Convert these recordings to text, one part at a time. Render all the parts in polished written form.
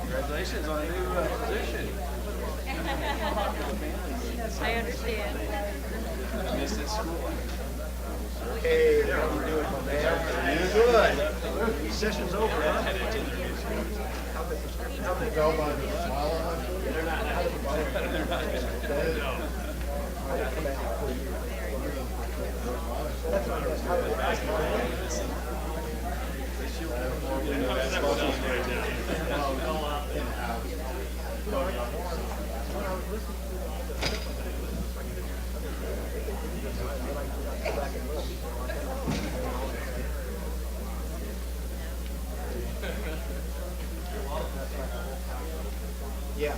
Congratulations on a new position. I understand. Missed it school. Hey, how you doing, my man? You're good. Session's over, huh? Go by the smile on it. Yeah.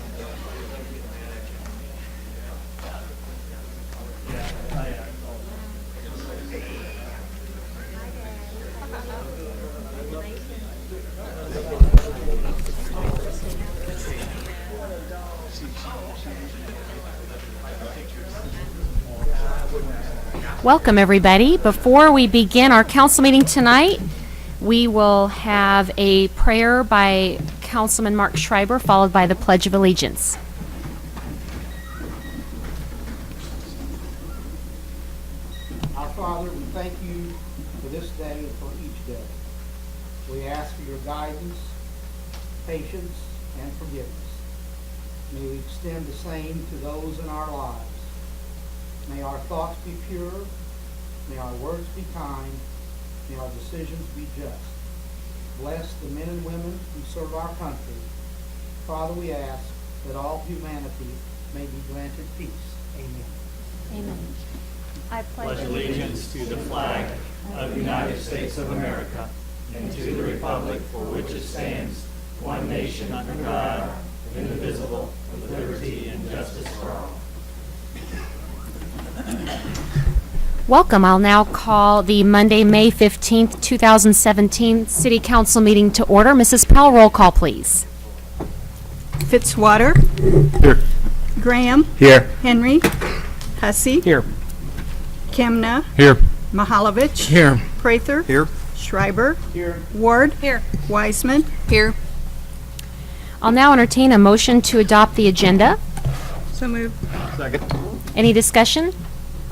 Welcome, everybody. Before we begin our council meeting tonight, we will have a prayer by Councilman Mark Schreiber, followed by the Pledge of Allegiance. Our Father, we thank you for this day and for each day. We ask for your guidance, patience, and forgiveness. May we extend the same to those in our lives. May our thoughts be pure. May our words be kind. May our decisions be just. Bless the men and women who serve our country. Father, we ask that all humanity may be granted peace. Amen. Amen. I pledge allegiance to the flag of the United States of America and to the republic for which it stands, one nation under God, indivisible, with liberty and justice for all. Welcome. I'll now call the Monday, May 15th, 2017 City Council meeting to order. Mrs. Powell, roll call, please. Fitzwater. Here. Graham. Here. Henry. Hussey. Here. Kemna. Here. Mahalovich. Here. Prather. Here. Schreiber. Here. Ward. Here. Wiseman. Here. I'll now entertain a motion to adopt the agenda. So moved. Second. Any discussion?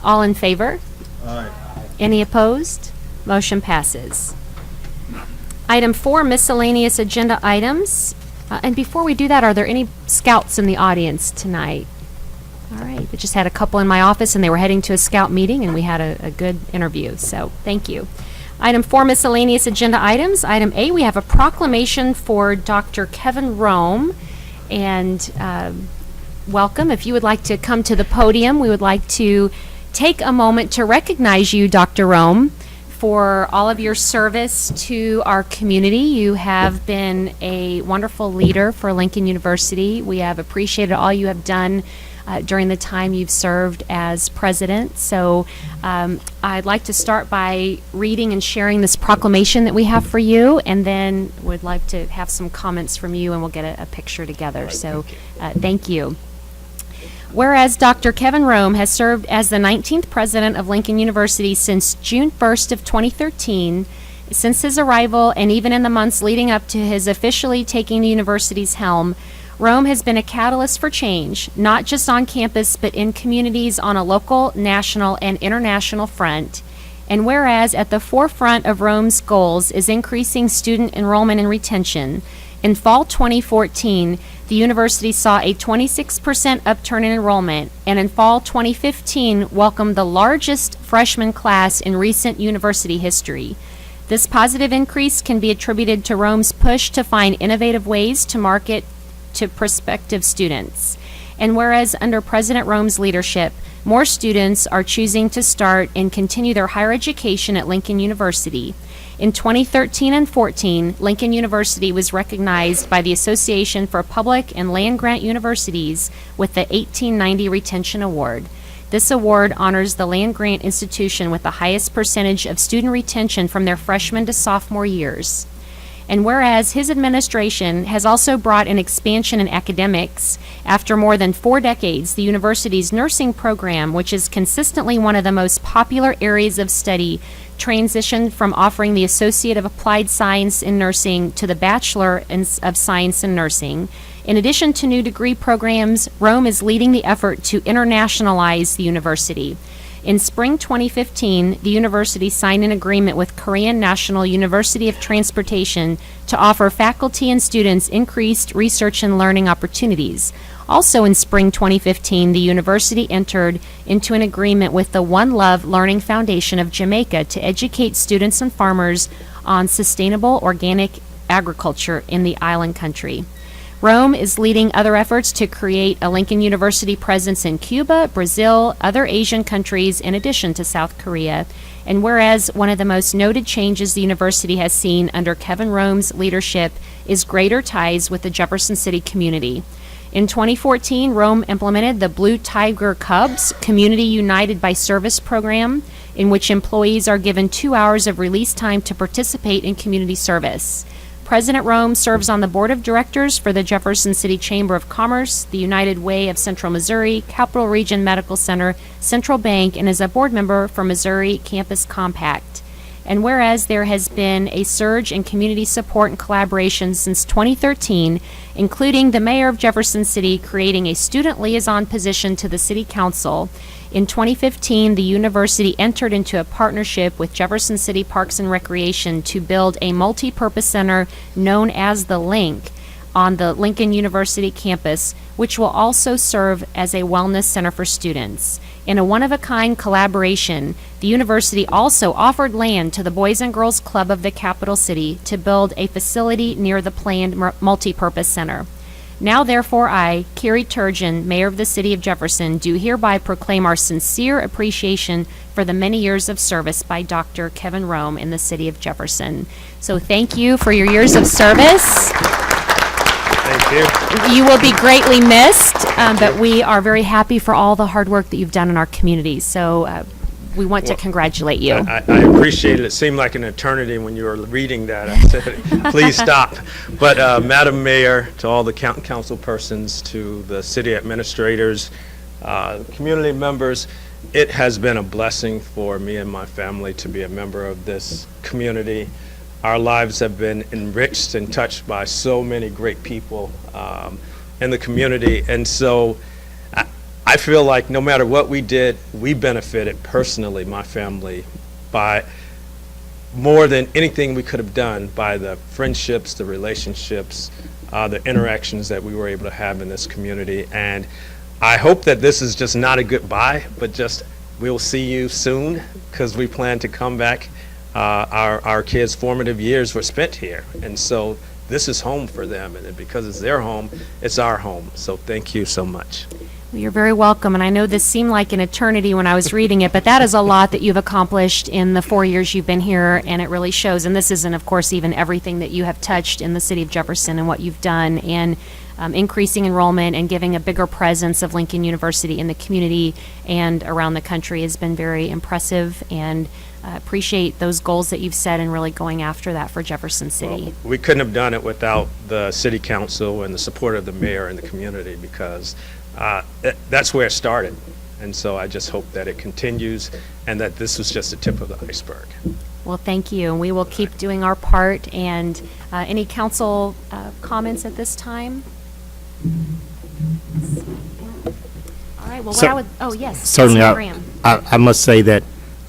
All in favor? Aye. Any opposed? Motion passes. Item 4, miscellaneous agenda items. And before we do that, are there any scouts in the audience tonight? All right. I just had a couple in my office, and they were heading to a scout meeting, and we had a good interview. So thank you. Item 4, miscellaneous agenda items. Item A, we have a proclamation for Dr. Kevin Rome. And welcome. If you would like to come to the podium, we would like to take a moment to recognize you, Dr. Rome, for all of your service to our community. You have been a wonderful leader for Lincoln University. We have appreciated all you have done during the time you've served as president. So I'd like to start by reading and sharing this proclamation that we have for you, and then would like to have some comments from you, and we'll get a picture together. So thank you. Whereas Dr. Kevin Rome has served as the 19th president of Lincoln University since June 1st of 2013, since his arrival and even in the months leading up to his officially taking the university's helm, Rome has been a catalyst for change, not just on campus, but in communities on a local, national, and international front. And whereas at the forefront of Rome's goals is increasing student enrollment and retention, in fall 2014, the university saw a 26% upturn in enrollment, and in fall 2015 welcomed the largest freshman class in recent university history. This positive increase can be attributed to Rome's push to find innovative ways to market to prospective students. And whereas under President Rome's leadership, more students are choosing to start and continue their higher education at Lincoln University. In 2013 and 14, Lincoln University was recognized by the Association for Public and Land Grant Universities with the 1890 Retention Award. This award honors the land grant institution with the highest percentage of student retention from their freshman to sophomore years. And whereas his administration has also brought an expansion in academics, after more than 4 decades, the university's nursing program, which is consistently one of the most popular areas of study, transitioned from offering the Associate of Applied Science in Nursing to the Bachelor of Science in Nursing. In addition to new degree programs, Rome is leading the effort to internationalize the university. In spring 2015, the university signed an agreement with Korean National University of Transportation to offer faculty and students increased research and learning opportunities. Also in spring 2015, the university entered into an agreement with the One Love Learning Foundation of Jamaica to educate students and farmers on sustainable organic agriculture in the island country. Rome is leading other efforts to create a Lincoln University presence in Cuba, Brazil, other Asian countries, in addition to South Korea. And whereas one of the most noted changes the university has seen under Kevin Rome's leadership is greater ties with the Jefferson City community. In 2014, Rome implemented the Blue Tiger Cubs Community United by Service program, in which employees are given 2 hours of release time to participate in community service. President Rome serves on the board of directors for the Jefferson City Chamber of Commerce, the United Way of Central Missouri, Capital Region Medical Center, Central Bank, and is a board member for Missouri Campus Compact. And whereas there has been a surge in community support and collaboration since 2013, including the mayor of Jefferson City creating a student liaison position to the city council, in 2015, the university entered into a partnership with Jefferson City Parks and Recreation to build a multi-purpose center known as The Link on the Lincoln University campus, which will also serve as a wellness center for students. In a one-of-a-kind collaboration, the university also offered land to the Boys and Girls Club of the capital city to build a facility near the planned multi-purpose center. Now, therefore, I, Carrie Turgeon, Mayor of the City of Jefferson, do hereby proclaim our sincere appreciation for the many years of service by Dr. Kevin Rome in the City of Jefferson. So thank you for your years of service. Thank you. You will be greatly missed, but we are very happy for all the hard work that you've done in our community. So we want to congratulate you. I appreciate it. It seemed like an eternity when you were reading that. I said, please stop. But Madam Mayor, to all the council persons, to the city administrators, community members, it has been a blessing for me and my family to be a member of this community. Our lives have been enriched and touched by so many great people in the community. And so I feel like no matter what we did, we benefited personally, my family, by more than anything we could have done by the friendships, the relationships, the interactions that we were able to have in this community. And I hope that this is just not a goodbye, but just we'll see you soon, because we plan to come back. Our kids' formative years were spent here, and so this is home for them, and because it's their home, it's our home. So thank you so much. Well, you're very welcome, and I know this seemed like an eternity when I was reading it, but that is a lot that you've accomplished in the 4 years you've been here, and it really shows. And this isn't, of course, even everything that you have touched in the city of Jefferson and what you've done in increasing enrollment and giving a bigger presence of Lincoln University in the community and around the country has been very impressive, and appreciate those goals that you've set and really going after that for Jefferson City. Well, we couldn't have done it without the city council and the support of the mayor and the community, because that's where it started. And so I just hope that it continues and that this was just the tip of the iceberg. Well, thank you, and we will keep doing our part. And any council comments at this time? All right, well, what I would, oh, yes. Certainly, Councilman Graham. I must say that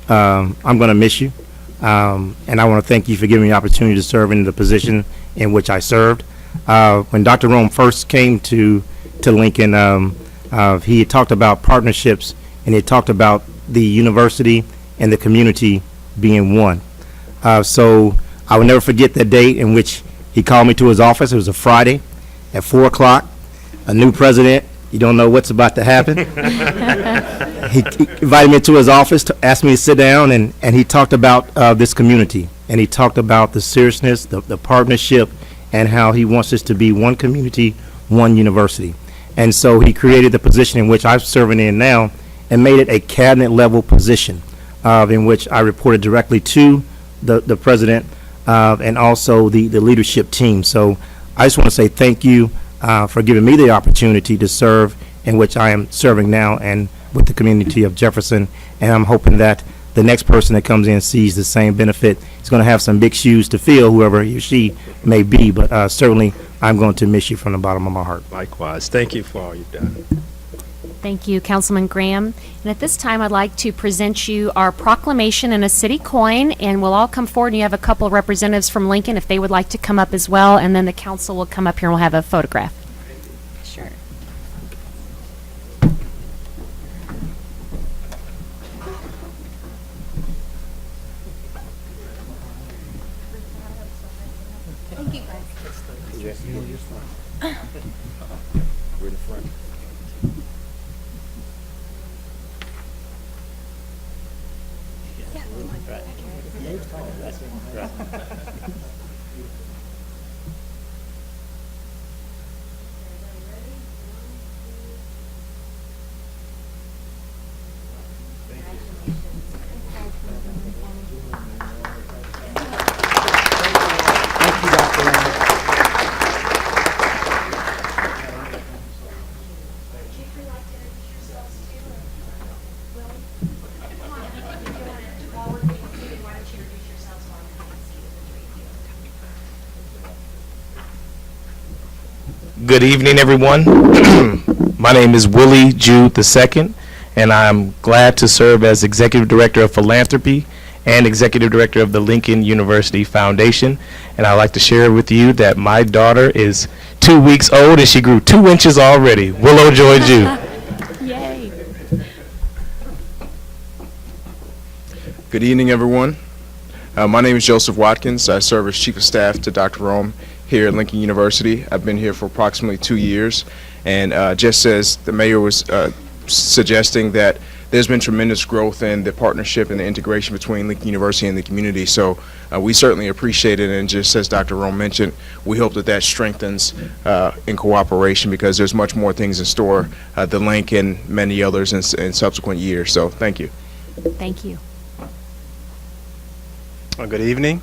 I'm going to miss you, and I want to thank you for giving me the opportunity to serve in the position in which I served. when Dr. Rome first came to Lincoln, he had talked about partnerships, and he had talked about the university and the community being one. So I will never forget that date in which he called me to his office. It was a Friday at 4 o'clock. A new president, you don't know what's about to happen. He invited me to his office to ask me to sit down, and he talked about this community, and he talked about the seriousness, the partnership, and how he wants us to be one community, one university. And so he created the position in which I'm serving in now and made it a cabinet level position in which I reported directly to the president and also the leadership team. So I just want to say thank you for giving me the opportunity to serve in which I am serving now and with the community of Jefferson. And I'm hoping that the next person that comes in sees the same benefit. He's going to have some big shoes to fill, whoever he or she may be, but certainly I'm going to miss you from the bottom of my heart. Likewise. Thank you for all you've done. Thank you, Councilman Graham. And at this time, I'd like to present you our proclamation and a city coin, and we'll all come forward, and you have a couple of representatives from Lincoln if they would like to come up as well, and then the council will come up here and we'll have a photograph. Sure. Thank you, Dr. Rome. Good evening, everyone. My name is Willie Jude II, and I'm glad to serve as Executive Director of Philanthropy and Executive Director of the Lincoln University Foundation. And I'd like to share with you that my daughter is 2 weeks old, and she grew 2 inches already. Willow Joy Jude. Yay. Good evening, everyone. My name is Joseph Watkins. I serve as Chief of Staff to Dr. Rome here at Lincoln University. I've been here for approximately 2 years, and just as the mayor was suggesting, that there's been tremendous growth in the partnership and the integration between Lincoln University and the community, so we certainly appreciate it, and just as Dr. Rome mentioned, we hope that that strengthens in cooperation, because there's much more things in store, the link and many others in subsequent years, so thank you. Thank you. Good evening.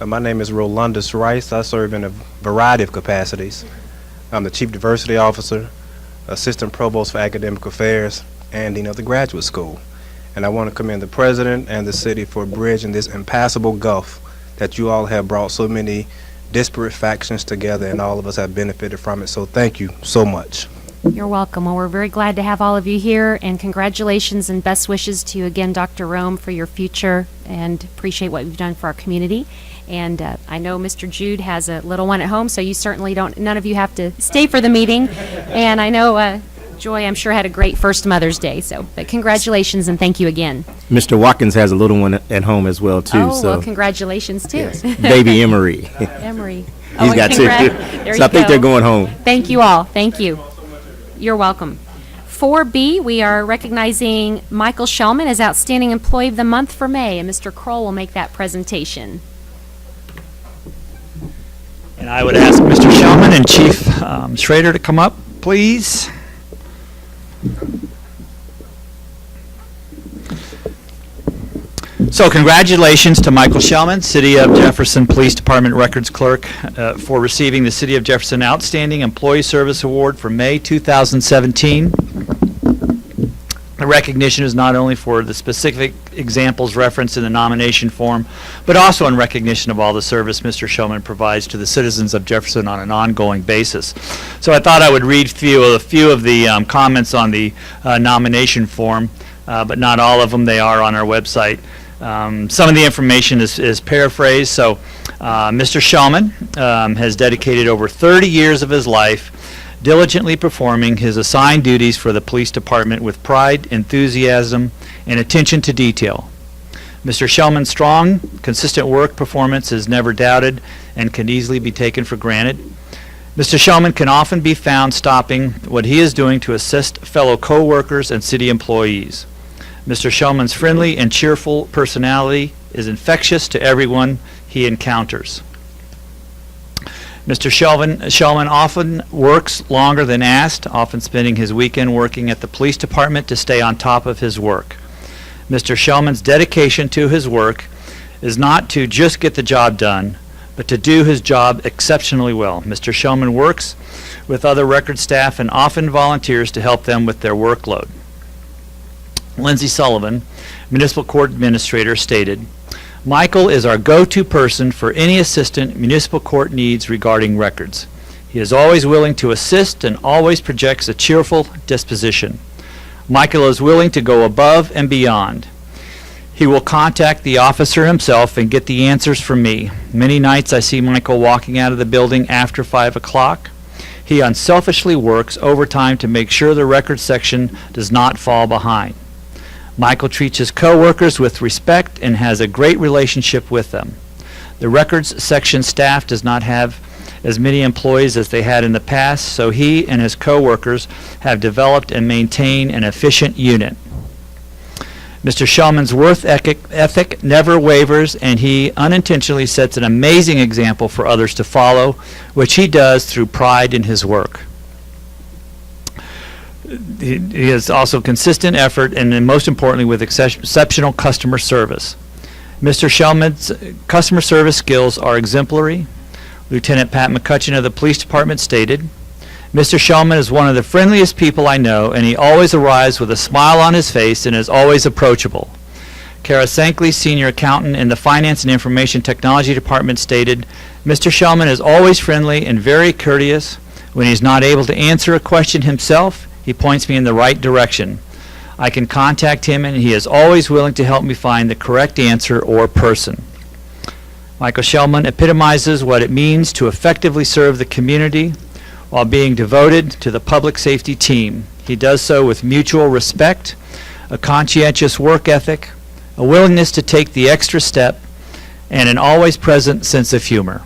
My name is Rolandus Rice. I serve in a variety of capacities. I'm the Chief Diversity Officer, Assistant Provost for Academic Affairs, and Dean of the Graduate School. And I want to commend the President and the city for bridging this impassable gulf that you all have brought so many disparate factions together, and all of us have benefited from it. So thank you so much. You're welcome. Well, we're very glad to have all of you here, and congratulations and best wishes to you again, Dr. Rome, for your future, and appreciate what you've done for our community. And I know Mr. Jude has a little one at home, so you certainly don't, none of you have to stay for the meeting. And I know Joy, I'm sure, had a great first Mother's Day. So, but congratulations and thank you again. Mr. Watkins has a little one at home as well, too. Oh, so well, congratulations, too. yes. Baby Emery. Emery. He's got two. So I think they're going home. Thank you all. Thank you. You're welcome. 4B, we are recognizing Michael Shellman as Outstanding Employee of the Month for May, and Mr. Kroll will make that presentation. And I would ask Mr. Shellman and Chief Schrader to come up, please. So congratulations to Michael Shellman, City of Jefferson Police Department Records Clerk, for receiving the City of Jefferson Outstanding Employee Service Award for May 2017. The recognition is not only for the specific examples referenced in the nomination form, but also in recognition of all the service Mr. Shellman provides to the citizens of Jefferson on an ongoing basis. So I thought I would read a few of the comments on the nomination form, but not all of them. They are on our website. Some of the information is paraphrased, so Mr. Shellman has dedicated over 30 years of his life diligently performing his assigned duties for the police department with pride, enthusiasm, and attention to detail. Mr. Shellman's strong, consistent work performance is never doubted and can easily be taken for granted. Mr. Shellman can often be found stopping what he is doing to assist fellow co-workers and city employees. Mr. Shellman's friendly and cheerful personality is infectious to everyone he encounters. Mr. Shellman often works longer than asked, often spending his weekend working at the police department to stay on top of his work. Mr. Shellman's dedication to his work is not to just get the job done, but to do his job exceptionally well. Mr. Shellman works with other record staff and often volunteers to help them with their workload. Lindsay Sullivan, Municipal Court Administrator, stated, "Michael is our go-to person for any assistant municipal court needs regarding records. He is always willing to assist and always projects a cheerful disposition. Michael is willing to go above and beyond. He will contact the officer himself and get the answers from me. Many nights I see Michael walking out of the building after 5 o'clock. He unselfishly works overtime to make sure the records section does not fall behind. Michael treats his co-workers with respect and has a great relationship with them. The records section staff does not have as many employees as they had in the past, so he and his co-workers have developed and maintained an efficient unit. Mr. Shellman's work ethic never wavers, and he unintentionally sets an amazing example for others to follow, which he does through pride in his work. He has also consistent effort and then most importantly with exceptional customer service. Mr. Shellman's customer service skills are exemplary. Lieutenant Pat McCutcheon of the Police Department stated, "Mr. Shellman is one of the friendliest people I know, and he always arrives with a smile on his face and is always approachable." Kara Sankley, Senior Accountant in the Finance and Information Technology Department, stated, "Mr. Shellman is always friendly and very courteous. When he's not able to answer a question himself, he points me in the right direction. I can contact him, and he is always willing to help me find the correct answer or person." Michael Shellman epitomizes what it means to effectively serve the community while being devoted to the public safety team. He does so with mutual respect, a conscientious work ethic, a willingness to take the extra step, and an always present sense of humor.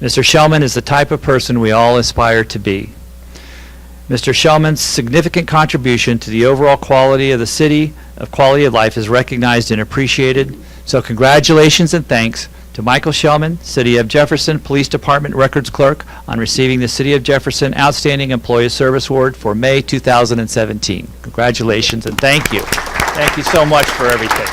Mr. Shellman is the type of person we all aspire to be. Mr. Shellman's significant contribution to the overall quality of the city, of quality of life, is recognized and appreciated. So congratulations and thanks to Michael Shellman, City of Jefferson Police Department Records Clerk, on receiving the City of Jefferson Outstanding Employee Service Award for May 2017. Congratulations and thank you. Thank you so much for everything.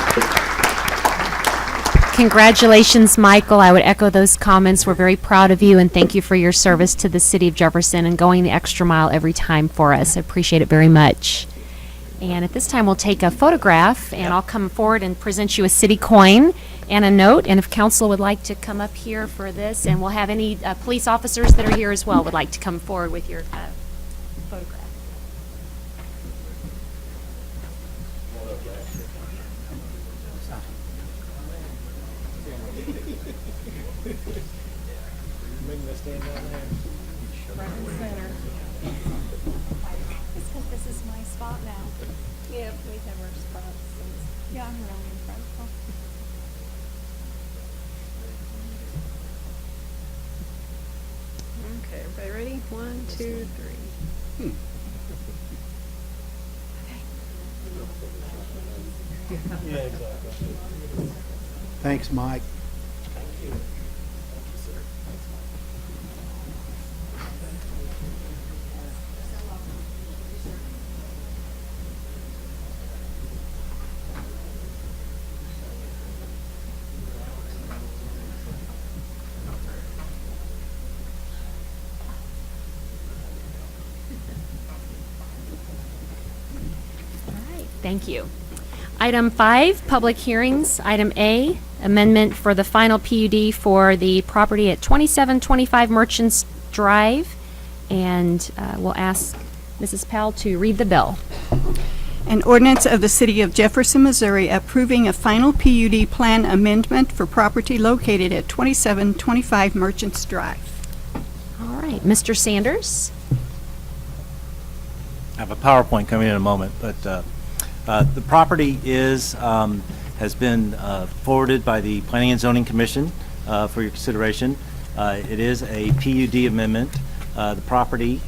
Congratulations, Michael. I would echo those comments. We're very proud of you, and thank you for your service to the City of Jefferson and going the extra mile every time for us. I appreciate it very much. And at this time, we'll take a photograph, and I'll come forward and present you a city coin and a note. And if council would like to come up here for this, and we'll have any police officers that are here as well would like to come forward with your photograph. This is my spot now. Yeah, we have our spots. Yeah, I'm really in front. Okay, everybody ready? 1, 2, 3. Yeah, exactly. Thanks, Mike. Thank you. Item 5, public hearings. Item A, amendment for the final PUD for the property at 2725 Merchants Drive. And we'll ask Mrs. Powell to read the bill. An ordinance of the City of Jefferson, Missouri approving a final PUD plan amendment for property located at 2725 Merchants Drive. All right, Mr. Sanders? I have a PowerPoint coming in a moment, but the property has been forwarded by the Planning and Zoning Commission for your consideration. It is a PUD amendment. The property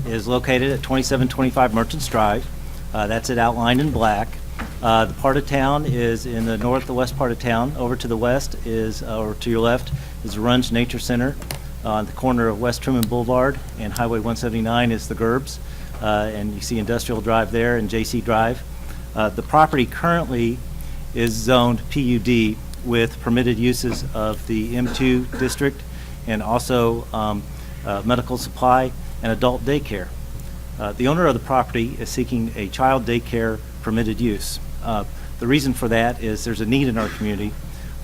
is located at 2725 Merchants Drive. That's it outlined in black. The part of town is in the northwest part of town. Over to the west is, or to your left, is Runge Nature Center. On the corner of West Truman Boulevard and Highway 179 is the Gerbs. And you see Industrial Drive there and JC Drive. The property currently is zoned PUD with permitted uses of the M2 district and also medical supply and adult daycare. The owner of the property is seeking a child daycare permitted use. The reason for that is there's a need in our community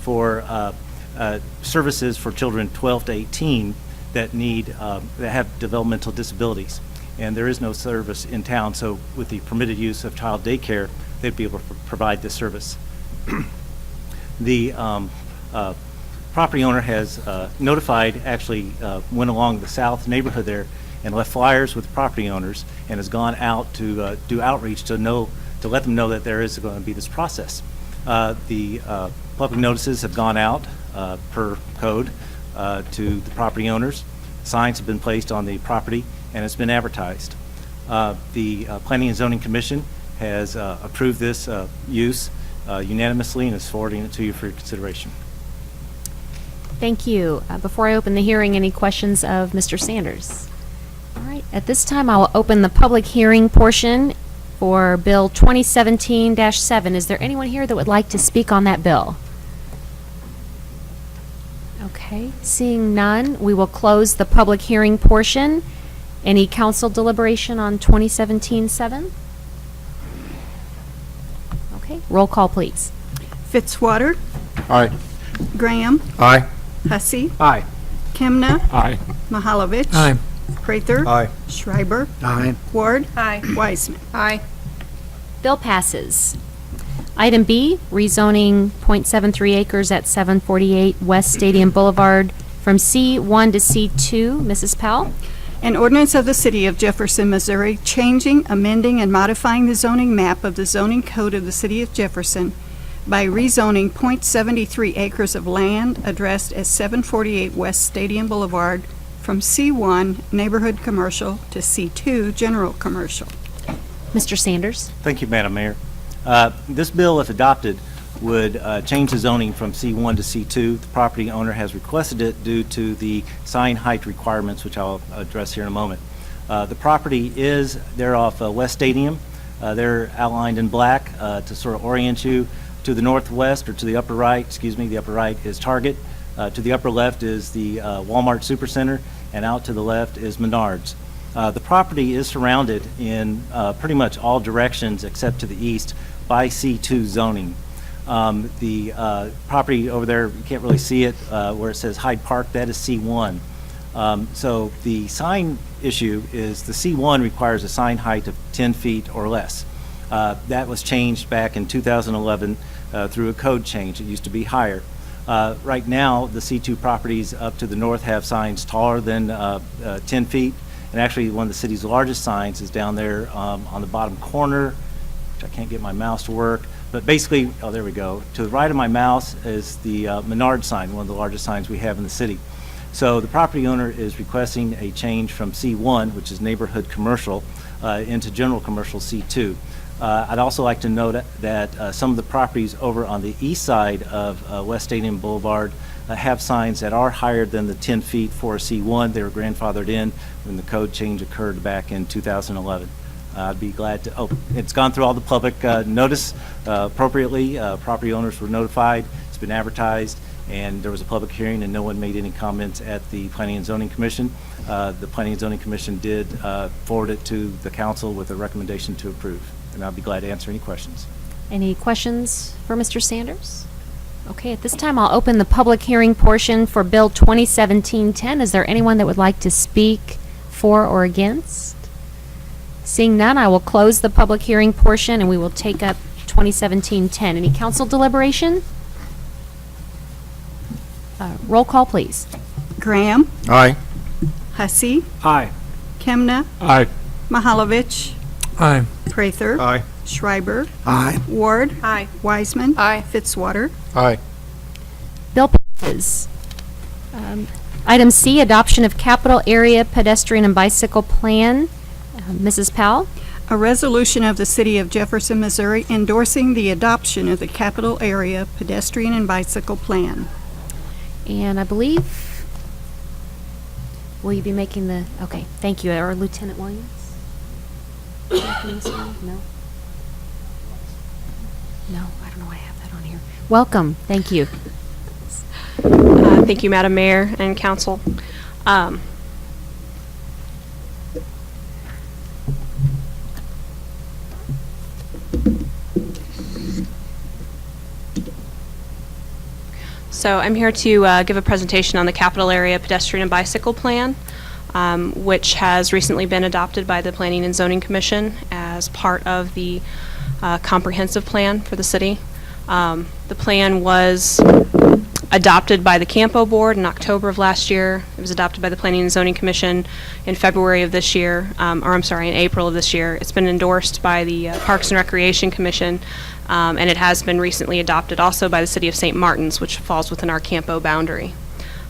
for services for children 12 to 18 that have developmental disabilities. And there is no service in town, so with the permitted use of child daycare, they'd be able to provide this service. The property owner has notified, actually went along the south neighborhood there and left flyers with property owners and has gone out to do outreach to let them know that there is going to be this process. The public notices have gone out per code to the property owners. Signs have been placed on the property and it's been advertised. The Planning and Zoning Commission has approved this use unanimously and is forwarding it to you for your consideration. Thank you. Before I open the hearing, any questions of Mr. Sanders? All right, at this time I will open the public hearing portion for Bill 2017-7. Is there anyone here that would like to speak on that bill? Okay, seeing none, we will close the public hearing portion. Any council deliberation on 2017-7? Okay, roll call please. Fitzwater. Aye. Graham. Aye. Hussey. Aye. Kimna. Aye. Mahalovich. Aye. Prather. Aye. Schreiber. Aye. Ward. Aye. Wiseman. Aye. Bill passes. Item B, rezoning .73 acres at 748 West Stadium Boulevard from C1 to C2. Mrs. Powell? An ordinance of the City of Jefferson, Missouri, changing, amending, and modifying the zoning map of the zoning code of the City of Jefferson by rezoning .73 acres of land addressed as 748 West Stadium Boulevard from C1 Neighborhood Commercial to C2 General Commercial. Mr. Sanders? Thank you, Madam Mayor. This bill, if adopted, would change the zoning from C1 to C2. The property owner has requested it due to the sign height requirements, which I'll address here in a moment. The property is there off West Stadium. They're outlined in black to sort of orient you. To the northwest, or to the upper right, the upper right is Target. To the upper left is the Walmart Supercenter, and out to the left is Menards. The property is surrounded in pretty much all directions except to the east by C2 zoning. The property over there, you can't really see it, where it says Hyde Park, that is C1. So the sign issue is the C1 requires a sign height of 10 feet or less. That was changed back in 2011 through a code change. It used to be higher. Right now, the C2 properties up to the north have signs taller than 10 feet. And actually, one of the city's largest signs is down there on the bottom corner, which I can't get my mouse to work. But basically, oh, there we go. To the right of my mouse is the Menard sign, one of the largest signs we have in the city. So the property owner is requesting a change from C1, which is neighborhood commercial, into general commercial C2. I'd also like to note that some of the properties over on the east side of West Stadium Boulevard have signs that are higher than the 10 feet for a C1. They were grandfathered in when the code change occurred back in 2011. I'd be glad to, it's gone through all the public notice appropriately. Property owners were notified. It's been advertised, and there was a public hearing, and no one made any comments at the Planning and Zoning Commission. The Planning and Zoning Commission did forward it to the council with a recommendation to approve, and I'll be glad to answer any questions. Any questions for Mr. Sanders? Okay, at this time I'll open the public hearing portion for Bill 2017-10. Is there anyone that would like to speak for or against? Seeing none, I will close the public hearing portion and we will take up 2017-10. Any council deliberation? Roll call, please. Graham, Aye. Hussey, Aye. Kemna, Aye. Mahalovich, Aye. Prather, Aye. Schreiber, Aye. Ward, Aye. Wiseman, Aye. Fitzwater. Aye. Bill passes. Item C, adoption of capital area pedestrian and bicycle plan. Mrs. Powell? A resolution of the City of Jefferson, Missouri endorsing the adoption of the capital area pedestrian and bicycle plan. And I believe, will you be making the, okay, thank you. Or Lieutenant Williams? No? No, I don't know why I have that on here. Welcome, thank you. Thank you, Madam Mayor and Council. So I'm here to give a presentation on the Capital Area Pedestrian and Bicycle Plan, which has recently been adopted by the Planning and Zoning Commission as part of the comprehensive plan for the city. The plan was adopted by the Campo Board in October of last year. It was adopted by the Planning and Zoning Commission in February of this year, in April of this year. It's been endorsed by the Parks and Recreation Commission, and it has been recently adopted also by the City of St. Martins, which falls within our Campo boundary.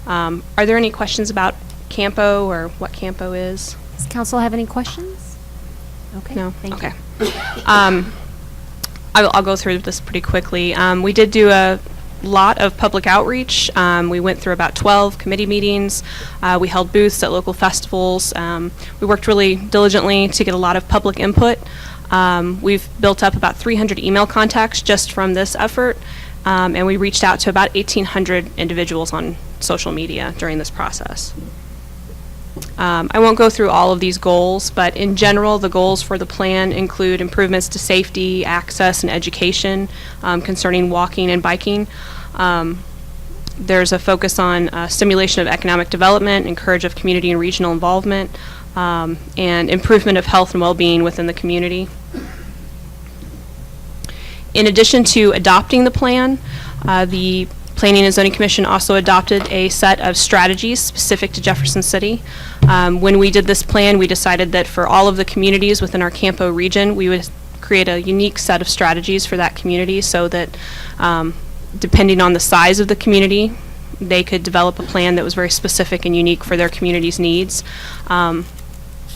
Are there any questions about Campo or what Campo is? Does council have any questions? Okay. No? Thank you. Okay. I'll go through this pretty quickly. We did do a lot of public outreach. We went through about 12 committee meetings. We held booths at local festivals. We worked really diligently to get a lot of public input. We've built up about 300 email contacts just from this effort, and we reached out to about 1,800 individuals on social media during this process. I won't go through all of these goals, but in general, the goals for the plan include improvements to safety, access, and education concerning walking and biking. There's a focus on stimulation of economic development, encourage of community and regional involvement, and improvement of health and well-being within the community. In addition to adopting the plan, the Planning and Zoning Commission also adopted a set of strategies specific to Jefferson City. When we did this plan, we decided that for all of the communities within our Campo region, we would create a unique set of strategies for that community so that depending on the size of the community, they could develop a plan that was very specific and unique for their community's needs.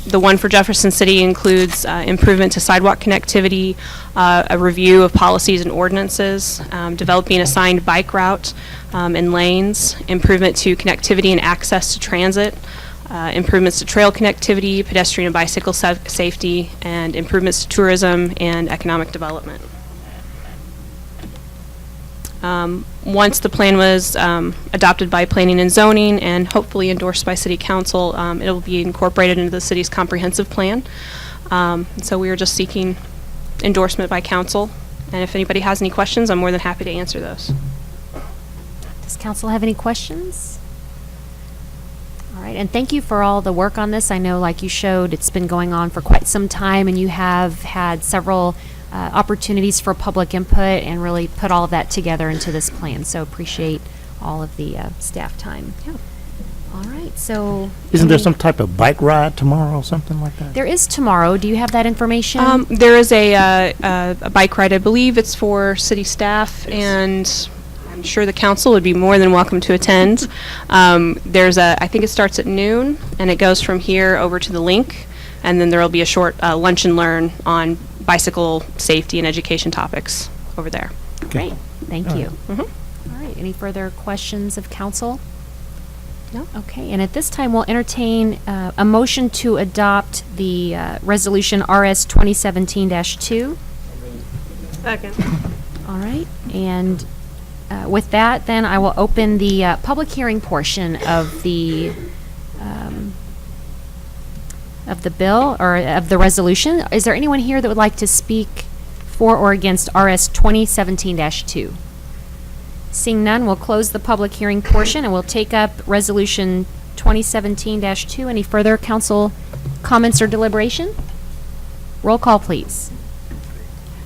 The one for Jefferson City includes improvement to sidewalk connectivity, a review of policies and ordinances, developing assigned bike route and lanes, improvement to connectivity and access to transit, improvements to trail connectivity, pedestrian and bicycle safety, and improvements to tourism and economic development. Once the plan was adopted by Planning and Zoning and hopefully endorsed by City Council, it will be incorporated into the city's comprehensive plan. So we are just seeking endorsement by Council, and if anybody has any questions, I'm more than happy to answer those. Does council have any questions? All right, and thank you for all the work on this. I know, like you showed, it's been going on for quite some time, and you have had several opportunities for public input and really put all of that together into this plan. So appreciate all of the staff time. Yeah. All right, so. Isn't there some type of bike ride tomorrow or something like that? There is tomorrow. Do you have that information? There is a bike ride. I believe it's for city staff, and I'm sure the council would be more than welcome to attend. I think it starts at noon, and it goes from here over to the link, and then there will be a short lunch and learn on bicycle safety and education topics over there. Great, thank you. Mm-hmm. All right, any further questions of council? No? Okay, and at this time, we'll entertain a motion to adopt the resolution RS 2017-2. Second. All right, and with that, then I will open the public hearing portion of the bill or of the resolution. Is there anyone here that would like to speak for or against RS 2017-2? Seeing none, we'll close the public hearing portion and we'll take up resolution 2017-2. Any further council comments or deliberation? Roll call, please.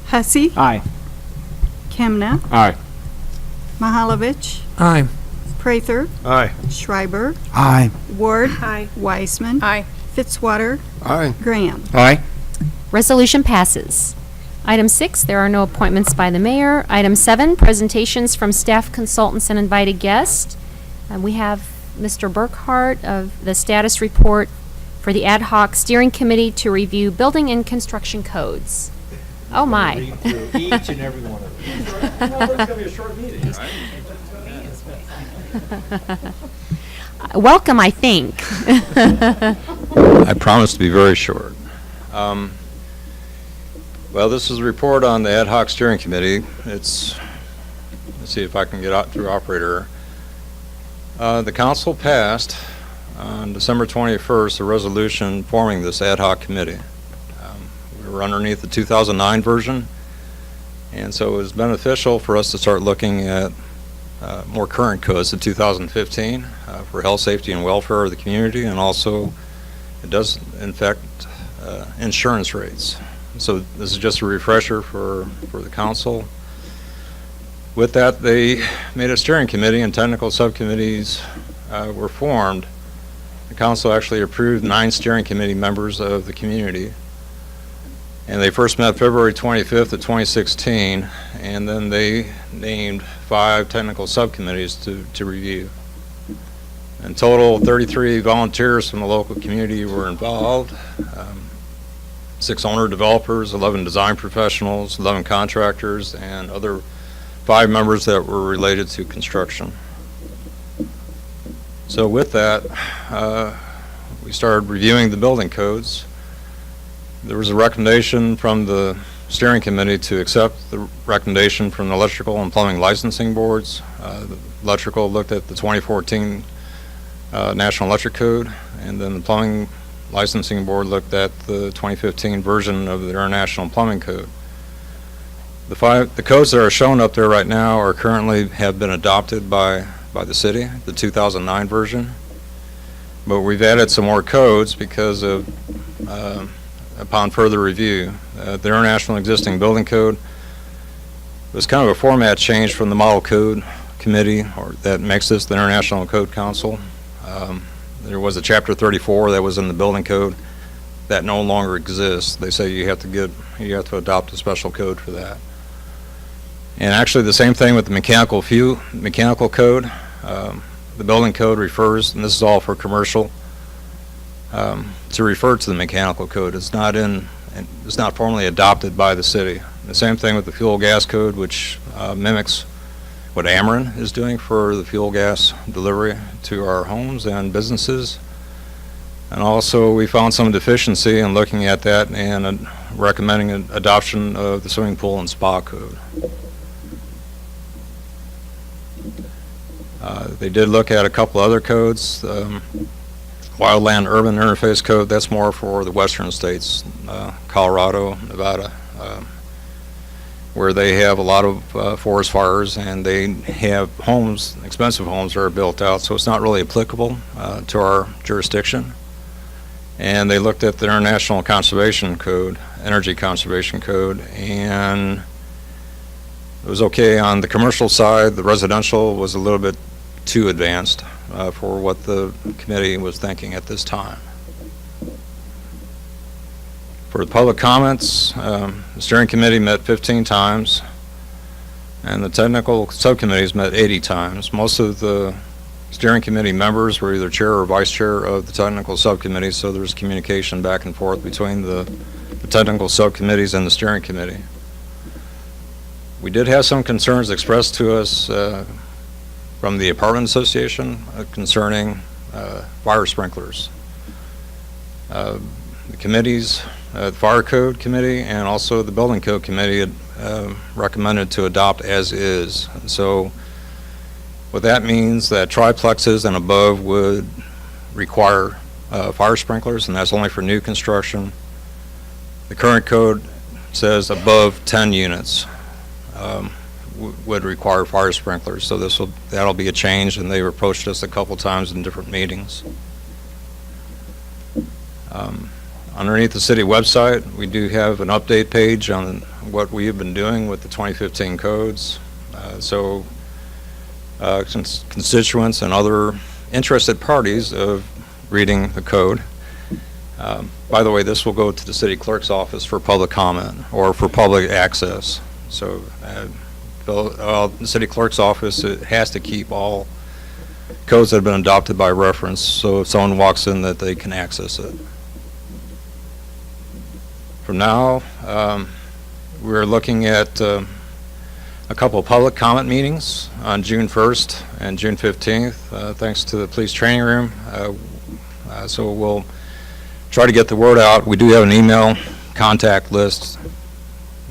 Hussey. Aye. Kemna. Aye. Mahalovich. Aye. Prather. Aye. Schreiber. Aye. Ward. Aye. Weisman. Aye. Fitzwater. Aye. Graham. Aye. Resolution passes. Item 6, there are no appointments by the mayor. Item 7, presentations from staff consultants and invited guests. We have Mr. Burkhart of the status report for the ad hoc steering committee to review building and construction codes. Oh, my. Read through each and every one of them. Well, it's gonna be a short meeting, right? Welcome, I think. I promise to be very short. Well, this is a report on the ad hoc steering committee. Let's see if I can get out through operator. The council passed on December 21st a resolution forming this ad hoc committee. We were underneath the 2009 version, and so it was beneficial for us to start looking at more current codes in 2015 for health, safety, and welfare of the community, and also it does affect insurance rates. So this is just a refresher for the council. With that, they made a steering committee and technical subcommittees were formed. The council actually approved 9 steering committee members of the community. And they first met February 25th of 2016, and then they named 5 technical subcommittees to review. In total, 33 volunteers from the local community were involved. 6 owner developers, 11 design professionals, 11 contractors, and other 5 members that were related to construction. So with that, we started reviewing the building codes. There was a recommendation from the steering committee to accept the recommendation from the electrical and plumbing licensing boards. The electrical looked at the 2014 National Electric Code, and then the plumbing licensing board looked at the 2015 version of the International Plumbing Code. The codes that are shown up there right now are currently have been adopted by the city, the 2009 version. But we've added some more codes because of upon further review. The International Existing Building Code was kind of a format change from the Model Code Committee, or that makes this the International Code Council. There was a Chapter 34 that was in the building code that no longer exists. They say you have to adopt a special code for that. And actually the same thing with the mechanical code. The building code refers, and this is all for commercial, to refer to the mechanical code. It's not formally adopted by the city. The same thing with the fuel gas code, which mimics what Ameren is doing for the fuel gas delivery to our homes and businesses. And also we found some deficiency in looking at that and recommending an adoption of the swimming pool and spa code. They did look at a couple other codes. Wildland Urban Interface Code, that's more for the western states, Colorado, Nevada, where they have a lot of forest fires, and they have homes, expensive homes that are built out, so it's not really applicable to our jurisdiction. And they looked at the International Conservation Code, Energy Conservation Code, and it was okay on the commercial side. The residential was a little bit too advanced for what the committee was thinking at this time. For the public comments, the steering committee met 15 times, and the technical subcommittees met 80 times. Most of the steering committee members were either chair or vice chair of the technical subcommittee, so there's communication back and forth between the technical subcommittees and the steering committee. We did have some concerns expressed to us from the apartment association concerning fire sprinklers. The committees, the fire code committee and also the building code committee had recommended to adopt as is. So what that means that triplexes and above would require fire sprinklers, and that's only for new construction. The current code says above 10 units would require fire sprinklers, so that'll be a change, and they've approached us a couple times in different meetings. Underneath the city website, we do have an update page on what we have been doing with the 2015 codes. Constituents and other interested parties of reading the code. By the way, this will go to the city clerk's office for public comment or for public access. So the city clerk's office, it has to keep all codes that have been adopted by reference, so if someone walks in that they can access it. From now, we're looking at a couple of public comment meetings on June 1st and June 15th, thanks to the police training room. So we'll try to get the word out. We do have an email contact list,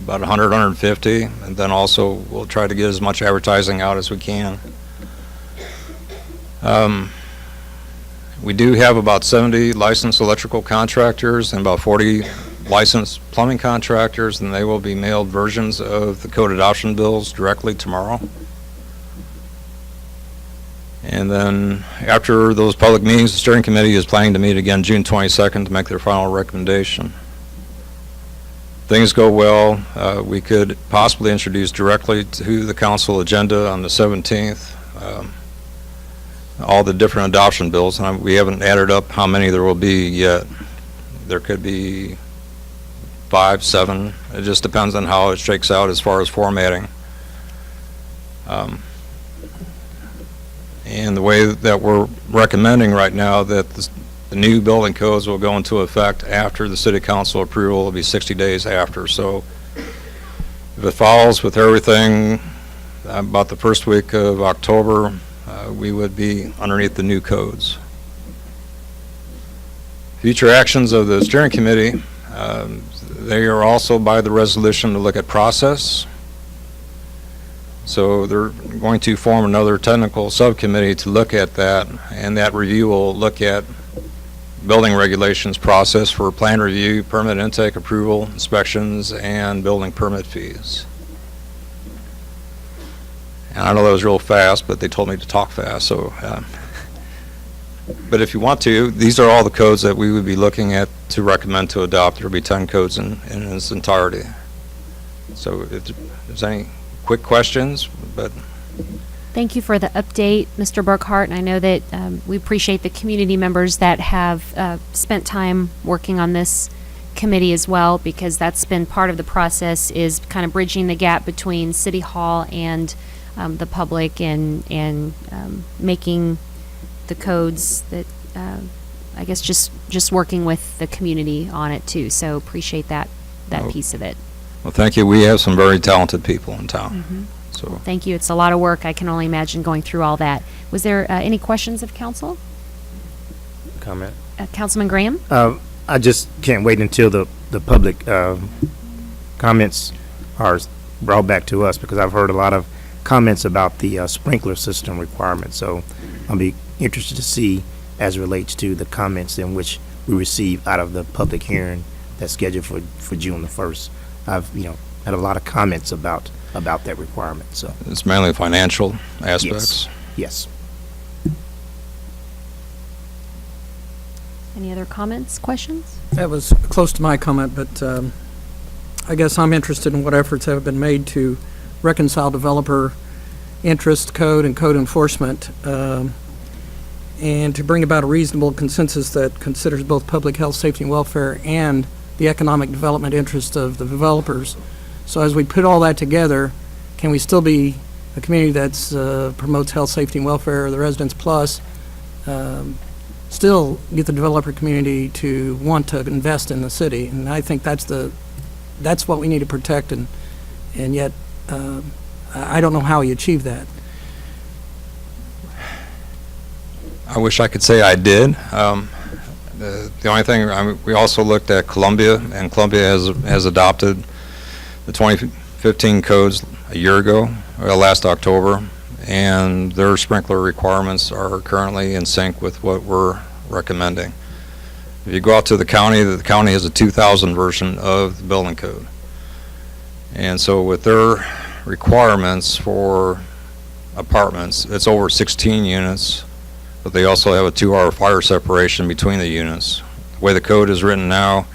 about 100, 150, and then also we'll try to get as much advertising out as we can. We do have about 70 licensed electrical contractors and about 40 licensed plumbing contractors, and they will be mailed versions of the code adoption bills directly tomorrow. And then after those public meetings, the steering committee is planning to meet again June 22nd to make their final recommendation. If things go well, we could possibly introduce directly to the council agenda on the 17th all the different adoption bills, and we haven't added up how many there will be yet. There could be 5, 7. It just depends on how it shakes out as far as formatting. And the way that we're recommending right now that the new building codes will go into effect after the city council approval will be 60 days after. So if it follows with everything about the first week of October, we would be underneath the new codes. Future actions of the steering committee, they are also by the resolution to look at process. So they're going to form another technical subcommittee to look at that, and that review will look at building regulations process for plan review, permit intake approval, inspections, and building permit fees. And I know that was real fast, but they told me to talk fast, so. But if you want to, these are all the codes that we would be looking at to recommend to adopt. There will be 10 codes in its entirety. So if there's any quick questions, but. Thank you for the update, Mr. Burkhart. And I know that we appreciate the community members that have spent time working on this committee as well, because that's been part of the process, is kind of bridging the gap between City Hall and the public, and making the codes that I guess just working with the community on it too. So appreciate that piece of it. Well, thank you. We have some very talented people in town. Mm-hmm. So well, thank you. It's a lot of work. I can only imagine going through all that. Was there any questions of council? Comment. Councilman Graham? I just can't wait until the public comments are brought back to us, because I've heard a lot of comments about the sprinkler system requirements. So I'll be interested to see as it relates to the comments in which we receive out of the public hearing that's scheduled for June the 1st. I've had a lot of comments about that requirement. So it's mainly financial aspects. Yes. Any other comments, questions? That was close to my comment, but I guess I'm interested in what efforts have been made to reconcile developer interest code and code enforcement, and to bring about a reasonable consensus that considers both public health, safety, and welfare and the economic development interest of the developers. So as we put all that together, can we still be a community that promotes health, safety, and welfare, the residents plus, still get the developer community to want to invest in the city? And I think that's what we need to protect, and yet I don't know how you achieve that. I wish I could say I did. The only thing, we also looked at Columbia, and Columbia has adopted the 2015 codes a year ago, or last October, and their sprinkler requirements are currently in sync with what we're recommending. If you go out to the county has a 2000 version of the building code. And so with their requirements for apartments, it's over 16 units, but they also have a 2-hour fire separation between the units. The way the code is written now,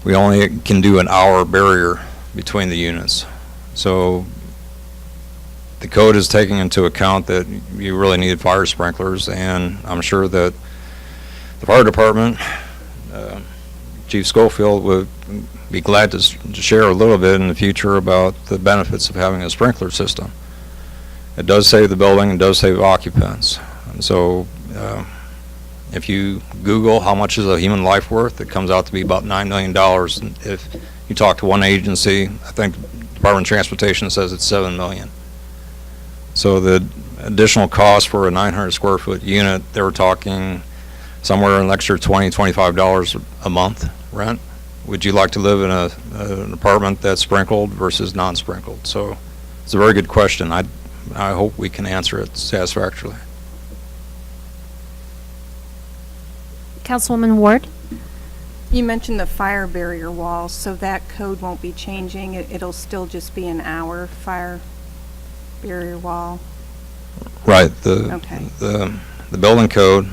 we only can do an hour barrier between the units. So the code is taking into account that you really need fire sprinklers, and I'm sure that the fire department, Chief Schofield would be glad to share a little bit in the future about the benefits of having a sprinkler system. It does save the building, it does save occupants. And so if you Google how much is a human life worth, it comes out to be about $9 million. And if you talk to one agency, I think Department of Transportation says it's $7 million. So the additional cost for a 900 square foot unit, they were talking somewhere in an extra $20, $25 a month rent. Would you like to live in an apartment that's sprinkled versus non-sprinkled? So it's a very good question. I hope we can answer it satisfactorily. Councilwoman Ward? You mentioned the fire barrier walls, so that code won't be changing. It'll still just be an hour fire barrier wall. Right. Okay. The building code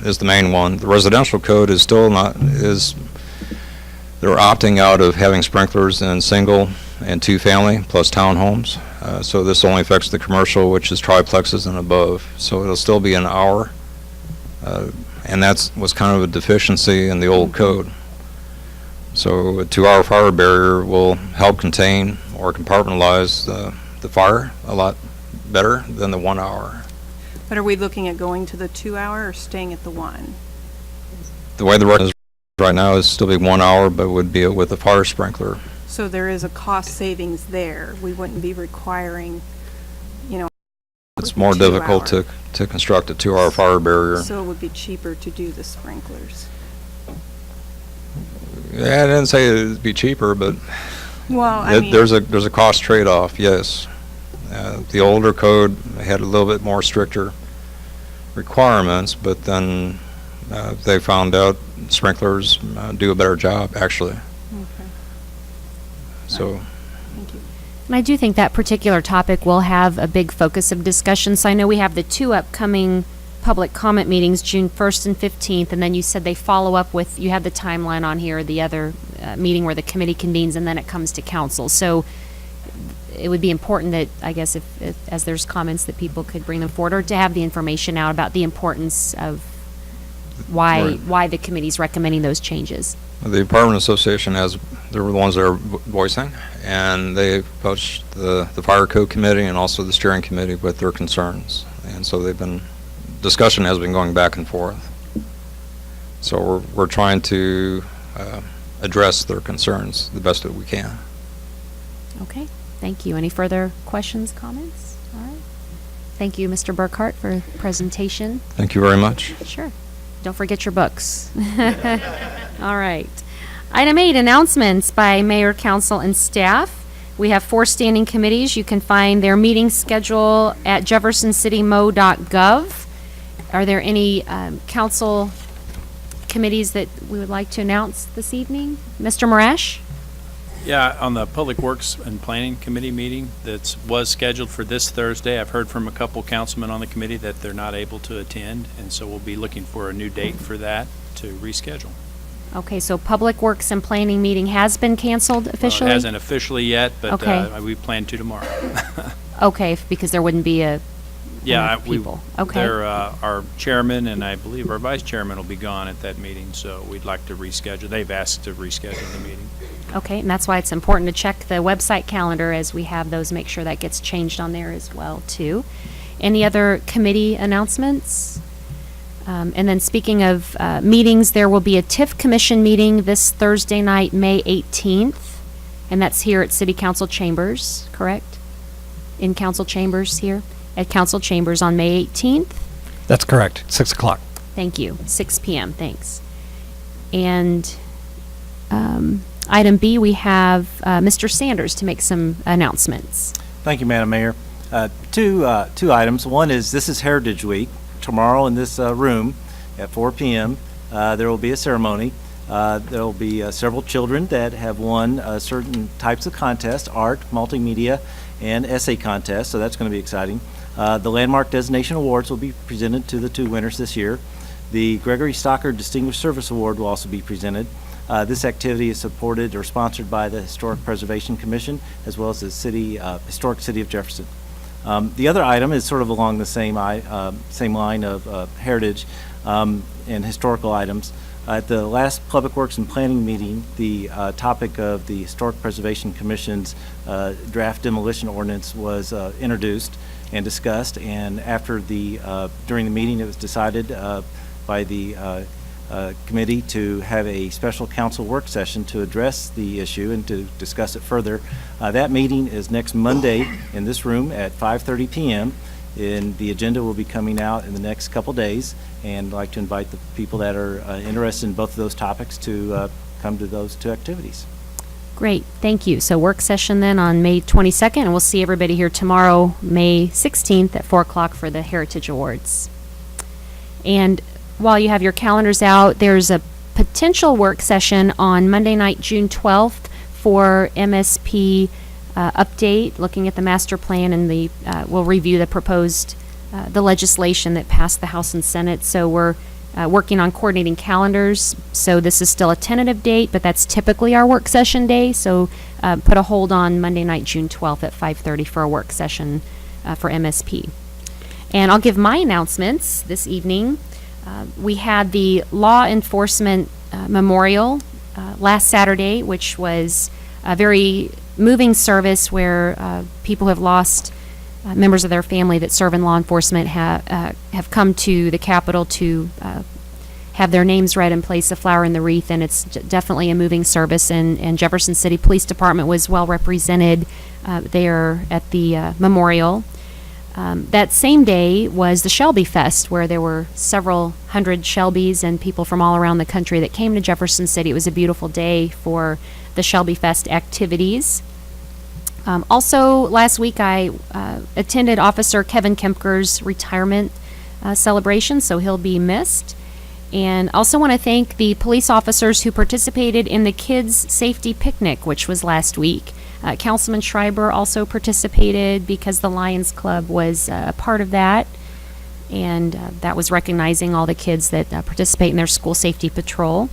is the main one. The residential code is still not, they're opting out of having sprinklers in single and two-family plus townhomes. So this only affects the commercial, which is triplexes and above. So it'll still be an hour. And that was kind of a deficiency in the old code. So a 2-hour fire barrier will help contain or compartmentalize the fire a lot better than the 1 hour. But are we looking at going to the 2 hour or staying at the 1? The way the record is right now is still be 1 hour, but would be with a fire sprinkler. So there is a cost savings there. We wouldn't be requiring, It's more difficult to construct a 2-hour fire barrier. So it would be cheaper to do the sprinklers. Yeah, I didn't say it would be cheaper, but Well, I mean, there's a cost trade-off, yes. The older code had a little bit more stricter requirements, but then they found out sprinklers do a better job, actually. Okay. So. Thank you. And I do think that particular topic will have a big focus of discussion. So I know we have the 2 upcoming public comment meetings, June 1st and 15th, and then you said they follow up with, you have the timeline on here, the other meeting where the committee convenes, and then it comes to council. So it would be important that, I guess, if as there's comments, that people could bring them forward, or to have the information out about the importance of why the committee's recommending those changes. The Apartment Association they were the ones that are voicing, and they approached the Fire Code Committee and also the Steering Committee with their concerns. And so discussion has been going back and forth. So we're trying to address their concerns the best that we can. Okay, thank you. Any further questions, comments? All right. Thank you, Mr. Burkhart, for the presentation. Thank you very much. Sure. Don't forget your books. All right. Item 8, announcements by mayor, council, and staff. We have 4 standing committees. You can find their meeting schedule at jeffersoncitymo.gov. Are there any council committees that we would like to announce this evening? Mr. Marash? Yeah, on the Public Works and Planning Committee meeting that was scheduled for this Thursday, I've heard from a couple councilmen on the committee that they're not able to attend, and so we'll be looking for a new date for that to reschedule. Okay, so Public Works and Planning meeting has been canceled officially? Well, it hasn't officially yet, but Okay. we plan to tomorrow. Okay, because there wouldn't be enough people. Okay. Our chairman and I believe our vice chairman will be gone at that meeting, so we'd like to reschedule. They've asked to reschedule the meeting. Okay, and that's why it's important to check the website calendar as we have those, make sure that gets changed on there as well, too. Any other committee announcements? And then speaking of meetings, there will be a TIF Commission meeting this Thursday night, May 18th, and that's here at City Council Chambers, correct? In Council Chambers here? At Council Chambers on May 18th? That's correct, 6 o'clock. Thank you, 6 p.m., thanks. And item B, we have Mr. Sanders to make some announcements. Thank you, Madam Mayor. Two items. One is, this is Heritage Week. Tomorrow in this room at 4 p.m. There will be a ceremony. There will be several children that have won certain types of contests, art, multimedia, and essay contests, so that's going to be exciting. The Landmark Designation Awards will be presented to the 2 winners this year. The Gregory Stocker Distinguished Service Award will also be presented. This activity is supported or sponsored by the Historic Preservation Commission as well as the Historic City of Jefferson. The other item is sort of along the same line of heritage and historical items. At the last Public Works and Planning meeting, the topic of the Historic Preservation Commission's draft demolition ordinance was introduced and discussed, and after during the meeting, it was decided by the committee to have a special council work session to address the issue and to discuss it further. That meeting is next Monday in this room at 5:30 p.m. and the agenda will be coming out in the next couple days, and I'd like to invite the people that are interested in both of those topics to come to those two activities. Great, thank you. So work session then on May 22nd, and we'll see everybody here tomorrow, May 16th at 4 o'clock for the Heritage Awards. And while you have your calendars out, there's a potential work session on Monday night, June 12th for MSP update, looking at the master plan, and we'll review the proposed the legislation that passed the House and Senate. So we're working on coordinating calendars. So this is still a tentative date, but that's typically our work session day. So put a hold on Monday night, June 12th at 5:30 for a work session for MSP. And I'll give my announcements this evening. We had the law enforcement memorial last Saturday, which was a very moving service where people who have lost members of their family that serve in law enforcement have come to the Capitol to have their names read and place a flower in the wreath, and it's definitely a moving service, and Jefferson City Police Department was well represented there at the memorial. That same day was the Shelby Fest, where there were several hundred Shelbys and people from all around the country that came to Jefferson City. It was a beautiful day for the Shelby Fest activities. Also, last week I attended Officer Kevin Kempker's retirement celebration, so he'll be missed. And also want to thank the police officers who participated in the Kids Safety Picnic, which was last week. Councilman Schreiber also participated because the Lions Club was a part of that, and that was recognizing all the kids that participate in their school safety patrol.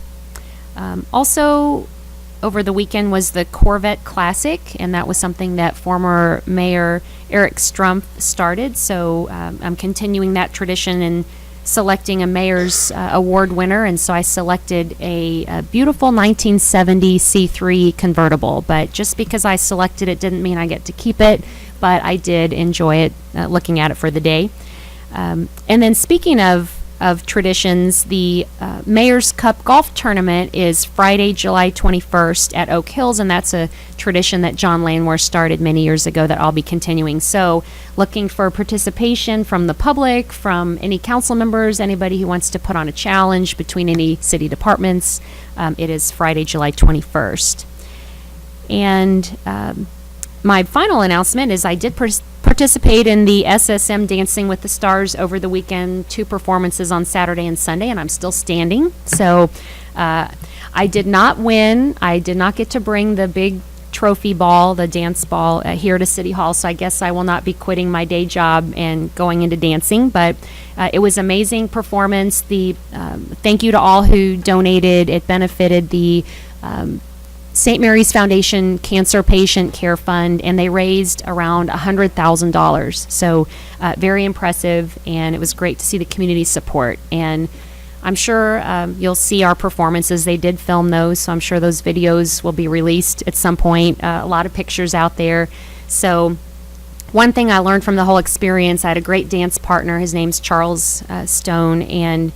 Also, over the weekend was the Corvette Classic, and that was something that former Mayor Eric Strumpf started, so I'm continuing that tradition and selecting a Mayor's Award winner, and so I selected a beautiful 1970 C3 convertible, but just because I selected it didn't mean I get to keep it, but I did enjoy it, looking at it for the day. And then speaking of traditions, the Mayor's Cup Golf Tournament is Friday, July 21st at Oak Hills, and that's a tradition that John Landwehr started many years ago that I'll be continuing. So looking for participation from the public, from any council members, anybody who wants to put on a challenge between any city departments. It is Friday, July 21st. And my final announcement is I did participate in the SSM Dancing with the Stars over the weekend, 2 performances on Saturday and Sunday, and I'm still standing. So I did not win. I did not get to bring the big trophy ball, the dance ball, here to City Hall, so I guess I will not be quitting my day job and going into dancing, but it was amazing performance. Thank you to all who donated. It benefited the St. Mary's Foundation Cancer Patient Care Fund, and they raised around $100,000. So very impressive, and it was great to see the community support. And I'm sure you'll see our performances. They did film those, so I'm sure those videos will be released at some point. A lot of pictures out there. So one thing I learned from the whole experience, I had a great dance partner. His name's Charles Stone, and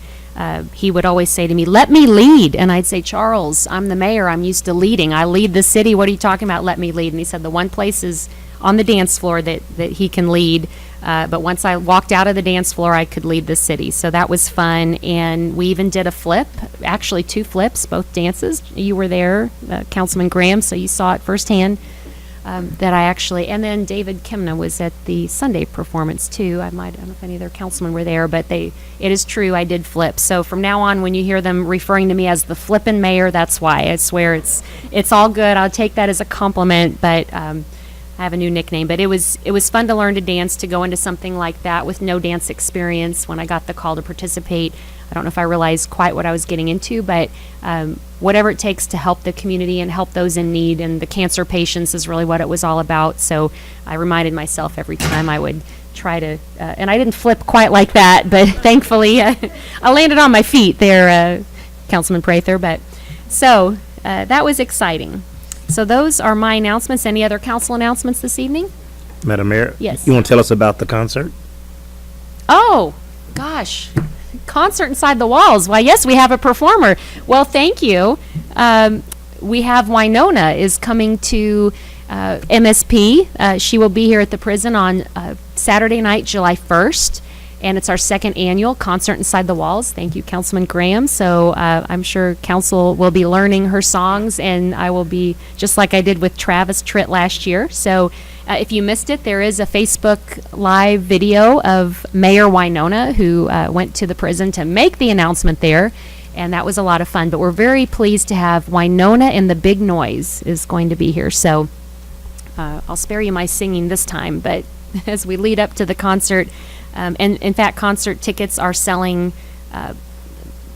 he would always say to me, "Let me lead." And I'd say, "Charles, I'm the mayor. I'm used to leading. I lead the city. What are you talking about? Let me lead." And he said the one place is on the dance floor that he can lead. But once I walked out of the dance floor, I could lead the city. So that was fun. And we even did a flip, actually 2 flips, both dances. You were there, Councilman Graham, so you saw it firsthand. That I actually, and then David Kimna was at the Sunday performance too. I don't know if any other councilmen were there, but it is true, I did flip. So from now on, when you hear them referring to me as the flippin' mayor, that's why. I swear it's all good. I'll take that as a compliment, but I have a new nickname. But it was fun to learn to dance, to go into something like that with no dance experience. When I got the call to participate, I don't know if I realized quite what I was getting into, but whatever it takes to help the community and help those in need, and the cancer patients is really what it was all about. So I reminded myself every time I would try to, and I didn't flip quite like that, but thankfully I landed on my feet there, Councilman Prather. But so that was exciting. So those are my announcements. Any other council announcements this evening? Madam Mayor? Yes. You want to tell us about the concert? Oh, gosh. Concert Inside the Walls. Why, yes, we have a performer. Well, thank you. We have Winona is coming to MSP. She will be here at the prison on Saturday night, July 1st. And it's our second annual Concert Inside the Walls. Thank you, Councilman Graham. So I'm sure council will be learning her songs, and I will be, just like I did with Travis Tritt last year. So if you missed it, there is a Facebook Live video of Mayor Winona, who went to the prison to make the announcement there, and that was a lot of fun. But we're very pleased to have Winona and the Big Noise is going to be here. So I'll spare you my singing this time, but as we lead up to the concert, and in fact, concert tickets are selling.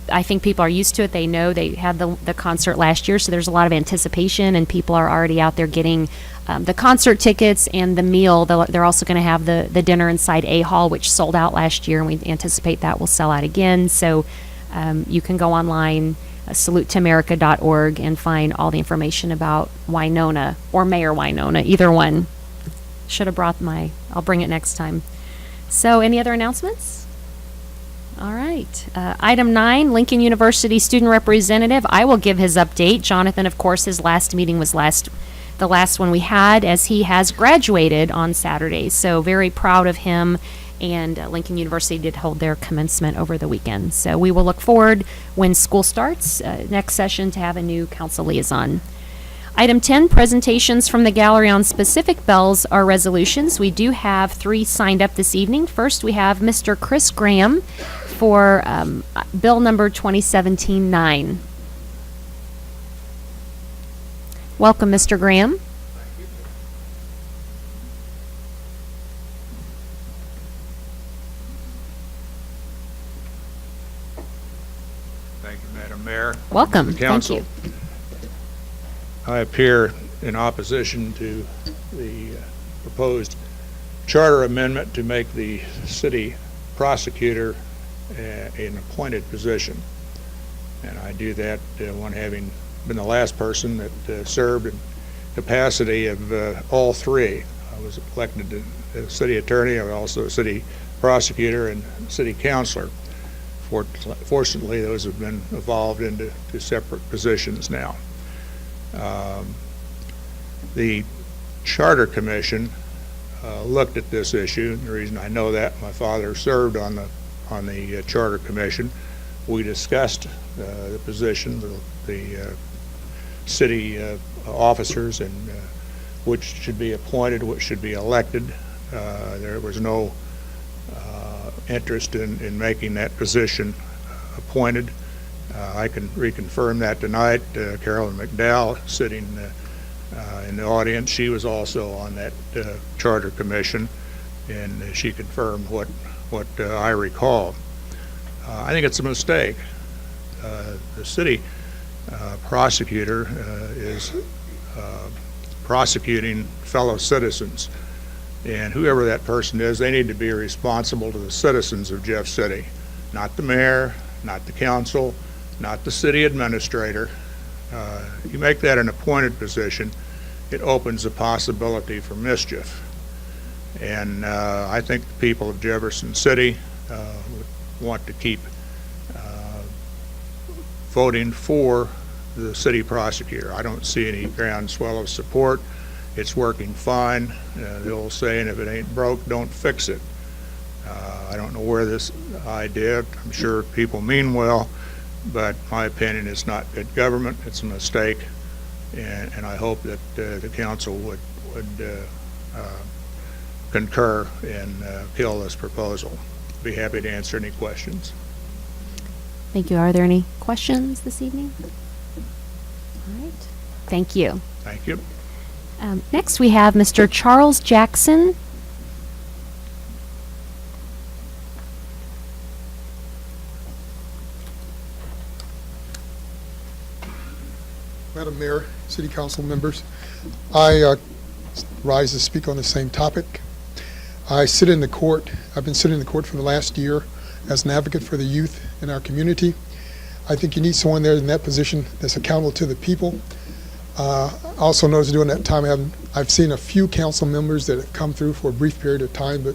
I think people are used to it. They know they had the concert last year, so there's a lot of anticipation, and people are already out there getting the concert tickets and the meal. They're also going to have the dinner inside A Hall, which sold out last year, and we anticipate that will sell out again. So you can go online, salutetamerica.org, and find all the information about Winona or Mayor Winona, either one. Should have brought I'll bring it next time. So any other announcements? All right. Item 9, Lincoln University Student Representative. I will give his update. Jonathan, of course, his last meeting was the last one we had, as he has graduated on Saturday. So very proud of him. And Lincoln University did hold their commencement over the weekend. So we will look forward when school starts next session to have a new council liaison. Item 10, presentations from the gallery on specific bills or resolutions. We do have 3 signed up this evening. First, we have Mr. Chris Graham for bill number 2017-9. Welcome, Mr. Graham. Thank you, Madam Mayor. Welcome. The council. Thank you. I appear in opposition to the proposed charter amendment to make the city prosecutor an appointed position. And I do that one having been the last person that served in capacity of all 3. I was elected to city attorney. I was also a city prosecutor and city councilor. Fortunately, those have been evolved into separate positions now. The Charter Commission looked at this issue. The reason I know that, my father served on the Charter Commission. We discussed the position, the city officers, and which should be appointed, which should be elected. There was no interest in making that position appointed. I can reconfirm that tonight. Carolyn McDowell, sitting in the audience, she was also on that Charter Commission, and she confirmed what I recall. I think it's a mistake. The city prosecutor is prosecuting fellow citizens, and whoever that person is, they need to be responsible to the citizens of Jeff City, not the mayor, not the council, not the city administrator. You make that an appointed position, it opens a possibility for mischief. And I think the people of Jefferson City would want to keep voting for the city prosecutor. I don't see any groundswell of support. It's working fine. The old saying, if it ain't broke, don't fix it. I don't know where this idea, I'm sure people mean well, but my opinion is not good government. It's a mistake, and I hope that the council would concur and kill this proposal. Be happy to answer any questions. Thank you. Are there any questions this evening? All right. Thank you. Thank you. Next, we have Mr. Charles Jackson. Madam Mayor, City Council members. I rise to speak on the same topic. I sit in the court. I've been sitting in the court for the last year as an advocate for the youth in our community. I think you need someone there in that position that's accountable to the people. I also noticed during that time I've seen a few council members that have come through for a brief period of time, but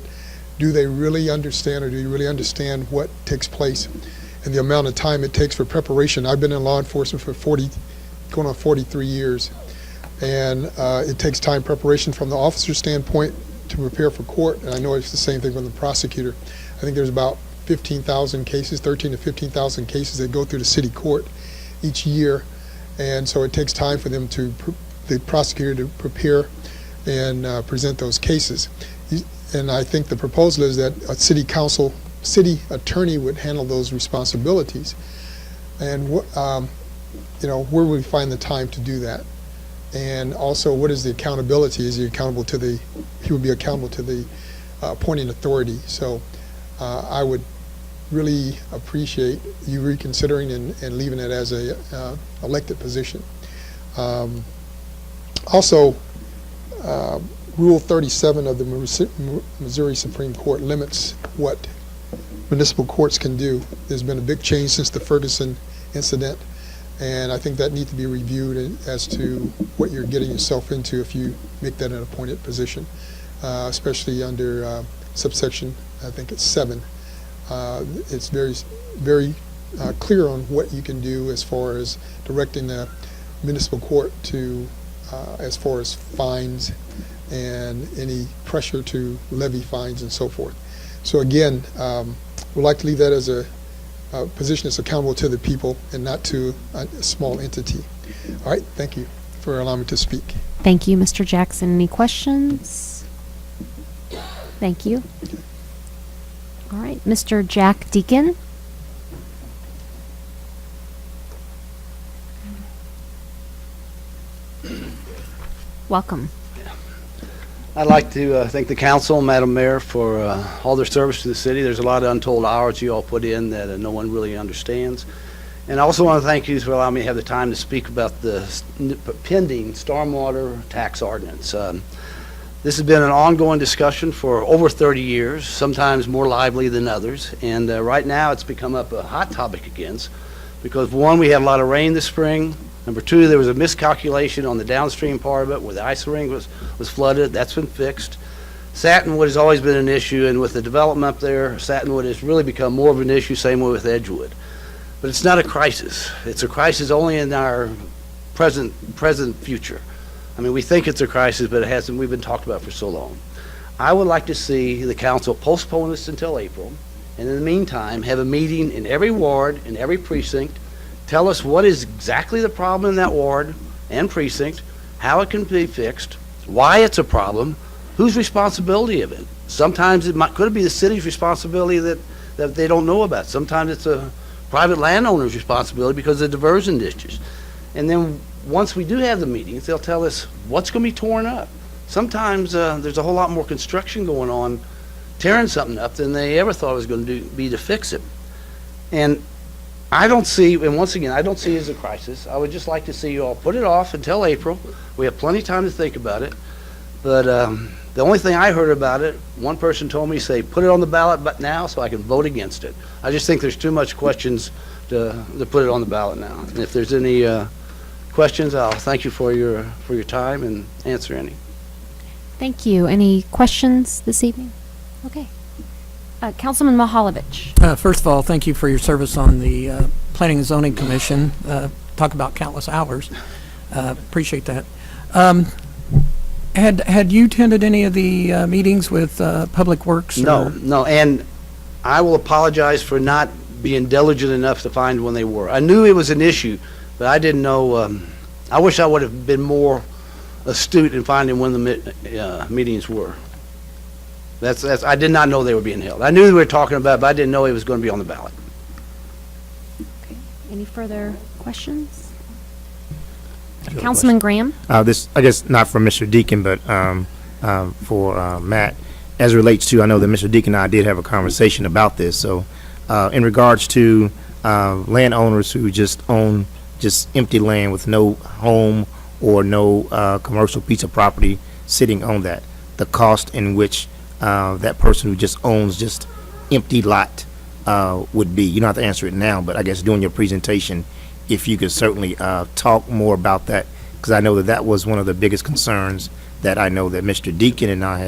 do they really understand, or do you really understand what takes place and the amount of time it takes for preparation? I've been in law enforcement for going on 43 years, and it takes time preparation from the officer standpoint to prepare for court, and I know it's the same thing from the prosecutor. I think there's about 15,000 cases, 13 to 15,000 cases that go through the city court each year, and so it takes time for them the prosecutor to prepare and present those cases. And I think the proposal is that a city attorney would handle those responsibilities. And where would we find the time to do that? And also, what is the accountability? Is he accountable to he would be accountable to the appointing authority. So I would really appreciate you reconsidering and leaving it as a elected position. Also, Rule 37 of the Missouri Supreme Court limits what municipal courts can do. There's been a big change since the Ferguson incident, and I think that needs to be reviewed as to what you're getting yourself into if you make that an appointed position, especially under subsection, I think it's 7. It's very, very clear on what you can do as far as directing the municipal court to, as far as fines and any pressure to levy fines and so forth. So again, we'd like to leave that as a position that's accountable to the people and not to a small entity. All right, thank you for allowing me to speak. Thank you, Mr. Jackson. Any questions? Thank you. All right, Mr. Jack Deacon. Welcome. I'd like to thank the council, Madam Mayor, for all their service to the city. There's a lot of untold hours you all put in that no one really understands. And I also want to thank you for allowing me to have the time to speak about the pending stormwater tax ordinance. This has been an ongoing discussion for over 30 years, sometimes more lively than others. And right now it's become up a hot topic again because, one, we had a lot of rain this spring. Number 2, there was a miscalculation on the downstream part of it where the ice ring was flooded. That's been fixed. Satinwood has always been an issue, and with the development up there, Satinwood has really become more of an issue, same way with Edgewood. But it's not a crisis. It's a crisis only in our present future. I mean, we think it's a crisis, but it hasn't. We've been talking about it for so long. I would like to see the council postpone this until April, and in the meantime, have a meeting in every ward, in every precinct, tell us what is exactly the problem in that ward and precinct, how it can be fixed, why it's a problem, whose responsibility of it. Sometimes could be the city's responsibility that they don't know about. Sometimes it's a private landowner's responsibility because of diversion ditches. And then once we do have the meetings, they'll tell us what's going to be torn up. Sometimes there's a whole lot more construction going on, tearing something up than they ever thought it was going to be to fix it. And I don't see, and once again, I don't see it as a crisis. I would just like to see you all put it off until April. We have plenty of time to think about it. But the only thing I heard about it, one person told me, say, put it on the ballot but now so I can vote against it. I just think there's too much questions to put it on the ballot now. And if there's any questions, I'll thank you for your time and answer any. Thank you. Any questions this evening? Okay. Councilman Mahalovich. First of all, thank you for your service on the Planning and Zoning Commission. Talk about countless hours. Appreciate that. Had you attended any of the meetings with Public Works? No, and I will apologize for not being diligent enough to find when they were. I knew it was an issue, but I didn't know. I wish I would have been more astute in finding when the meetings were. That's I did not know they were being held. I knew we were talking about it, but I didn't know it was going to be on the ballot. Okay. Any further questions? Councilman Graham? This, I guess, not for Mr. Deacon, but for Matt, as it relates to, I know that Mr. Deacon and I did have a conversation about this. So in regards to landowners who just own just empty land with no home or no commercial piece of property sitting on that. The cost in which that person who just owns just empty lot would be. You don't have to answer it now, but I guess during your presentation, if you could certainly talk more about that, because I know that that was one of the biggest concerns that I know that Mr. Deacon and I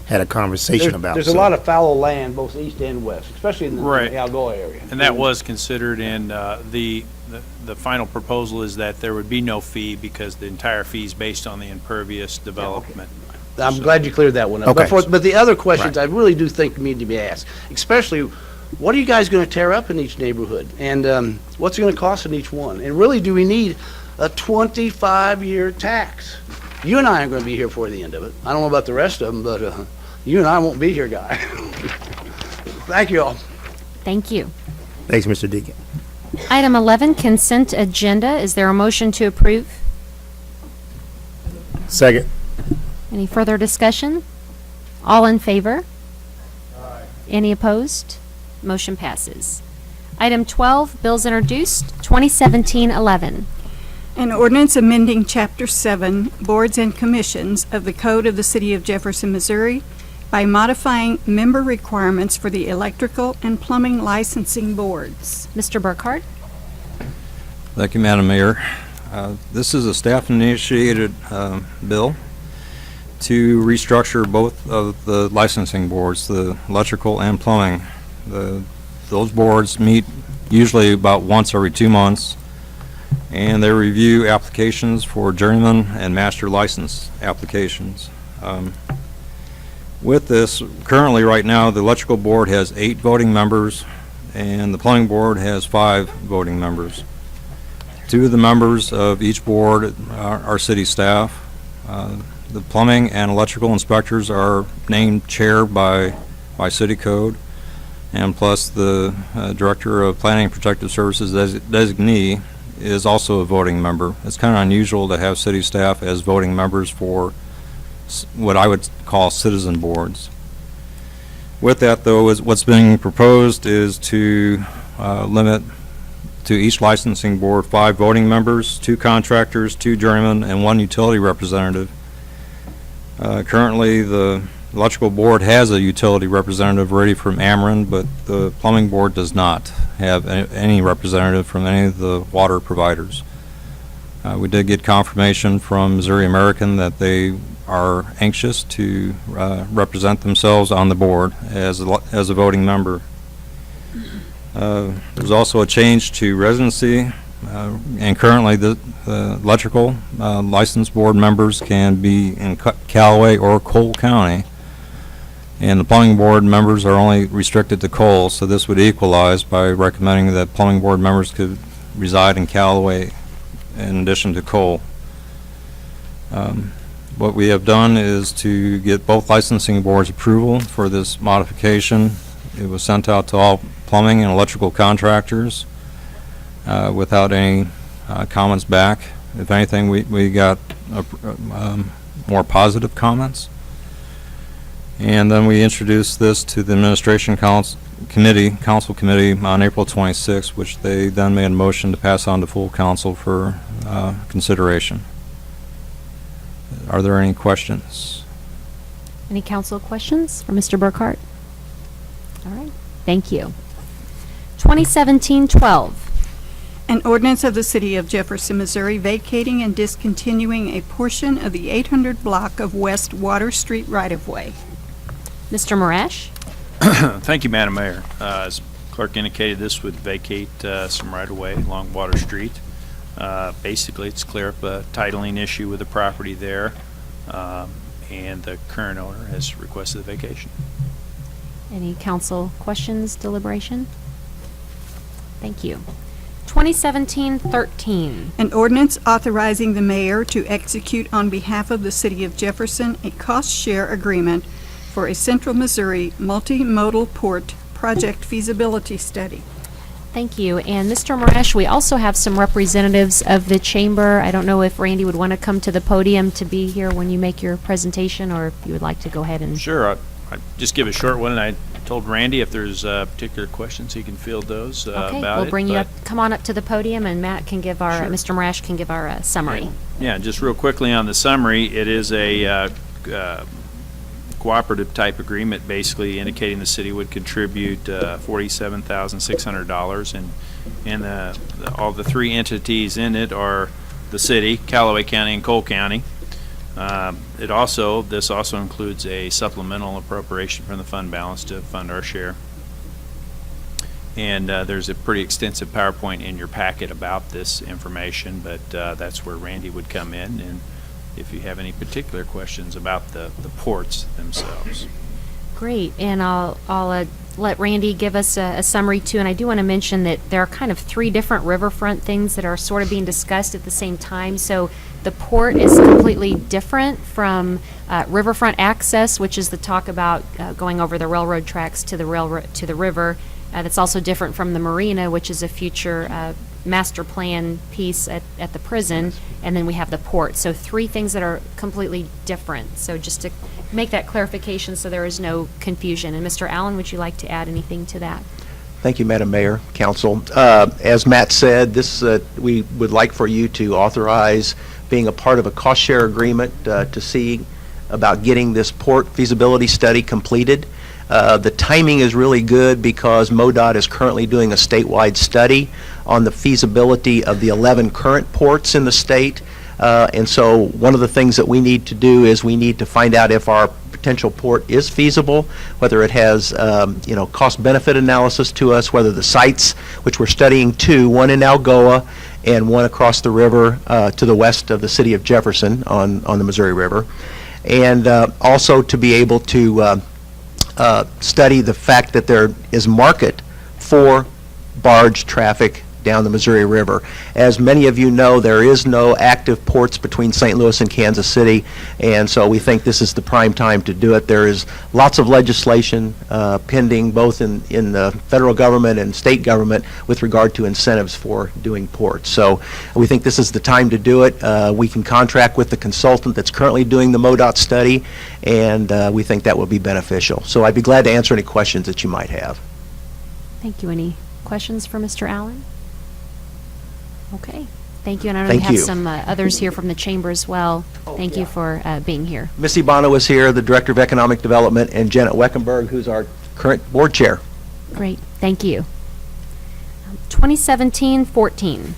had a conversation about. There's a lot of fallow land, both east and west, especially in the Algoa area. And that was considered in the final proposal is that there would be no fee because the entire fee is based on the impervious development. I'm glad you cleared that one up. Okay. But the other questions Right. I really do think need to be asked, especially what are you guys going to tear up in each neighborhood? And what's it going to cost in each one? And really, do we need a 25-year tax? You and I aren't going to be here for the end of it. I don't know about the rest of them, but you and I won't be here, Guy. Thank you all. Thank you. Thanks, Mr. Deacon. Item 11, consent agenda. Is there a motion to approve? Second. Any further discussion? All in favor? Any opposed? Motion passes. Item 12, bills introduced, 2017-11. An ordinance amending Chapter 7, Boards and Commissions of the Code of the City of Jefferson, Missouri by modifying member requirements for the electrical and plumbing licensing boards. Mr. Burkhardt? Thank you, Madam Mayor. This is a staff-initiated bill to restructure both of the licensing boards, the electrical and plumbing. Those boards meet usually about once every 2 months, and they review applications for journeyman and master license applications. With this, currently right now, the electrical board has 8 voting members, and the plumbing board has 5 voting members. 2 of the members of each board are city staff. The plumbing and electrical inspectors are named chair by city code, and plus the director of planning and protective services designee is also a voting member. It's kind of unusual to have city staff as voting members for what I would call citizen boards. With that, though, what's being proposed is to limit to each licensing board 5 voting members, 2 contractors, 2 journeymen, and 1 utility representative. Currently, the electrical board has a utility representative ready from Ameren, but the plumbing board does not have any representative from any of the water providers. We did get confirmation from Missouri American that they are anxious to represent themselves on the board as a voting member. There's also a change to residency, and currently the electrical license board members can be in Callaway or Cole County, and the plumbing board members are only restricted to Cole, so this would equalize by recommending that plumbing board members could reside in Callaway in addition to Cole. What we have done is to get both licensing boards' approval for this modification. It was sent out to all plumbing and electrical contractors without any comments back. If anything, we got more positive comments. And then we introduced this to the Administration Council Committee on April 26th, which they then made a motion to pass on to full council for consideration. Are there any questions? Any council questions for Mr. Burkhardt? All right, thank you. 2017-12. An ordinance of the City of Jefferson, Missouri vacating and discontinuing a portion of the 800 block of West Water Street right-of-way. Mr. Marash? Thank you, Madam Mayor. As clerk indicated, this would vacate some right-of-way along Water Street. Basically, it's clear up a titling issue with the property there, and the current owner has requested the vacation. Any council questions, deliberation? Thank you. 2017-13. An ordinance authorizing the mayor to execute on behalf of the City of Jefferson a cost-share agreement for a Central Missouri multimodal port project feasibility study. Thank you. And Mr. Marash, we also have some representatives of the chamber. I don't know if Randy would want to come to the podium to be here when you make your presentation, or if you would like to go ahead and... Sure. I just give a short one. I told Randy if there's particular questions, he can field those about it. Okay, we'll bring you but- up, come on up to the podium, and Matt can give our, Sure. Mr. Marash can give our summary. Yeah, just real quickly on the summary, it is a cooperative type agreement, basically indicating the city would contribute $47,600, and all the three entities in it are the city, Callaway County, and Cole County. This also includes a supplemental appropriation from the fund balance to fund our share. And there's a pretty extensive PowerPoint in your packet about this information, but that's where Randy would come in, and if you have any particular questions about the ports themselves. Great, and I'll let Randy give us a summary too, and I do want to mention that there are kind of three different riverfront things that are sort of being discussed at the same time. So the port is completely different from riverfront access, which is the talk about going over the railroad tracks to the river. That's also different from the marina, which is a future master plan piece at the prison, and then we have the port. So three things that are completely different. So just to make that clarification so there is no confusion. And Mr. Allen, would you like to add anything to that? Thank you, Madam Mayor, Council. As Matt said, we would like for you to authorize being a part of a cost share agreement to see about getting this port feasibility study completed. The timing is really good because MoDOT is currently doing a statewide study on the feasibility of the 11 current ports in the state. And so one of the things that we need to do is we need to find out if our potential port is feasible, whether it has cost-benefit analysis to us, whether the sites, which we're studying two, one in Algoa and one across the river to the west of the city of Jefferson on the Missouri River, and also to be able to study the fact that there is market for barge traffic down the Missouri River. As many of you know, there is no active ports between St. Louis and Kansas City, and so we think this is the prime time to do it. There is lots of legislation pending both in the federal government and state government with regard to incentives for doing ports. So we think this is the time to do it. We can contract with the consultant that's currently doing the MoDOT study, and we think that will be beneficial. So I'd be glad to answer any questions that you might have. Thank you. Any questions for Mr. Allen? Okay, thank you, and I know Thank we have you. some others here from the chamber as well. Thank you for being here. Missy Bono is here, the Director of Economic Development, and Janet Weckenberg, who's our current board chair. Great, thank you. 2017-14.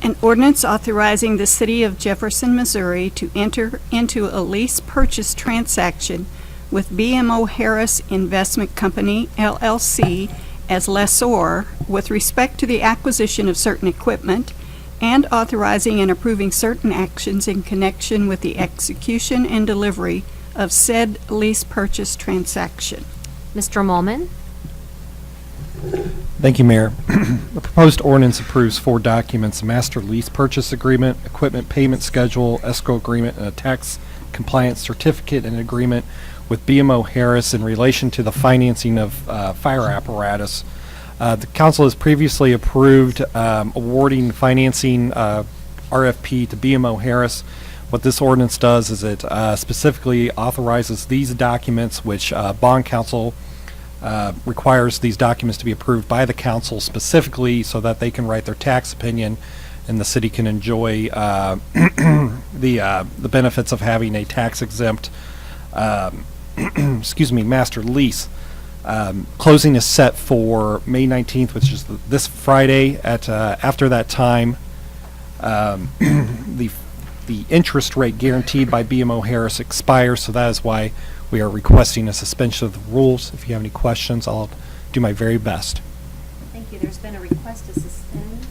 An ordinance authorizing the City of Jefferson, Missouri to enter into a lease purchase transaction with BMO Harris Investment Company, LLC, as lessor with respect to the acquisition of certain equipment, and authorizing and approving certain actions in connection with the execution and delivery of said lease purchase transaction. Mr. Molman? Thank you, Mayor. The proposed ordinance approves 4 documents: a master lease purchase agreement, equipment payment schedule, escrow agreement, and a tax compliance certificate and agreement with BMO Harris in relation to the financing of fire apparatus. The council has previously approved awarding financing RFP to BMO Harris. What this ordinance does is it specifically authorizes these documents, which bond counsel requires these documents to be approved by the council specifically so that they can write their tax opinion and the city can enjoy the benefits of having a tax exempt master lease. Closing is set for May 19th, which is this Friday. After that time, the interest rate guaranteed by BMO Harris expires, so that is why we are requesting a suspension of the rules. If you have any questions, I'll do my very best. Thank you. There's been a request to suspend.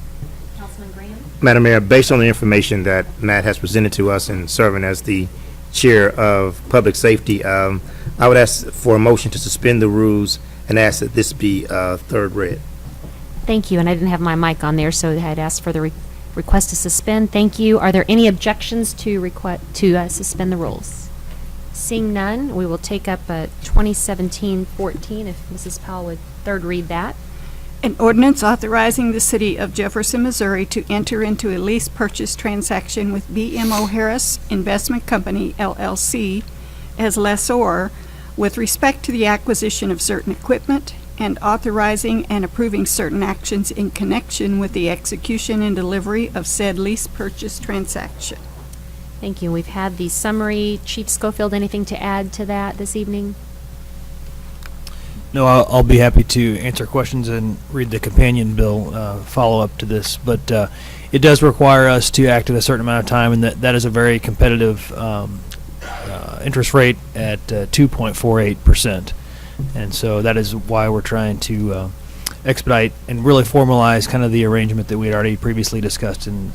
Councilman Graham? Madam Mayor, based on the information that Matt has presented to us and serving as the Chair of Public Safety, I would ask for a motion to suspend the rules and ask that this be third read. Thank you, and I didn't have my mic on there, so I had asked for the request to suspend. Thank you. Are there any objections to suspend the rules? Seeing none, we will take up 2017-14, if Mrs. Powell would third read that. An ordinance authorizing the City of Jefferson, Missouri to enter into a lease purchase transaction with BMO Harris Investment Company, LLC, as lessor with respect to the acquisition of certain equipment and authorizing and approving certain actions in connection with the execution and delivery of said lease purchase transaction. Thank you. We've had the summary. Chief Schofield, anything to add to that this evening? No, I'll be happy to answer questions and read the companion bill follow-up to this, but it does require us to act in a certain amount of time, and that is a very competitive interest rate at 2.48%. And so that is why we're trying to expedite and really formalize kind of the arrangement that we had already previously discussed in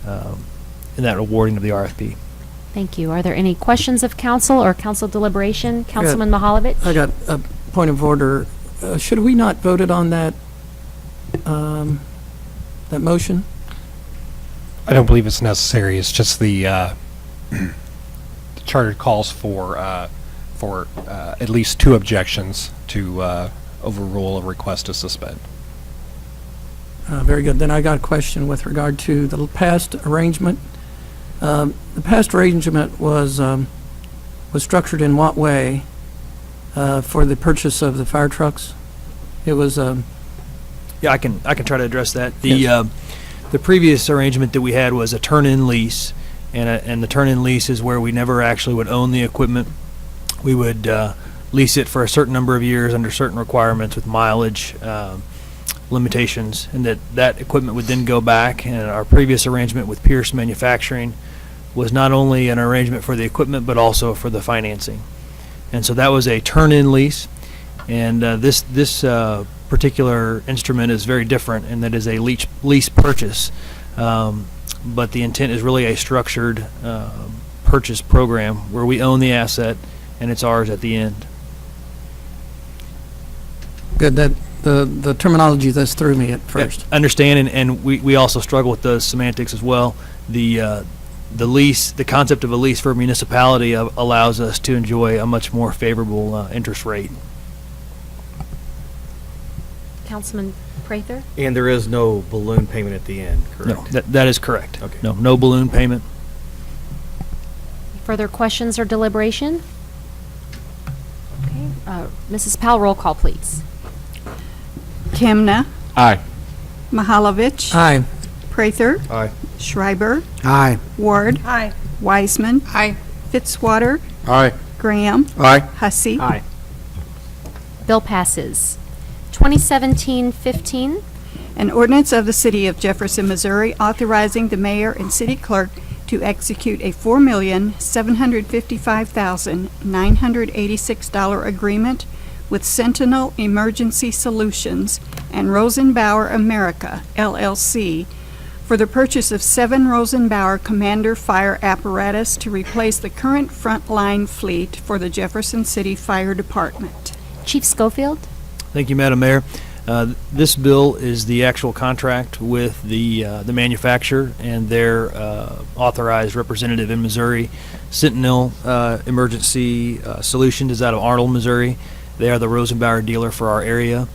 that awarding of the RFP. Thank you. Are there any questions of council or council deliberation? Councilman Mahalovich? I got a point of order. Should we not voted on that that motion? I don't believe it's necessary. It's just the charter calls for at least 2 objections to overrule a request to suspend. Very good. Then I got a question with regard to the past arrangement. The past arrangement was structured in what way for the purchase of the fire trucks? It was. Yeah, I can try to address that. The previous arrangement that we had was a turn-in lease, and the turn-in lease is where we never actually would own the equipment. We would lease it for a certain number of years under certain requirements with mileage limitations, and that equipment would then go back. And our previous arrangement with Pierce Manufacturing was not only an arrangement for the equipment but also for the financing. And so that was a turn-in lease, and this particular instrument is very different, and that is a lease purchase. But the intent is really a structured purchase program where we own the asset and it's ours at the end. Good. That the terminology that's threw me at first. Yeah, understand, and we also struggle with the semantics as well. The lease, the concept of a lease for a municipality allows us to enjoy a much more favorable interest rate. Councilman Prather? And there is no balloon payment at the end, correct? No, that is correct. Okay. No balloon payment. Further questions or deliberation? Okay. Mrs. Powell, roll call, please. Kemna. Aye. Mahalovich. Aye. Prather. Aye. Schreiber. Aye. Ward. Aye. Wiseman. Aye. Fitzwater. Aye. Graham. Aye. Hussey. Aye. Bill passes. 2017-15. An ordinance of the City of Jefferson, Missouri, authorizing the mayor and city clerk to execute a $4,755,986 agreement with Sentinel Emergency Solutions and Rosenbauer America, LLC, for the purchase of 7 Rosenbauer Commander fire apparatus to replace the current frontline fleet for the Jefferson City Fire Department. Chief Schofield? Thank you, Madam Mayor. This bill is the actual contract with the manufacturer and their authorized representative in Missouri. Sentinel Emergency Solutions is out of Arnold, Missouri. They are the Rosenbauer dealer for our area.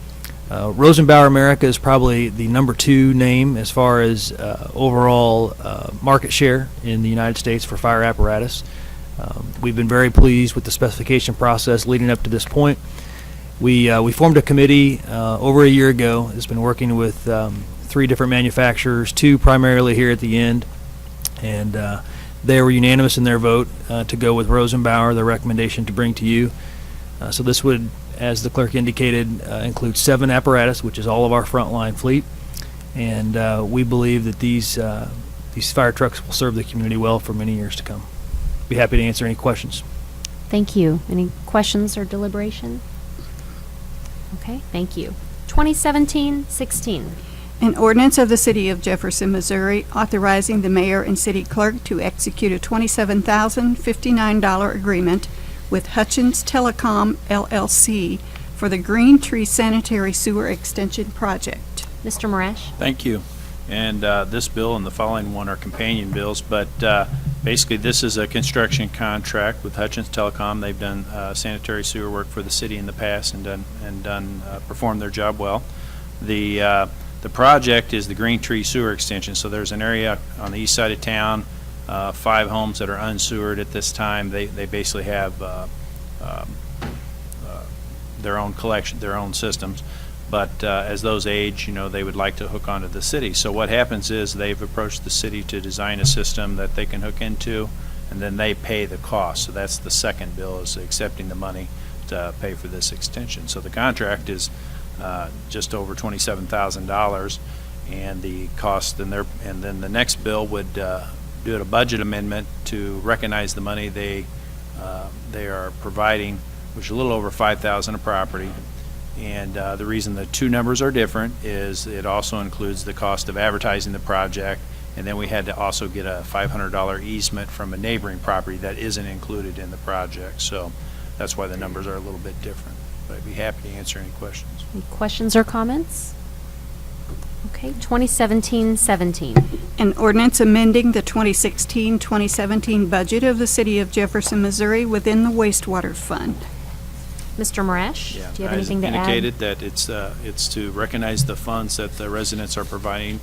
Rosenbauer America is probably the number 2 name as far as overall market share in the United States for fire apparatus. We've been very pleased with the specification process leading up to this point. We formed a committee over a year ago. It's been working with 3 different manufacturers, 2 primarily here at the end, and they were unanimous in their vote to go with Rosenbauer, their recommendation to bring to you. So this would, as the clerk indicated, include 7 apparatus, which is all of our frontline fleet, and we believe that these fire trucks will serve the community well for many years to come. Be happy to answer any questions. Thank you. Any questions or deliberation? Okay, thank you. 2017-16. An ordinance of the City of Jefferson, Missouri, authorizing the mayor and city clerk to execute a $27,059 agreement with Hutchins Telecom, LLC, for the Green Tree Sanitary Sewer Extension Project. Mr. Marash? Thank you. And this bill and the following one are companion bills, but basically this is a construction contract with Hutchins Telecom. They've done sanitary sewer work for the city in the past and performed their job well. The project is the Green Tree Sewer Extension. So there's an area on the east side of town, 5 homes that are unsewered at this time. They basically have their own collection, their own systems. But as those age, they would like to hook onto the city. So what happens is they've approached the city to design a system that they can hook into, and then they pay the cost. So that's the second bill, is accepting the money to pay for this extension. So the contract is just over $27,000, and the cost, and then the next bill would do a budget amendment to recognize the money they are providing, which is a little over $5,000 a property. And the reason the two numbers are different is it also includes the cost of advertising the project, and then we had to also get a $500 easement from a neighboring property that isn't included in the project. So that's why the numbers are a little bit different. But I'd be happy to answer any questions. Any questions or comments? Okay, 2017-17. An ordinance amending the 2016-2017 budget of the City of Jefferson, Missouri within the wastewater fund. Mr. Marash, do you have anything to add? I indicated that it's to recognize the funds that the residents are providing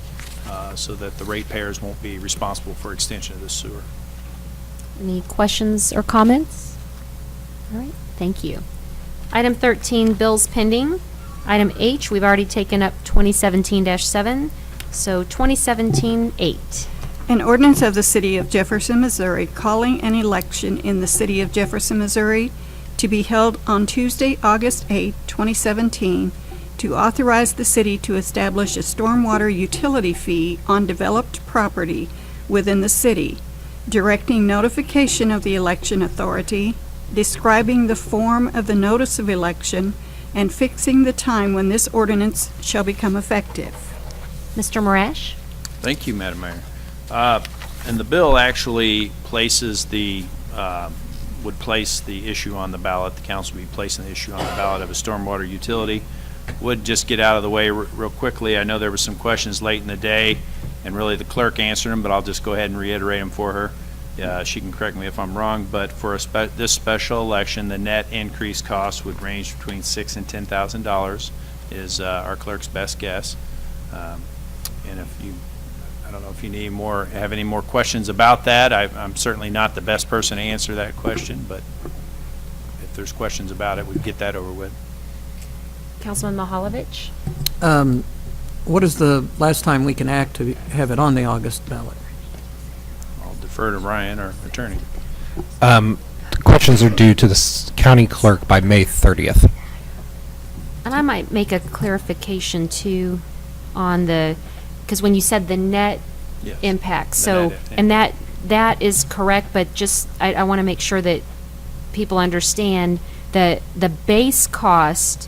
so that the ratepayers won't be responsible for extension of the sewer. Any questions or comments? All right, thank you. Item 13, bills pending. Item H, we've already taken up 2017-7, so 2017-8. An ordinance of the City of Jefferson, Missouri, calling an election in the City of Jefferson, Missouri to be held on Tuesday, August 8, 2017, to authorize the city to establish a stormwater utility fee on developed property within the city, directing notification of the election authority, describing the form of the notice of election, and fixing the time when this ordinance shall become effective. Mr. Marash? Thank you, Madam Mayor. And the bill actually places would place the issue on the ballot. The council would be placing the issue on the ballot of a stormwater utility. Would just get out of the way real quickly. I know there were some questions late in the day, and really the clerk answered them, but I'll just go ahead and reiterate them for her. She can correct me if I'm wrong, but for this special election, the net increase cost would range between $6,000 and $10,000 is our clerk's best guess. And I don't know if you have any more questions about that. I'm certainly not the best person to answer that question, but if there's questions about it, we'd get that over with. Councilman Mahalovich? What is the last time we can act to have it on the August ballot? I'll defer to Ryan, our attorney. Questions are due to the county clerk by May 30th. And I might make a clarification too on because when you said the net impact, so, and that is correct, but just, I want to make sure that people understand that the base cost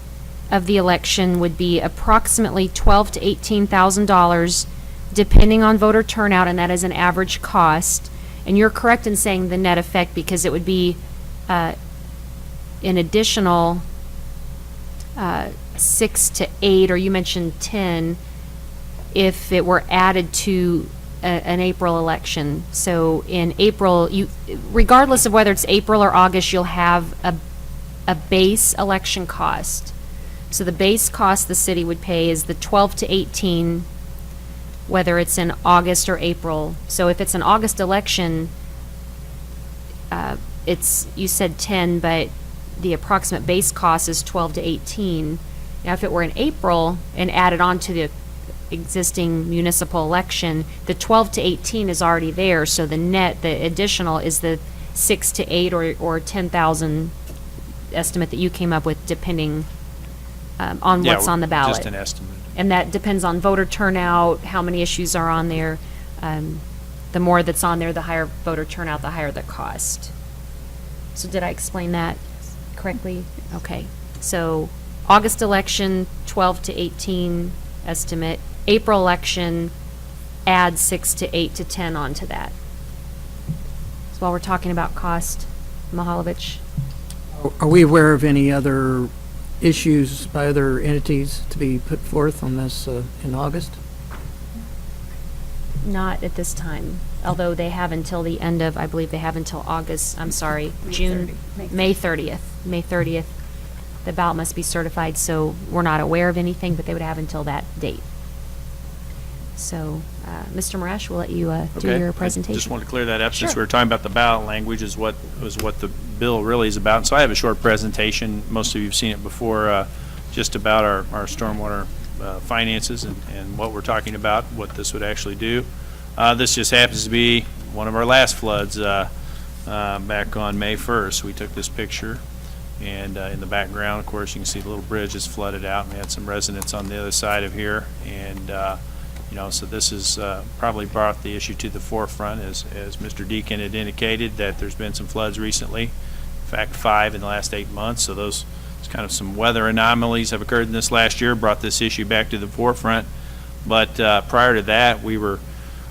of the election would be approximately $12,000 to $18,000, depending on voter turnout, and that is an average cost. And you're correct in saying the net effect, because it would be an additional 6 to 8, or you mentioned 10, if it were added to an April election. So in April, regardless of whether it's April or August, you'll have a base election cost. So the base cost the city would pay is the 12 to 18, whether it's in August or April. So if it's an August election, you said 10, but the approximate base cost is 12 to 18. Now, if it were in April and added on to the existing municipal election, the 12 to 18 is already there. So the net, the additional, is the 6 to 8 or 10,000 estimate that you came up with, depending on what's on the ballot. Just an estimate. And that depends on voter turnout, how many issues are on there. The more that's on there, the higher voter turnout, the higher the cost. So did I explain that correctly? Okay. So August election, 12 to 18 estimate. April election, add 6 to 8 to 10 onto that. So while we're talking about cost, Mahalovich. Are we aware of any other issues by other entities to be put forth on this in August? Not at this time, although they have until the end of, I believe they have until August, I'm sorry, May 30th. May 30th. The ballot must be certified, so we're not aware of anything, but they would have until that date. So, Mr. Marash, we'll let you do Okay. your I presentation. just wanted to clear that up since Sure. we were talking about the ballot language is what the bill really is about. So I have a short presentation. Most of you have seen it before, just about our stormwater finances and what we're talking about, what this would actually do. This just happens to be one of our last floods back on May 1st. We took this picture, and in the background, of course, you can see the little bridge is flooded out. We had some residents on the other side of here, and so this has probably brought the issue to the forefront, as Mr. Deacon had indicated, that there's been some floods recently. In fact, 5 in the last 8 months. So those kind of some weather anomalies have occurred in this last year, brought this issue back to the forefront. But prior to that, we were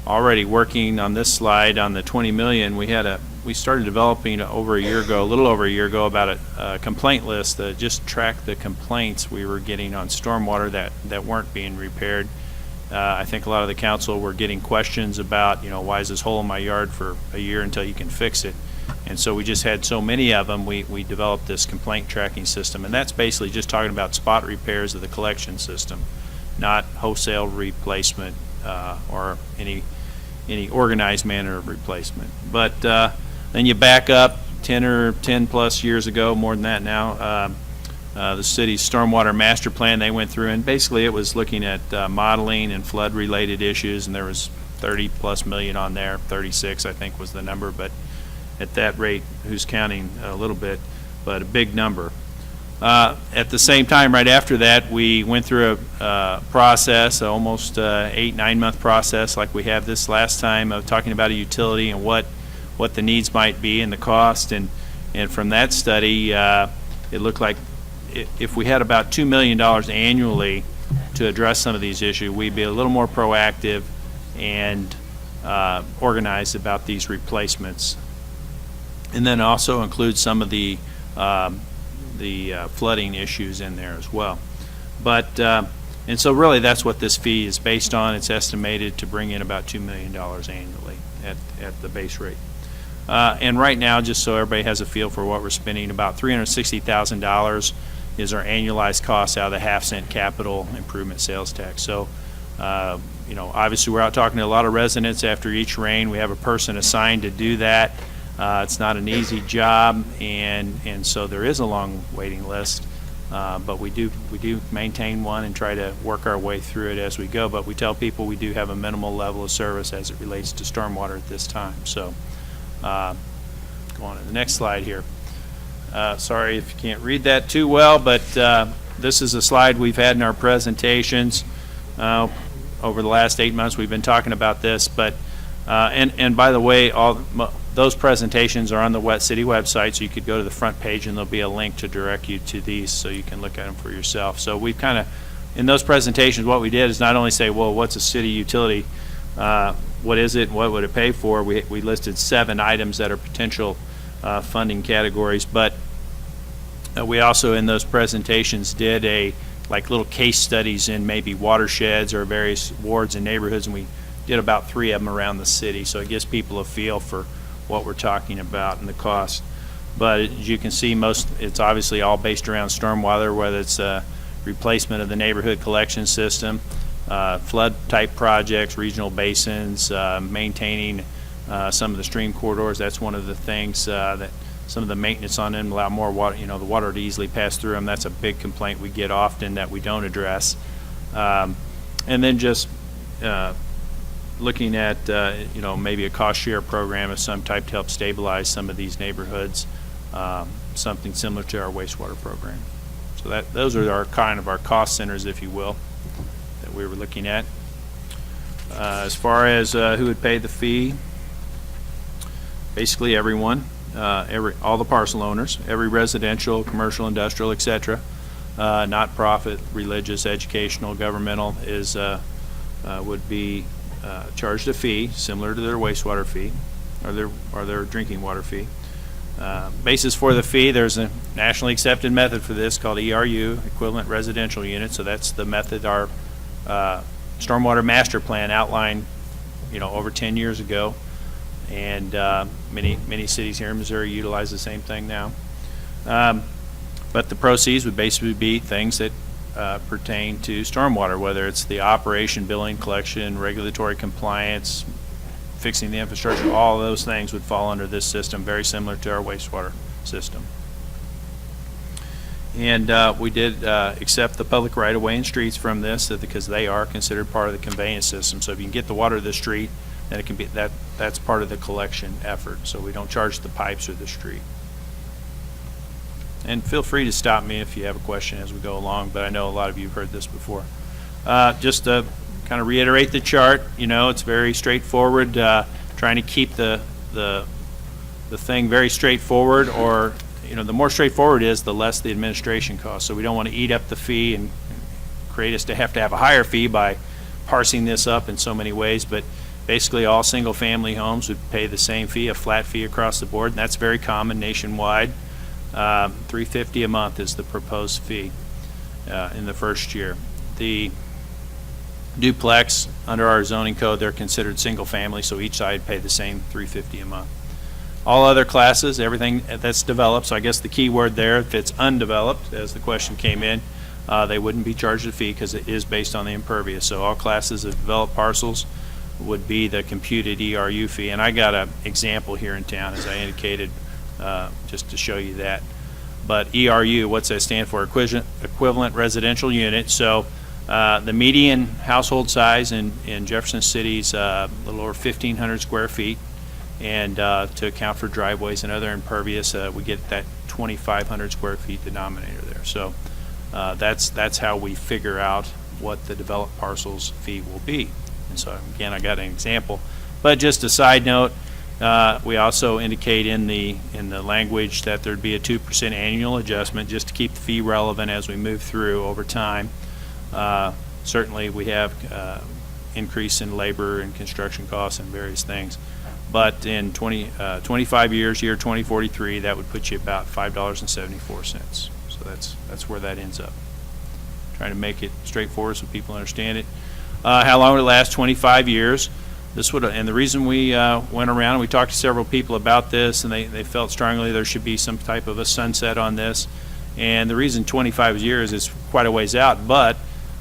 already working on this slide on the 20 million. We started developing a little over a year ago, about a complaint list that just tracked the complaints we were getting on stormwater that weren't being repaired. I think a lot of the council were getting questions about, why is this hole in my yard for a year until you can fix it? And so we just had so many of them, we developed this complaint tracking system. And that's basically just talking about spot repairs of the collection system, not wholesale replacement or any organized manner of replacement. But then you back up 10 plus years ago, more than that now, the city's stormwater master plan, they went through, and basically it was looking at modeling and flood related issues, and there was 30 plus million on there. 36 I think was the number, but at that rate, who's counting a little bit, but a big number. At the same time, right after that, we went through a process, almost 8-9 month process like we have this last time, of talking about a utility and what the needs might be and the cost. And from that study, it looked like if we had about $2 million annually to address some of these issues, we'd be a little more proactive and organized about these replacements. And then also include some of the flooding issues in there as well. But and so really that's what this fee is based on. It's estimated to bring in about $2 million annually at the base rate. And right now, just so everybody has a feel for what we're spending, about $360,000 is our annualized cost out of the half-cent capital improvement sales tax. So, obviously we're out talking to a lot of residents after each rain. We have a person assigned to do that. It's not an easy job, and so there is a long waiting list. But we do maintain one and try to work our way through it as we go. But we tell people we do have a minimal level of service as it relates to stormwater at this time. So, go on to the next slide here. Sorry if you can't read that too well, but this is a slide we've had in our presentations over the last 8 months. We've been talking about this, but and by the way, those presentations are on the Wet City website, so you could go to the front page and there'll be a link to direct you to these so you can look at them for yourself. So we've kind of, in those presentations, what we did is not only say, well, what's a city utility, what is it, what would it pay for? We listed 7 items that are potential funding categories, but we also in those presentations did little case studies in maybe watersheds or various wards and neighborhoods, and we did about 3 of them around the city, so it gives people a feel for what we're talking about and the cost. But as you can see, it's obviously all based around stormwater, whether it's replacement of the neighborhood collection system, flood type projects, regional basins, maintaining some of the stream corridors. That's one of the things that some of the maintenance on them allow more water, the water to easily pass through them. That's a big complaint we get often that we don't address. And then just looking at maybe a cost share program of some type to help stabilize some of these neighborhoods, something similar to our wastewater program. So those are our kind of our cost centers, if you will, that we were looking at. As far as who would pay the fee, basically everyone, all the parcel owners, every residential, commercial, industrial, etc., not profit, religious, educational, governmental would be charged a fee similar to their wastewater fee or their drinking water fee. Basis for the fee, there's a nationally accepted method for this called ERU, Equivalent Residential Unit. So that's the method our stormwater master plan outlined over 10 years ago, and many cities here in Missouri utilize the same thing now. But the proceeds would basically be things that pertain to stormwater, whether it's the operation, billing, collection, regulatory compliance, fixing the infrastructure, all of those things would fall under this system, very similar to our wastewater system. And we did accept the public right-of-way and streets from this because they are considered part of the conveyance system. So if you can get the water to the street, then it can be that's part of the collection effort. So we don't charge the pipes or the street. And feel free to stop me if you have a question as we go along, but I know a lot of you have heard this before. Just to kind of reiterate the chart, it's very straightforward, trying to keep the thing very straightforward, or the more straightforward it is, the less the administration costs. So we don't want to eat up the fee and create us to have a higher fee by parsing this up in so many ways, but basically all single-family homes would pay the same fee, a flat fee across the board, and that's very common nationwide. $350 a month is the proposed fee in the first year. The duplex, under our zoning code, they're considered single-family, so each side pay the same $350 a month. All other classes, everything that's developed, so I guess the key word there, if it's undeveloped, as the question came in, they wouldn't be charged a fee because it is based on the impervious. So all classes of developed parcels would be the computed ERU fee. And I got an example here in town, as I indicated, just to show you that. But ERU, what's that stand for? Equivalent residential unit. So the median household size in Jefferson City is a little over 1,500 square feet. And to account for driveways and other impervious, we get that 2,500 square feet denominator there. So that's how we figure out what the developed parcels fee will be. And so again, I got an example. But just a side note, we also indicate in the language that there'd be a 2% annual adjustment just to keep the fee relevant as we move through over time. Certainly we have increase in labor and construction costs and various things. But in 25 years, year 2043, that would put you about $5.74. So that's where that ends up. Trying to make it straightforward so people understand it. How long would it last? 25 years. This would, and the reason we went around and we talked to several people about this, and they felt strongly there should be some type of a sunset on this. And the reason 25 years is quite a ways out, but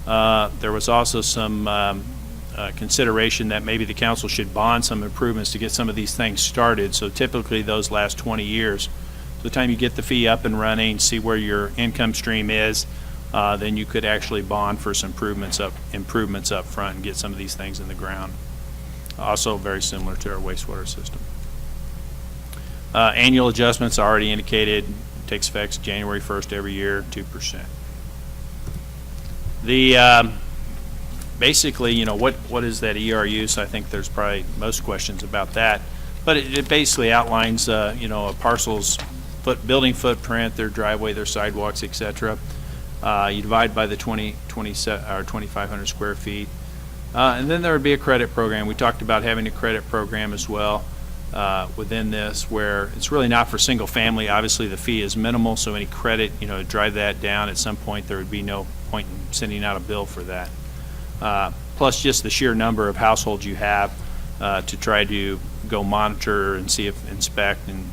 there was also some consideration that maybe the council should bond some improvements to get some of these things started. So typically those last 20 years, the time you get the fee up and running, see where your income stream is, then you could actually bond for some improvements up front and get some of these things in the ground. Also very similar to our wastewater system. Annual adjustments already indicated, takes effect January 1st every year, 2%. The basically, what is that ERU? So I think there's probably most questions about that. But it basically outlines, a parcel's building footprint, their driveway, their sidewalks, etc. You divide by the 2,500 square feet. And then there would be a credit program. We talked about having a credit program as well within this, where it's really not for single family. Obviously, the fee is minimal, so any credit, to drive that down at some point, there would be no point in sending out a bill for that. Plus just the sheer number of households you have to try to go monitor and see if inspect and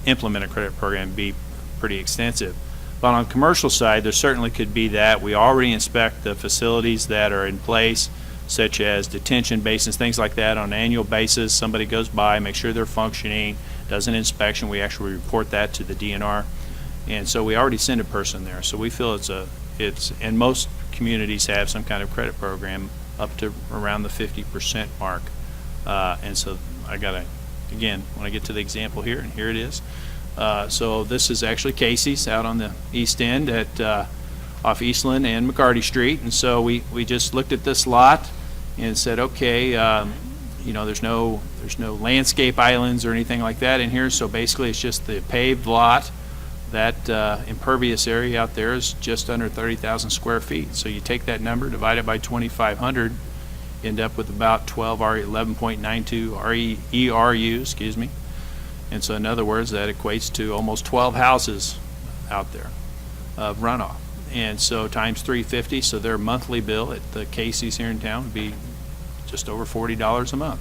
implement a credit program be pretty extensive. But on the commercial side, there certainly could be that. We already inspect the facilities that are in place, such as detention basins, things like that on an annual basis. Somebody goes by, makes sure they're functioning, does an inspection. We actually report that to the DNR. And so we already send a person there. So we feel and most communities have some kind of credit program up to around the 50% mark. And so again, when I get to the example here, and here it is. So this is actually Casey's out on the east end at off Eastland and McCarty Street. And so we just looked at this lot and said, okay, there's no landscape islands or anything like that in here. So basically it's just the paved lot. That impervious area out there is just under 30,000 square feet. So you take that number, divide it by 2,500, end up with about 11.92 ERU, excuse me. And so in other words, that equates to almost 12 houses out there of runoff. And so times 350, so their monthly bill at the Casey's here in town would be just over $40 a month.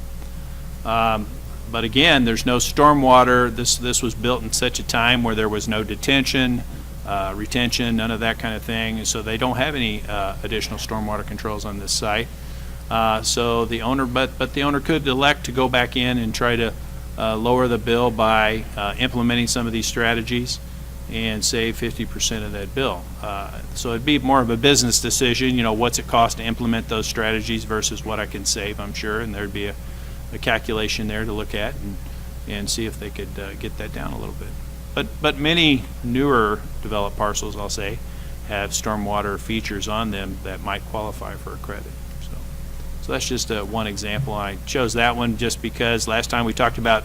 But again, there's no stormwater. This was built in such a time where there was no detention, retention, none of that kind of thing. And so they don't have any additional stormwater controls on this site. So the owner, but the owner could elect to go back in and try to lower the bill by implementing some of these strategies and save 50% of that bill. So it'd be more of a business decision, what's it cost to implement those strategies versus what I can save, I'm sure, and there'd be a calculation there to look at and see if they could get that down a little bit. But many newer developed parcels, I'll say, have stormwater features on them that might qualify for a credit. So that's just one example. I chose that one just because last time we talked about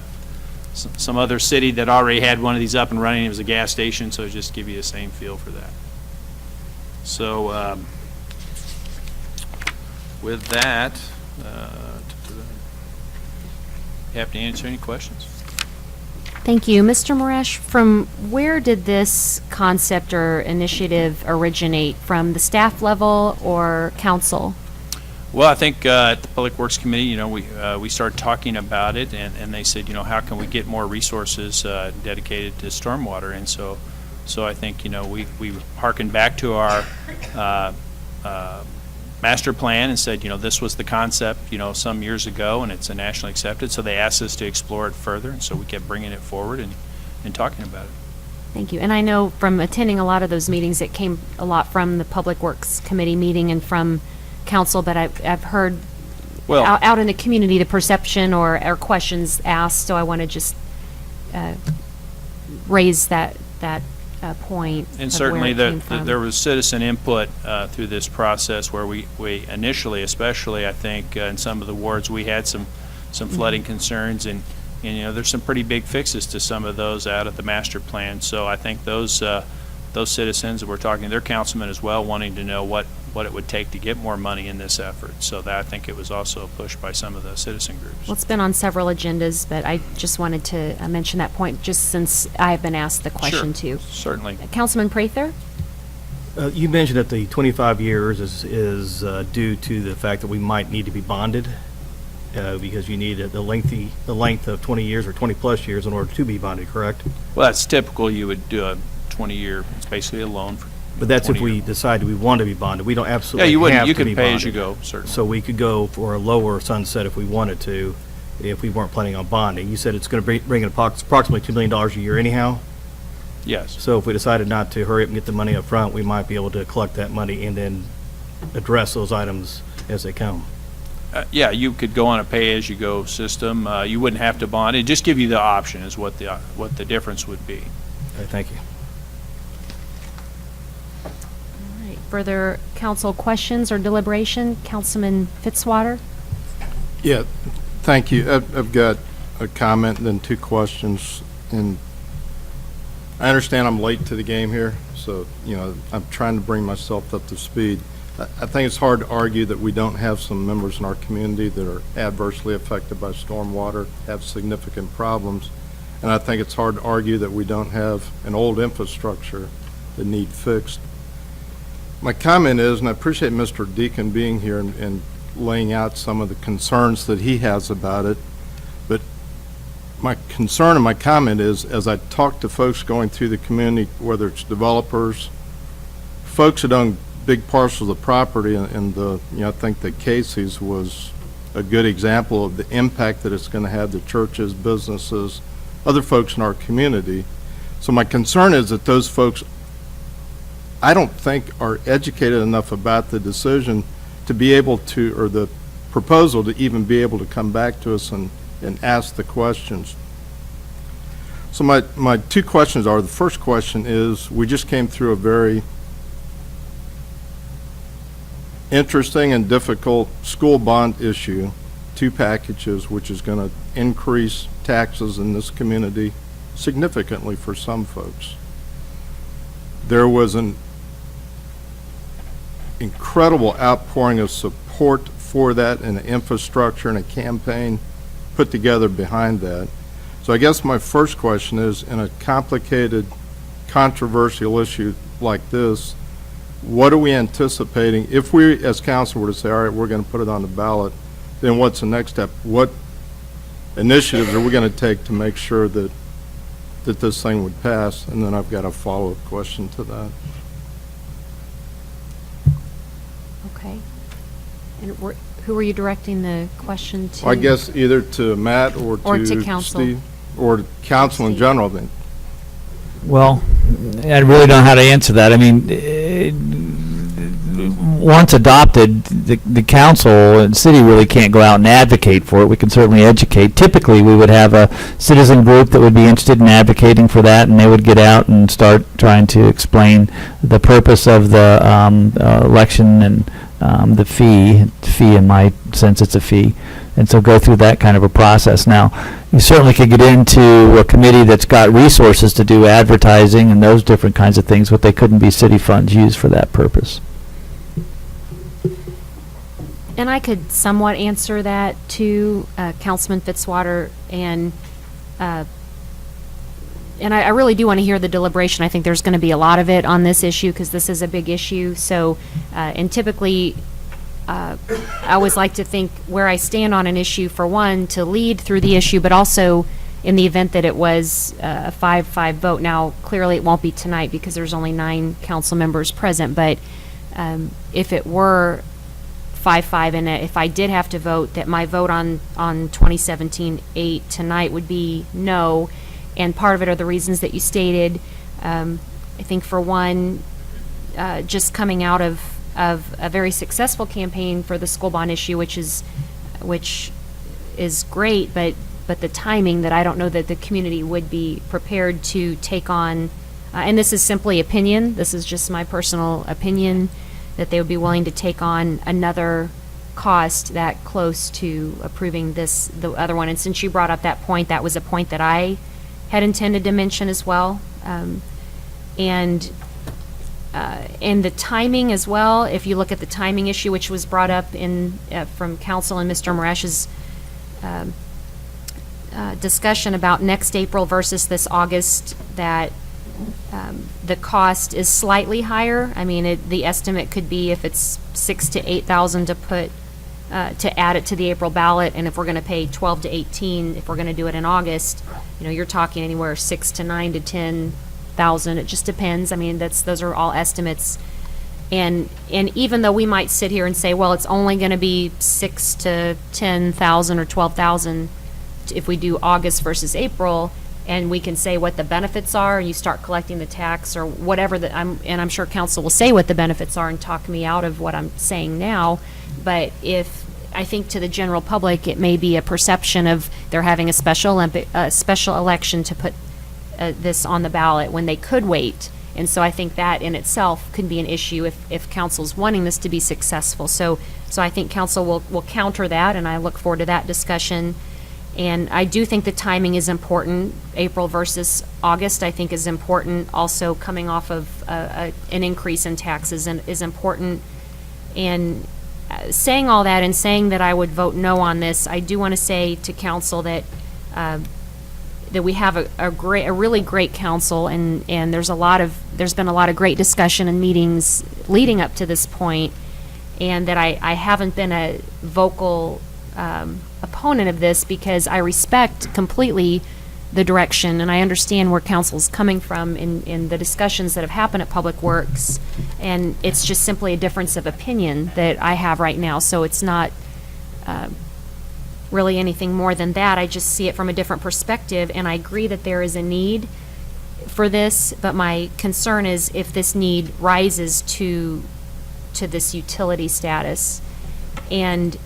some other city that already had one of these up and running. It was a gas station, so just give you the same feel for that. So with that, happy to answer any questions. Thank you. Mr. Moresh, from where did this concept or initiative originate? From the staff level or council? Well, I think at the Public Works Committee, we started talking about it, and they said, how can we get more resources dedicated to stormwater? And so I think, we hearkened back to our master plan and said, this was the concept, some years ago, and it's a nationally accepted. So they asked us to explore it further, and so we kept bringing it forward and talking about it. Thank you. And I know from attending a lot of those meetings, it came a lot from the Public Works Committee meeting and from council, but I've heard out in the community the perception or questions asked, so I want to just raise that point. And certainly there was citizen input through this process where we initially, especially I think in some of the wards, we had some flooding concerns, and there's some pretty big fixes to some of those out of the master plan. So I think those citizens that we're talking to, their councilmen as well, wanting to know what it would take to get more money in this effort. So that I think it was also pushed by some of the citizen groups. Well, it's been on several agendas, but I just wanted to mention that point just since I have been asked the question too. Certainly. Councilman Prather? You mentioned that the 25 years is due to the fact that we might need to be bonded because you need the length of 20 years or 20 plus years in order to be bonded, correct? Well, that's typical. You would do a 20-year, it's basically a loan for. But that's if we decide we want to be bonded. We don't absolutely have to be bonded. You could pay as you go, certainly. So we could go for a lower sunset if we wanted to, if we weren't planning on bonding. You said it's going to bring in approximately $2 million a year anyhow? Yes. So if we decided not to hurry up and get the money up front, we might be able to collect that money and then address those items as they come. Yeah, you could go on a pay-as-you-go system. You wouldn't have to bond. It'd just give you the option is what the difference would be. Okay, thank you. Further council questions or deliberation? Councilman Fitzwater? Yeah, thank you. I've got a comment and then two questions. And I understand I'm late to the game here, so, I'm trying to bring myself up to speed. I think it's hard to argue that we don't have some members in our community that are adversely affected by stormwater, have significant problems. And I think it's hard to argue that we don't have an old infrastructure that need fixed. My comment is, and I appreciate Mr. Deacon being here and laying out some of the concerns that he has about it, but my concern and my comment is, as I talk to folks going through the community, whether it's developers, folks that own big parcels of property, and I think that Casey's was a good example of the impact that it's going to have to churches, businesses, other folks in our community. So my concern is that those folks, I don't think, are educated enough about the decision to be able to, or the proposal to even be able to come back to us and ask the questions. So my two questions are, the first question is, we just came through a very interesting and difficult school bond issue, two packages, which is going to increase taxes in this community significantly for some folks. There was an incredible outpouring of support for that and infrastructure and a campaign put together behind that. So I guess my first question is, in a complicated, controversial issue like this, what are we anticipating? If we, as council, were to say, all right, we're going to put it on the ballot, then what's the next step? What initiatives are we going to take to make sure that that this thing would pass, and then I've got a follow-up question to that. Okay. And who were you directing the question to? I guess either to Matt or to council. Steve, or to council in general, then. Well, I really don't know how to answer that. I mean, once adopted, the council and city really can't go out and advocate for it. We can certainly educate. Typically, we would have a citizen group that would be interested in advocating for that, and they would get out and start trying to explain the purpose of the election and the fee. In my sense, it's a fee. And so go through that kind of a process. Now, you certainly could get into a committee that's got resources to do advertising and those different kinds of things, but they couldn't be city funds used for that purpose. And I could somewhat answer that to Councilman Fitzwater, and I really do want to hear the deliberation. I think there's going to be a lot of it on this issue because this is a big issue. So, and typically, I always like to think where I stand on an issue, for one, to lead through the issue, but also in the event that it was a 5-5 vote. Now, clearly it won't be tonight because there's only 9 council members present, but if it were 5-5 and if I did have to vote, that my vote on 2017-8 tonight would be no, and part of it are the reasons that you stated. I think, for one, just coming out of a very successful campaign for the school bond issue, which is great, but the timing, that I don't know that the community would be prepared to take on, and this is simply opinion, this is just my personal opinion, that they would be willing to take on another cost that close to approving the other one. And since you brought up that point, that was a point that I had intended to mention as well. And the timing as well, if you look at the timing issue, which was brought up from council and Mr. Marash's discussion about next April versus this August, that the cost is slightly higher. I mean, the estimate could be, if it's $6,000 to $8,000 to put to add it to the April ballot, and if we're going to pay $12,000 to $18,000 if we're going to do it in August, you're talking anywhere $6,000 to $9,000 to $10,000. It just depends. I mean, those are all estimates. And even though we might sit here and say, well, it's only going to be $6,000 to $10,000 or $12,000 if we do August versus April, and we can say what the benefits are, and you start collecting the tax or whatever and I'm sure council will say what the benefits are and talk me out of what I'm saying now. But I think to the general public, it may be a perception of they're having a special election to put this on the ballot when they could wait. And so I think that in itself could be an issue if council's wanting this to be successful. So I think council will counter that, and I look forward to that discussion. And I do think the timing is important. April versus August, I think, is important. Also, coming off of an increase in taxes is important. And saying all that and saying that I would vote no on this, I do want to say to council that we have a really great council, and there's been a lot of great discussion and meetings leading up to this point, and that I haven't been a vocal opponent of this because I respect completely the direction, and I understand where council's coming from in the discussions that have happened at Public Works, and it's just simply a difference of opinion that I have right now. So it's not really anything more than that. I just see it from a different perspective, and I agree that there is a need for this, but my concern is if this need rises to this utility status. And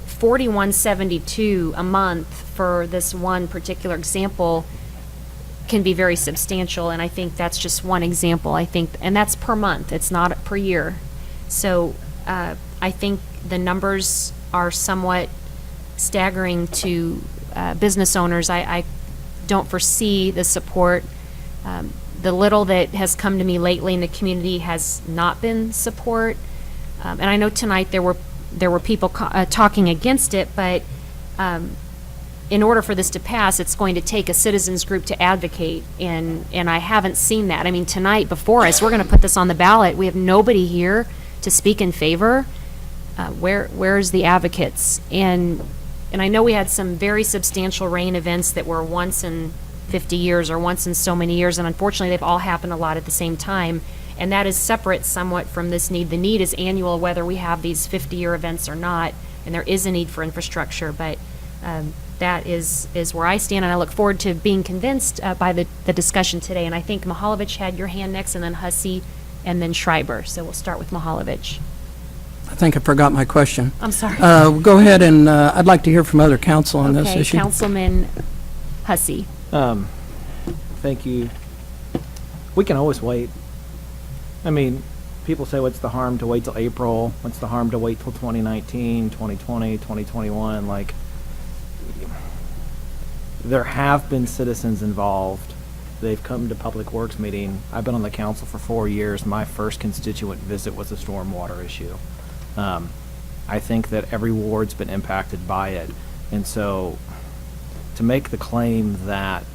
$41.72 a month for this one particular example can be very substantial, and I think that's just one example. And that's per month, it's not per year. So I think the numbers are somewhat staggering to business owners. I don't foresee the support. The little that has come to me lately in the community has not been support. And I know tonight there were people talking against it, but in order for this to pass, it's going to take a citizens group to advocate, and I haven't seen that. I mean, tonight before us, we're going to put this on the ballot. We have nobody here to speak in favor. Where's the advocates? And I know we had some very substantial rain events that were once in 50 years or once in so many years, and unfortunately, they've all happened a lot at the same time, and that is separate somewhat from this need. The need is annual, whether we have these 50-year events or not, and there is a need for infrastructure, but that is where I stand, and I look forward to being convinced by the discussion today. And I think Mahalovich had your hand next, and then Hussey, and then Schreiber. So we'll start with Mahalovich. I think I forgot my question. I'm sorry. Go ahead, and I'd like to hear from other council on this issue. Okay, Councilman Hussey. Thank you. We can always wait. I mean, people say, what's the harm to wait till April? What's the harm to wait till 2019, 2020, 2021? Like, there have been citizens involved. They've come to Public Works meeting. I've been on the council for 4 years. My first constituent visit was a stormwater issue. I think that every ward's been impacted by it. And so to make the claim that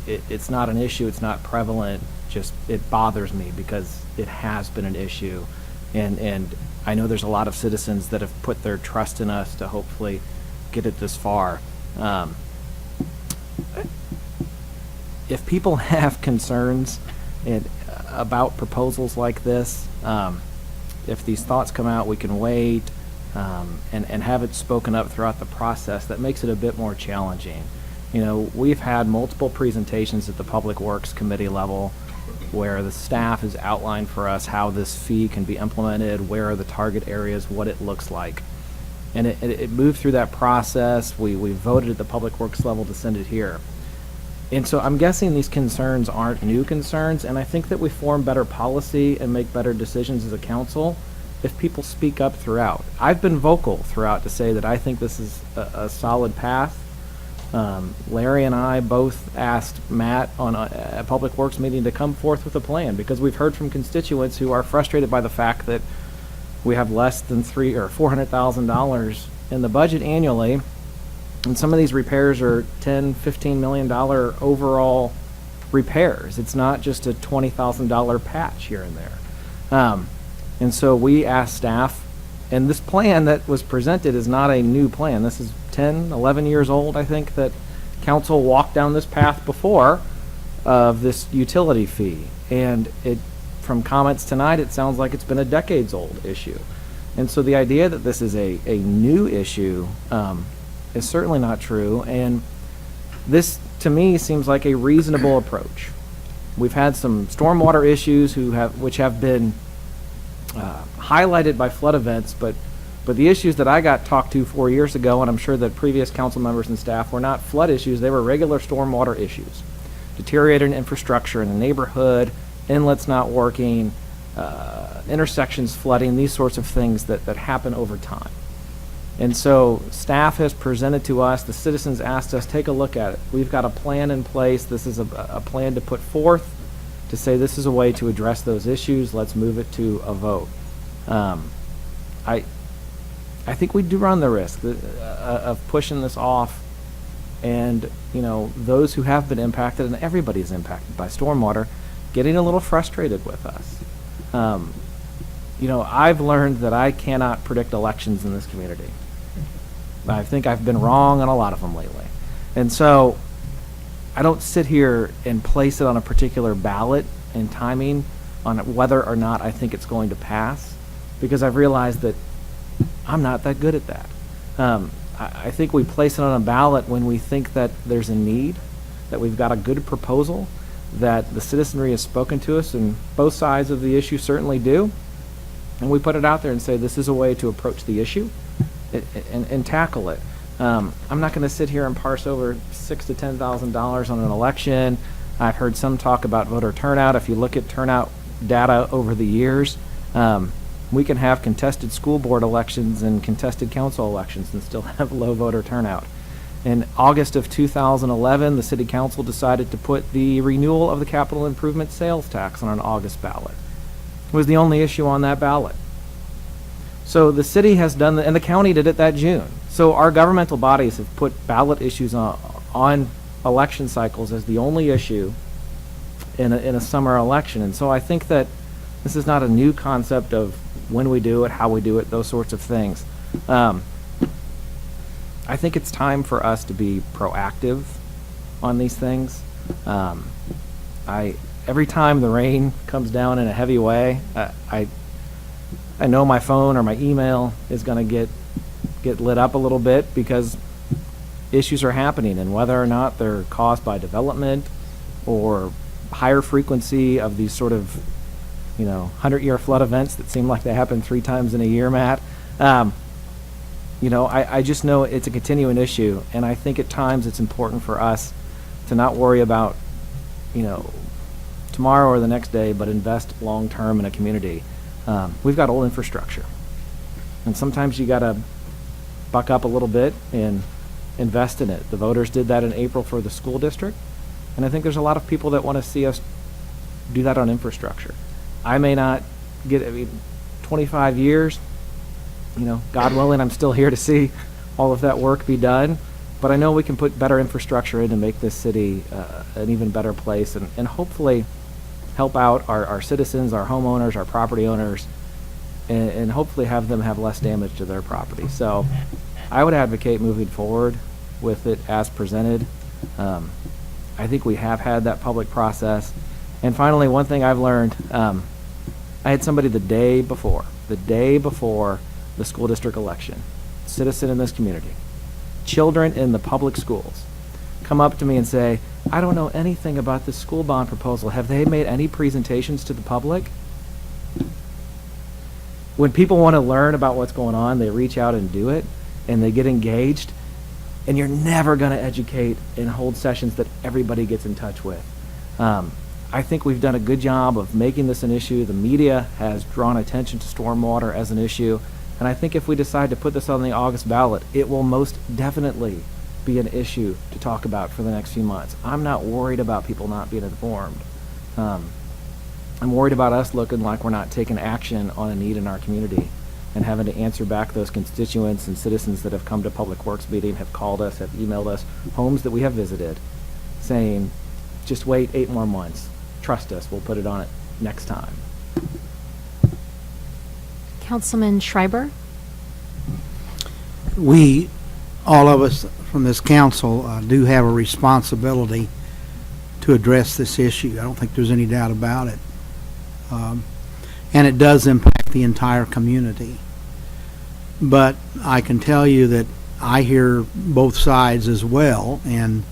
it's not an issue, it's not prevalent, just it bothers me because it has been an issue. And I know there's a lot of citizens that have put their trust in us to hopefully get it this far. If people have concerns about proposals like this, if these thoughts come out, we can wait and have it spoken up throughout the process. That makes it a bit more challenging. You know, we've had multiple presentations at the Public Works Committee level where the staff has outlined for us how this fee can be implemented, where are the target areas, what it looks like. And it moved through that process. We voted at the Public Works level to send it here. And so I'm guessing these concerns aren't new concerns, and I think that we form better policy and make better decisions as a council if people speak up throughout. I've been vocal throughout to say that I think this is a solid path. Larry and I both asked Matt on a Public Works meeting to come forth with a plan because we've heard from constituents who are frustrated by the fact that we have less than $300,000 or $400,000 in the budget annually, and some of these repairs are $10, $15 million overall repairs. It's not just a $20,000 patch here and there. And so we asked staff, and this plan that was presented is not a new plan. This is 10, 11 years old, I think, that council walked down this path before of this utility fee. And from comments tonight, it sounds like it's been a decades-old issue. And so the idea that this is a new issue is certainly not true. And this, to me, seems like a reasonable approach. We've had some stormwater issues which have been highlighted by flood events, but the issues that I got talked to 4 years ago, and I'm sure that previous council members and staff, were not flood issues, they were regular stormwater issues. Deteriorated infrastructure in the neighborhood, inlets not working, intersections flooding, these sorts of things that happen over time. And so staff has presented to us, the citizens asked us, take a look at it. We've got a plan in place. This is a plan to put forth to say this is a way to address those issues. Let's move it to a vote. I think we do run the risk of pushing this off, and those who have been impacted, and everybody's impacted by stormwater, getting a little frustrated with us. I've learned that I cannot predict elections in this community. I think I've been wrong on a lot of them lately. And so I don't sit here and place it on a particular ballot and timing on whether or not I think it's going to pass, because I've realized that I'm not that good at that. I think we place it on a ballot when we think that there's a need, that we've got a good proposal, that the citizenry has spoken to us, and both sides of the issue certainly do. And we put it out there and say this is a way to approach the issue and tackle it. I'm not going to sit here and parse over $6,000 to $10,000 on an election. I've heard some talk about voter turnout. If you look at turnout data over the years, we can have contested school board elections and contested council elections and still have low voter turnout. In August of 2011, the city council decided to put the renewal of the capital improvement sales tax on an August ballot. It was the only issue on that ballot. So the city has done, and the county did it that June. So our governmental bodies have put ballot issues on election cycles as the only issue in a summer election. And so I think that this is not a new concept of when we do it, how we do it, those sorts of things. I think it's time for us to be proactive on these things. Every time the rain comes down in a heavy way, I know my phone or my email is going to get lit up a little bit because issues are happening, and whether or not they're caused by development or higher frequency of these sort of 100-year flood events that seem like they happen 3 times in a year, Matt. I just know it's a continuing issue, and I think at times it's important for us to not worry about, tomorrow or the next day, but invest long-term in a community. We've got old infrastructure, and sometimes you got to buck up a little bit and invest in it. The voters did that in April for the school district, and I think there's a lot of people that want to see us do that on infrastructure. I may not get 25 years, God willing, I'm still here to see all of that work be done, but I know we can put better infrastructure in to make this city an even better place, and hopefully help out our citizens, our homeowners, our property owners, and hopefully have them have less damage to their property. So I would advocate moving forward with it as presented. I think we have had that public process. And finally, one thing I've learned, I had somebody the day before the school district election, citizen in this community, children in the public schools, come up to me and say, I don't know anything about this school bond proposal. Have they made any presentations to the public? When people want to learn about what's going on, they reach out and do it, and they get engaged, and you're never going to educate and hold sessions that everybody gets in touch with. I think we've done a good job of making this an issue. The media has drawn attention to stormwater as an issue, and I think if we decide to put this on the August ballot, it will most definitely be an issue to talk about for the next few months. I'm not worried about people not being informed. I'm worried about us looking like we're not taking action on a need in our community and having to answer back those constituents and citizens that have come to Public Works meeting, have called us, have emailed us, homes that we have visited, saying, just wait 8 more months. Trust us, we'll put it on it next time. Councilman Schreiber? We, all of us from this council, do have a responsibility to address this issue. I don't think there's any doubt about it. And it does impact the entire community. But I can tell you that I hear both sides as well, and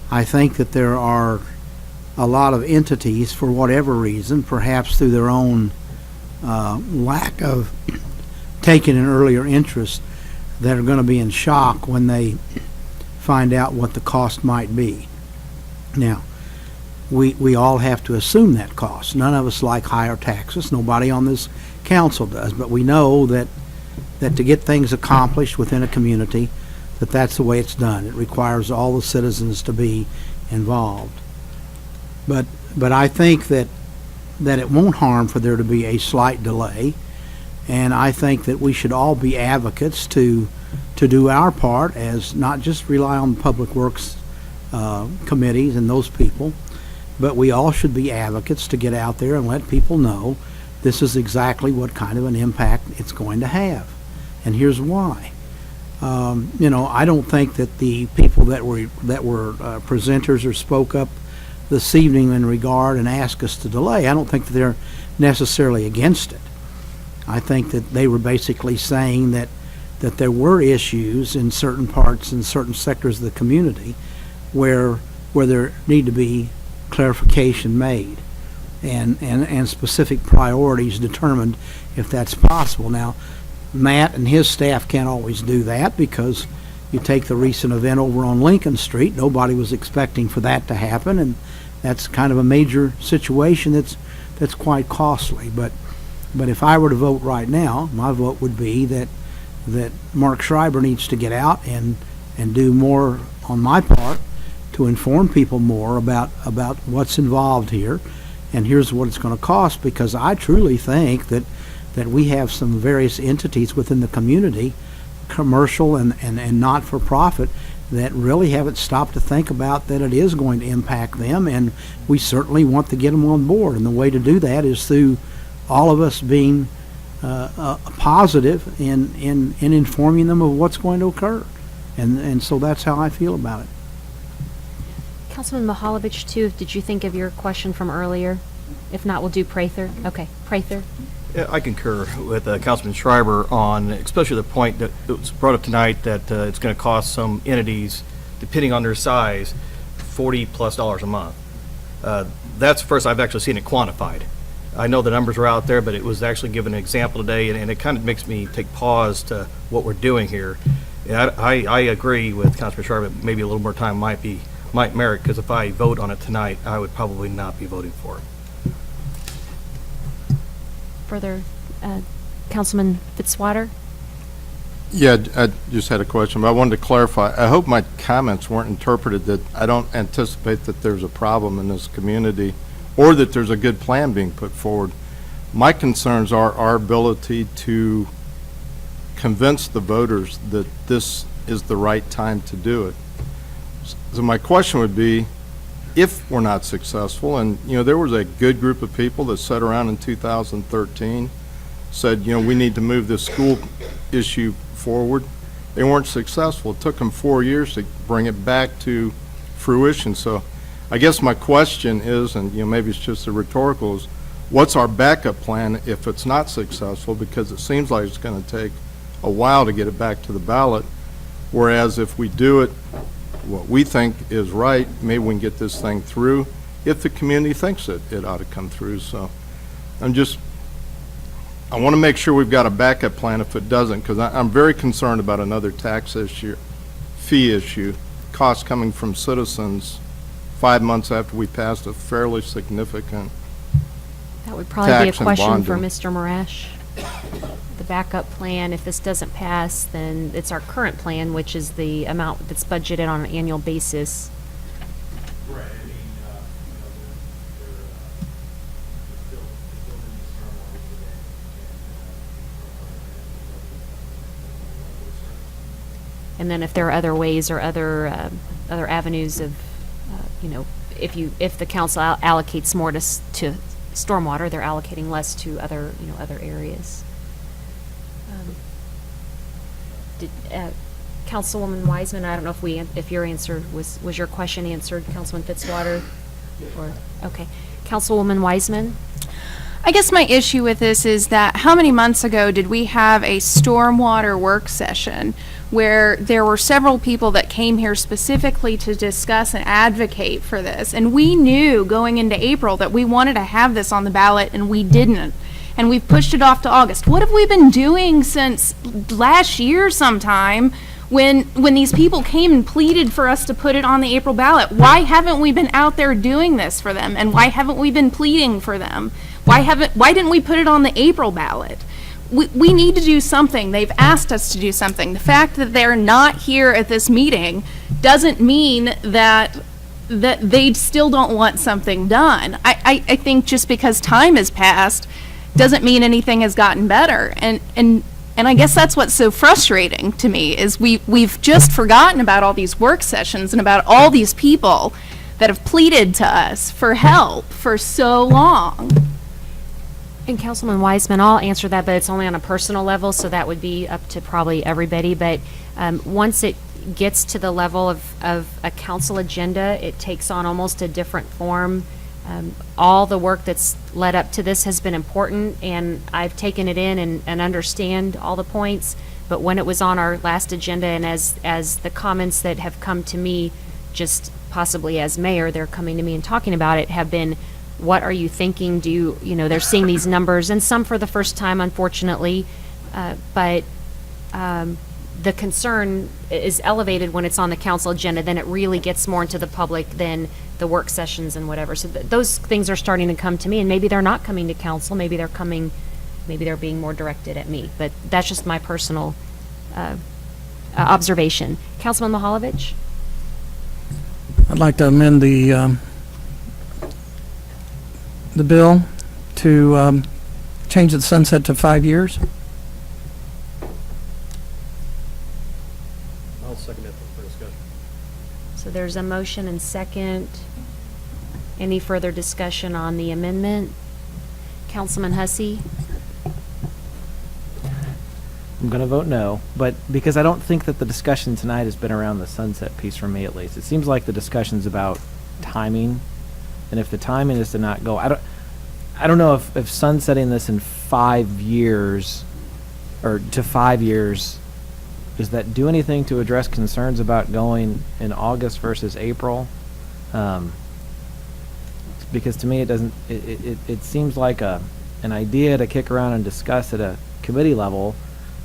I think that there are a lot of entities, for whatever reason, perhaps through their own lack of taking an earlier interest, that are going to be in shock when they find out what the cost might be. Now, we all have to assume that cost. None of us like higher taxes. Nobody on this council does. But we know that to get things accomplished within a community, that's the way it's done. It requires all the citizens to be involved. But I think that it won't harm for there to be a slight delay. And I think that we should all be advocates to do our part, as not just rely on the Public Works committees and those people, but we all should be advocates to get out there and let people know this is exactly what kind of an impact it's going to have. And here's why. I don't think that the people that were presenters or spoke up this evening in regard and asked us to delay, I don't think that they're necessarily against it. I think that they were basically saying that there were issues in certain parts and certain sectors of the community where there need to be clarification made and specific priorities determined if that's possible. Now, Matt and his staff can't always do that, because you take the recent event over on Lincoln Street, nobody was expecting for that to happen, and that's kind of a major situation that's quite costly. But if I were to vote right now, my vote would be that Mark Schreiber needs to get out and do more on my part to inform people more about what's involved here, and here's what it's going to cost, because I truly think that we have some various entities within the community, commercial and not-for-profit, that really haven't stopped to think about that it is going to impact them, and we certainly want to get them on board. And the way to do that is through all of us being positive in informing them of what's going to occur. And so that's how I feel about it. Councilman Mahalovich, too, did you think of your question from earlier? If not, we'll do Prather. Okay, Prather. Yeah, I concur with Councilman Schreiber on, especially the point that was brought up tonight, that it's going to cost some entities, depending on their size, $40+ a month. That's first I've actually seen it quantified. I know the numbers are out there, but it was actually given an example today, and it kind of makes me take pause to what we're doing here. And I agree with Councilman Schreiber, maybe a little more time might merit, because if I vote on it tonight, I would probably not be voting for it. Further, Councilman Fitzwater? Yeah, I just had a question, but I wanted to clarify. I hope my comments weren't interpreted that I don't anticipate that there's a problem in this community or that there's a good plan being put forward. My concerns are our ability to convince the voters that this is the right time to do it. So my question would be, if we're not successful, and there was a good group of people that sat around in 2013, said, we need to move this school issue forward. They weren't successful. It took them 4 years to bring it back to fruition. So I guess my question is, and maybe it's just a rhetorical, is what's our backup plan if it's not successful? Because it seems like it's going to take a while to get it back to the ballot, whereas if we do it what we think is right, maybe we can get this thing through if the community thinks it ought to come through. So I want to make sure we've got a backup plan if it doesn't, because I'm very concerned about another tax issue, fee issue, costs coming from citizens 5 months after we passed a fairly significant That would probably be a tax and question for bonding. Mr. Marash. The backup plan, if this doesn't pass, then it's our current plan, which is the amount that's budgeted on an annual basis. Right, I mean, And then if there are other ways or other avenues of, if the council allocates more to stormwater, they're allocating less to other areas. Councilwoman Wiseman, I don't know if your answer was your question answered, Councilman Fitzwater? Or, okay. Councilwoman Wiseman? I guess my issue with this is that how many months ago did we have a stormwater work session where there were several people that came here specifically to discuss and advocate for this? And we knew going into April that we wanted to have this on the ballot, and we didn't. And we've pushed it off to August. What have we been doing since last year sometime when these people came and pleaded for us to put it on the April ballot? Why haven't we been out there doing this for them? And why haven't we been pleading for them? Why didn't we put it on the April ballot? We need to do something. They've asked us to do something. The fact that they're not here at this meeting doesn't mean that they still don't want something done. I think just because time has passed doesn't mean anything has gotten better. And I guess that's what's so frustrating to me is we've just forgotten about all these work sessions and about all these people that have pleaded to us for help for so long. And Councilman Wiseman, I'll answer that, but it's only on a personal level, so that would be up to probably everybody. But once it gets to the level of a council agenda, it takes on almost a different form. All the work that's led up to this has been important, and I've taken it in and understand all the points. But when it was on our last agenda, and as the comments that have come to me, just possibly as mayor, they're coming to me and talking about it, have been, what are you thinking? They're seeing these numbers, and some for the first time, unfortunately, but the concern is elevated when it's on the council agenda. Then it really gets more into the public than the work sessions and whatever. So those things are starting to come to me, and maybe they're not coming to council. Maybe they're being more directed at me. But that's just my personal observation. Councilman Mahalovich? I'd like to amend the bill to change the sunset to 5 years. I'll second that for discussion. So there's a motion and second. Any further discussion on the amendment? Councilman Hussey? I'm going to vote no, but because I don't think that the discussion tonight has been around the sunset piece for me at least. It seems like the discussion's about timing. And if the timing is to not go, I don't know if sunsetting this in 5 years, or to 5 years, does that do anything to address concerns about going in August versus April? Because to me, it doesn't. It seems like an idea to kick around and discuss at a committee level,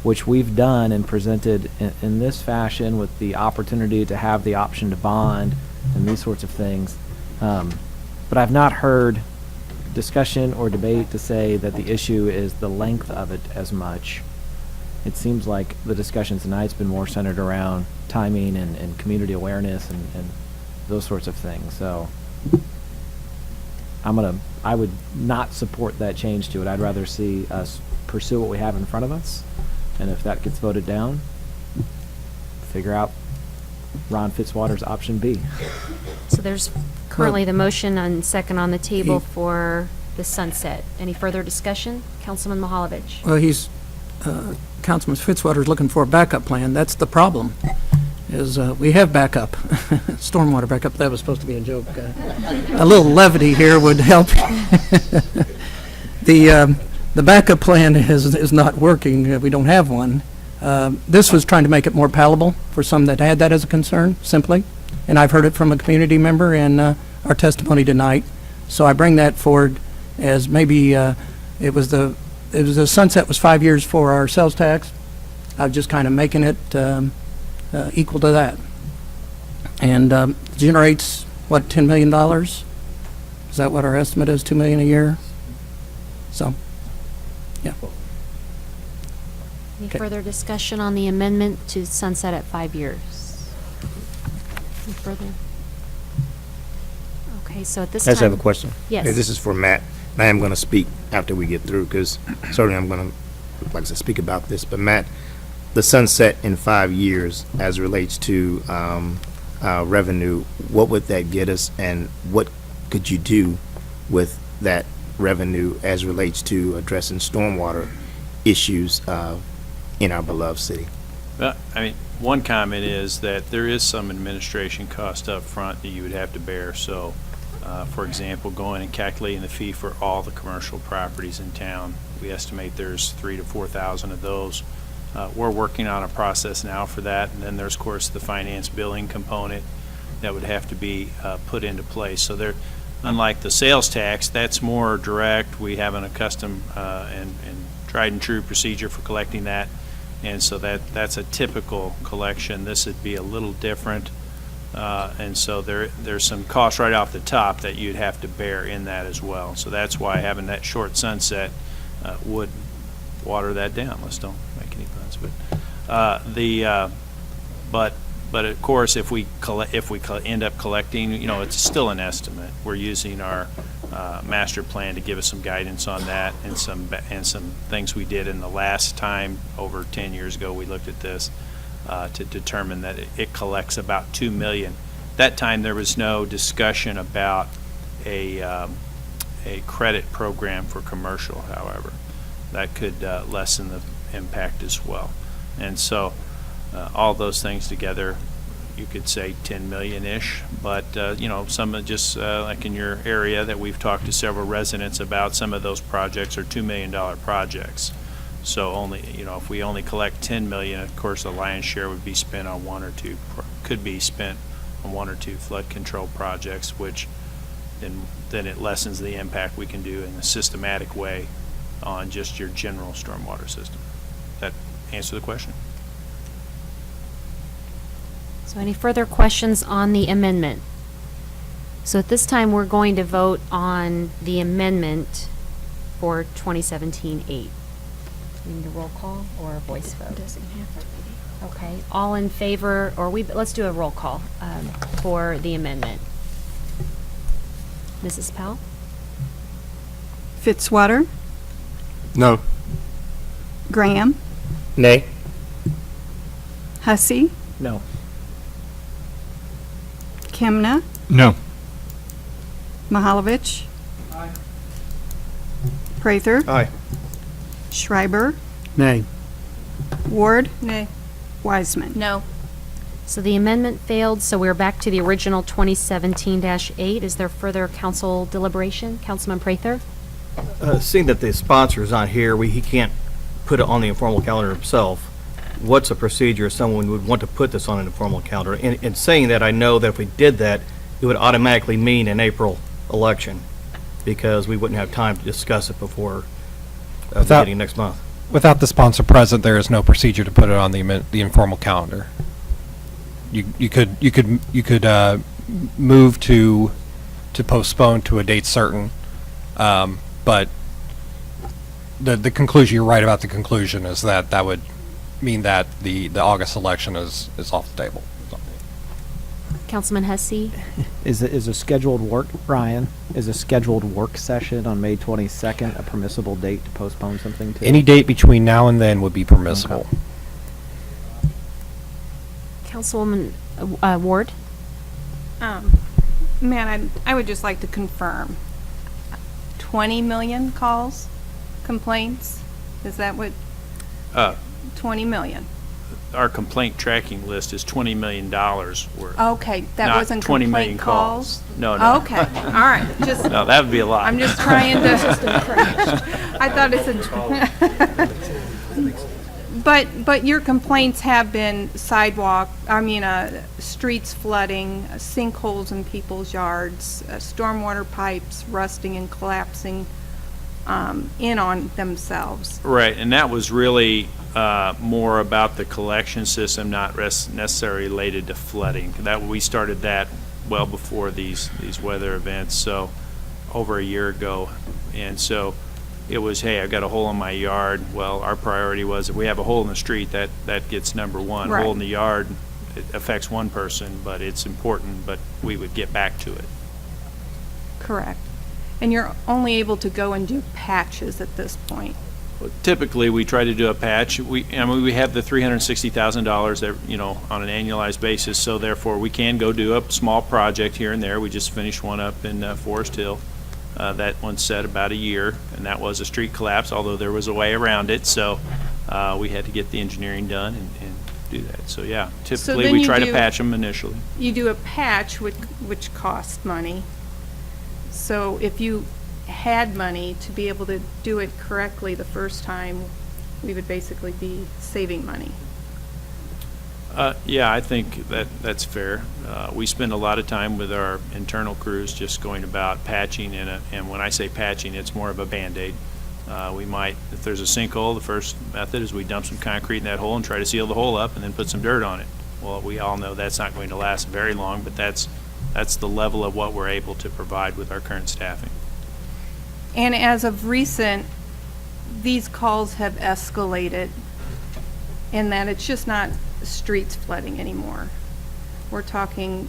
which we've done and presented in this fashion with the opportunity to have the option to bond and these sorts of things. But I've not heard discussion or debate to say that the issue is the length of it as much. It seems like the discussion tonight's been more centered around timing and community awareness and those sorts of things. So I would not support that change to it. I'd rather see us pursue what we have in front of us. And if that gets voted down, figure out Ron Fitzwater's option B. So there's currently the motion and second on the table for the sunset. Any further discussion? Councilman Mahalovich. Well, Councilman Fitzwater's looking for a backup plan. That's the problem, is we have backup, stormwater backup. That was supposed to be a joke. A little levity here would help. The backup plan is not working. We don't have one. This was trying to make it more palatable for some that had that as a concern, simply. And I've heard it from a community member in our testimony tonight. So I bring that forward as maybe it was the sunset was 5 years for our sales tax. I was just kind of making it equal to that. And generates, what, $10 million? Is that what our estimate is, $2 million a year? So, yeah. Any Okay. further discussion on the amendment to sunset at 5 years? Any further? Okay, so at this I time. just have a question. Yes. This is for Matt. I am going to speak after we get through, because certainly I'm going to, like I said, speak about this. But Matt, the sunset in 5 years as it relates to revenue, what would that get us, and what could you do with that revenue as it relates to addressing stormwater issues in our beloved city? Well, I mean, one comment is that there is some administration cost up front that you would have to bear. So, for example, going and calculating the fee for all the commercial properties in town, we estimate there's 3,000 to 4,000 of those. We're working on a process now for that, and then there's, of course, the finance billing component that would have to be put into place. So there, unlike the sales tax, that's more direct. We have an accustomed and tried and true procedure for collecting that, and so that's a typical collection. This would be a little different, and so there's some costs right off the top that you'd have to bear in that as well. So that's why having that short sunset would water that down. Let's don't make any puns, but of course, if we end up collecting, you know, it's still an estimate. We're using our master plan to give us some guidance on that, and some things we did in the last time over 10 years ago. We looked at this to determine that it collects about $2 million. That time there was no discussion about a credit program for commercial. However, that could lessen the impact as well, and so. All those things together, you could say 10 million-ish, but you know, some of just like in your area that we've talked to several residents about, some of those projects are $2 million projects. So only, you know, if we only collect 10 million, of course, the lion's share would be spent on could be spent on one or two flood control projects, which then it lessens the impact we can do in a systematic way on just your general stormwater system. That answer the question? So any further questions on the amendment? So at this time, we're going to vote on the amendment for 2017-8. We need a roll call or a voice vote? Doesn't have to be. Okay, all in favor, or let's do a roll call for the amendment. Mrs. Powell? Fitzwater, No. Graham, Nay. Hussey, No. Kemna, No. Mahalovich, Prather, Aye. Schreiber, Nay. Ward, Nay. Wiseman. No. So the amendment failed, so we're back to the original 2017-8. Is there further council deliberation? Councilman Prather? Seeing that the sponsor is not here, he can't put it on the informal calendar himself. What's a procedure if someone would want to put this on an informal calendar? In saying that, I know that if we did that, it would automatically mean an April election, because we wouldn't have time to discuss it before beginning next month. Without the sponsor present, there is no procedure to put it on the informal calendar. You could move to postpone to a date certain, but the conclusion, you're right about the conclusion, is that would mean that the August election is off the table. Councilman Hussey? Is a scheduled work, Ryan, is a scheduled work session on May 22nd a permissible date to postpone something to? Any date between now and then would be permissible. Okay. Councilwoman Ward? Man, I would just like to confirm, 20 million calls, complaints? Is that what, 20 million? Our complaint tracking list is $20 million worth. Okay, that not wasn't 20 million complaint calls? No, no. Okay, all right, just. No, that would be a lot. I'm just trying to. I thought it said. But your complaints have been streets flooding, sinkholes in people's yards, stormwater pipes rusting and collapsing in on themselves. Right, and that was really more about the collection system, not necessarily related to flooding. We started that well before these weather events, so over a year ago. And so it was, hey, I've got a hole in my yard. Well, our priority was, if we have a hole in the street, that gets number one. Right. Hole in the yard, it affects one person, but it's important, but we would get back to it. Correct. And you're only able to go and do patches at this point. Typically, we try to do a patch. We have the $360,000 that, on an annualized basis, so therefore we can go do a small project here and there. We just finished one up in Forest Hill. That one set about a year, and that was a street collapse, although there was a way around it, so we had to get the engineering done and do that. So yeah, typically we try to patch them initially. You do a patch which costs money. So if you had money to be able to do it correctly the first time, we would basically be saving money. Yeah, I think that's fair. We spend a lot of time with our internal crews just going about patching, and when I say patching, it's more of a Band-Aid. We might, if there's a sinkhole, the first method is we dump some concrete in that hole and try to seal the hole up and then put some dirt on it. Well, we all know that's not going to last very long, but that's the level of what we're able to provide with our current staffing. And as of recent, these calls have escalated in that it's just not streets flooding anymore. We're talking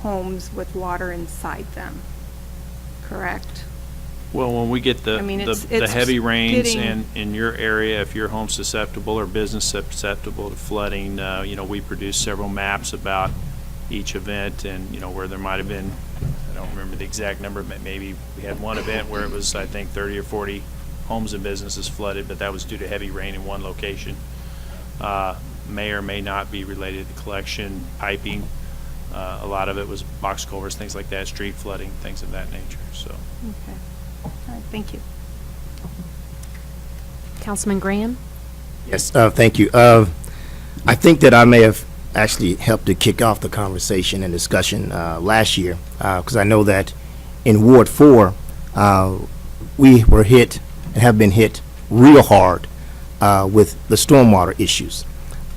homes with water inside them, correct? Well, when we get the heavy rains in your area, if your home's susceptible or business susceptible to flooding, we produce several maps about each event and, where there might have been, I don't remember the exact number, but maybe we had one event where it was, I think, 30 or 40 homes and businesses flooded, but that was due to heavy rain in one location. May or may not be related to collection, piping. A lot of it was box culverts, things like that, street flooding, things of that nature. So. Okay. All right, thank you. Councilman Graham? Yes, thank you. I think that I may have actually helped to kick off the conversation and discussion last year, because I know that in Ward 4, we were hit and have been hit real hard with the stormwater issues.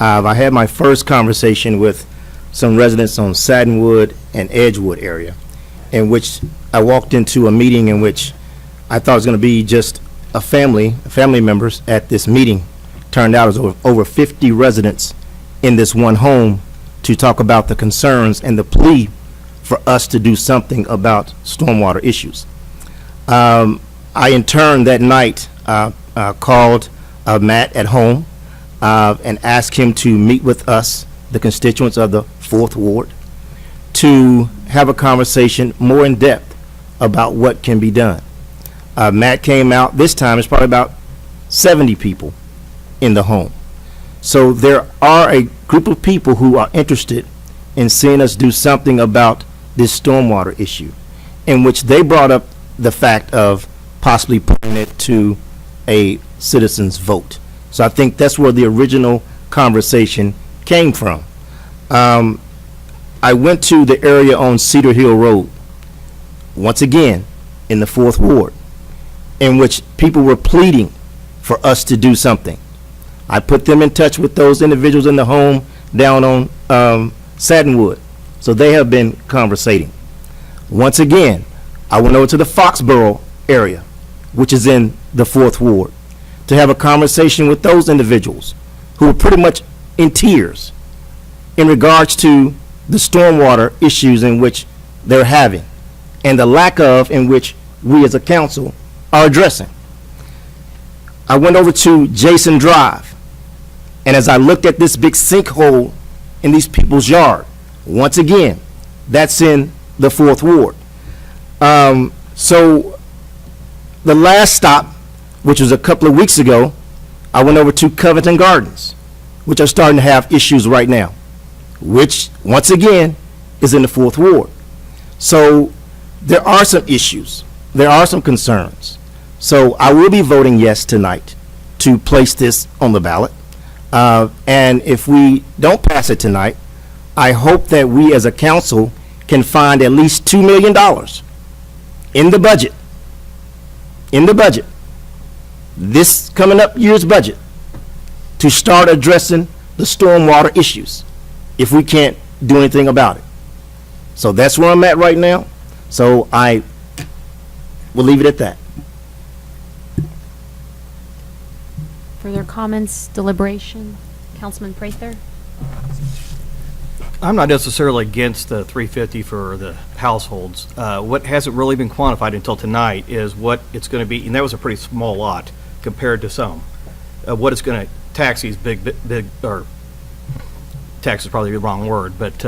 I had my first conversation with some residents on Satinwood and Edgewood area, in which I walked into a meeting in which I thought it was going to be just family members at this meeting. Turned out it was over 50 residents in this one home to talk about the concerns and the plea for us to do something about stormwater issues. I in turn that night called Matt at home and asked him to meet with us, the constituents of the 4th Ward, to have a conversation more in depth about what can be done. Matt came out, this time it's probably about 70 people in the home. So there are a group of people who are interested in seeing us do something about this stormwater issue, in which they brought up the fact of possibly putting it to a citizen's vote. So I think that's where the original conversation came from. I went to the area on Cedar Hill Road, once again, in the 4th Ward, in which people were pleading for us to do something. I put them in touch with those individuals in the home down on Satinwood. So they have been conversating. Once again, I went over to the Foxborough area, which is in the 4th Ward, to have a conversation with those individuals who were pretty much in tears in regards to the stormwater issues in which they're having and the lack of in which we as a council are addressing. I went over to Jason Drive, and as I looked at this big sinkhole in these people's yard, once again, that's in the 4th Ward. So the last stop, which was a couple of weeks ago, I went over to Covington Gardens, which are starting to have issues right now, which, once again, is in the 4th Ward. So there are some issues. There are some concerns. So I will be voting yes tonight to place this on the ballot. And if we don't pass it tonight, I hope that we as a council can find at least $2 million in the budget, this coming up year's budget, to start addressing the stormwater issues if we can't do anything about it. So that's where I'm at right now. So I will leave it at that. Further comments, deliberation? Councilman Prather? I'm not necessarily against the 350 for the households. What hasn't really been quantified until tonight is what it's going to be, and that was a pretty small lot compared to some. What it's going to tax these big, or tax is probably the wrong word, but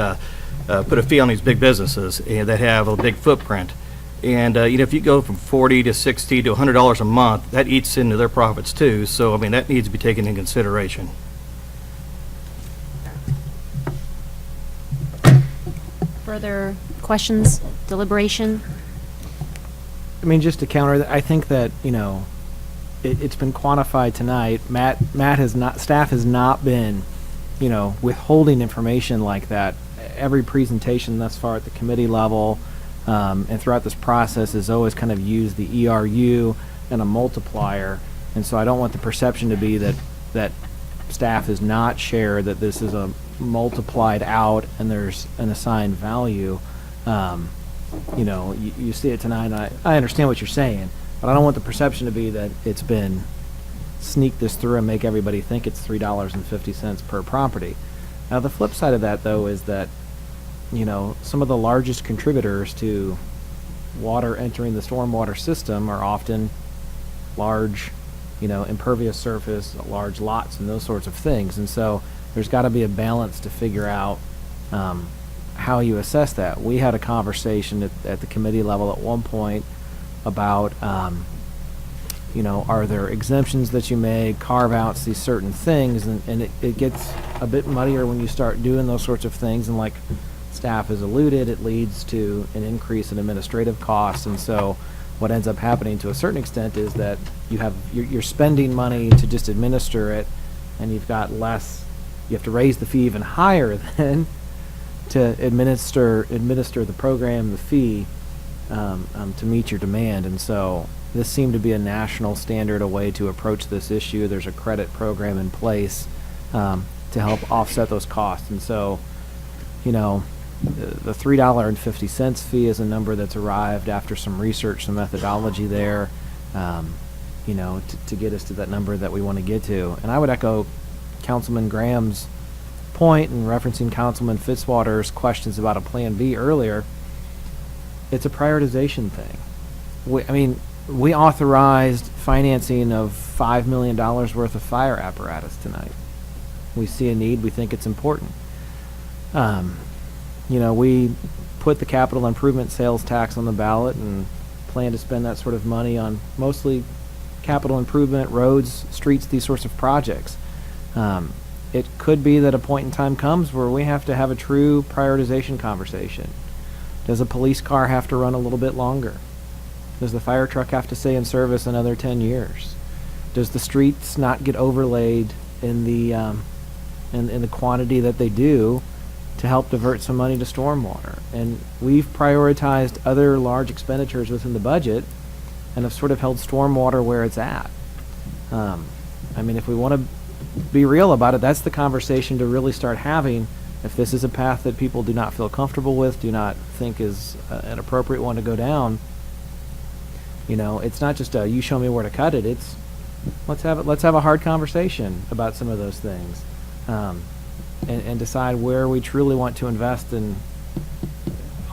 put a fee on these big businesses that have a big footprint. And if you go from $40 to $60 to $100 a month, that eats into their profits too. So I mean, that needs to be taken into consideration. Further questions, deliberation? I mean, just to counter that, I think that, it's been quantified tonight. Staff has not been, withholding information like that. Every presentation thus far at the committee level, and throughout this process has always kind of used the ERU and a multiplier. And so I don't want the perception to be that staff has not shared that this is a multiplied out and there's an assigned value. You see it tonight, and I understand what you're saying, but I don't want the perception to be that it's been sneak this through and make everybody think it's $3.50 per property. Now, the flip side of that, though, is that some of the largest contributors to water entering the stormwater system are often large, impervious surface, large lots, and those sorts of things. And so there's got to be a balance to figure out how you assess that. We had a conversation at the committee level at one point about, are there exemptions that you make, carve-outs, these certain things, and it gets a bit muddier when you start doing those sorts of things, and like staff has alluded, it leads to an increase in administrative costs. And so what ends up happening to a certain extent is that you're spending money to just administer it, and you've got less, you have to raise the fee even higher then to administer the program, the fee, to meet your demand. And so this seemed to be a national standard, a way to approach this issue. There's a credit program in place to help offset those costs. And so, the $3.50 fee is a number that's arrived after some research, some methodology there, to get us to that number that we want to get to. And I would echo Councilman Graham's point in referencing Councilman Fitzwater's questions about a Plan B earlier. It's a prioritization thing. We authorized financing of $5 million worth of fire apparatus tonight. We see a need. We think it's important. We put the capital improvement sales tax on the ballot and plan to spend that sort of money on mostly capital improvement, roads, streets, these sorts of projects. it could be that a point in time comes where we have to have a true prioritization conversation. Does a police car have to run a little bit longer? Does the fire truck have to stay in service another 10 years? Does the streets not get overlaid in the in the quantity that they do to help divert some money to stormwater? And we've prioritized other large expenditures within the budget and have sort of held stormwater where it's at. I mean, if we want to be real about it, that's the conversation to really start having. If this is a path that people do not feel comfortable with, do not think is an appropriate one to go down, you know, it's not just a you show me where to cut it. It's let's have a hard conversation about some of those things, and decide where we truly want to invest in.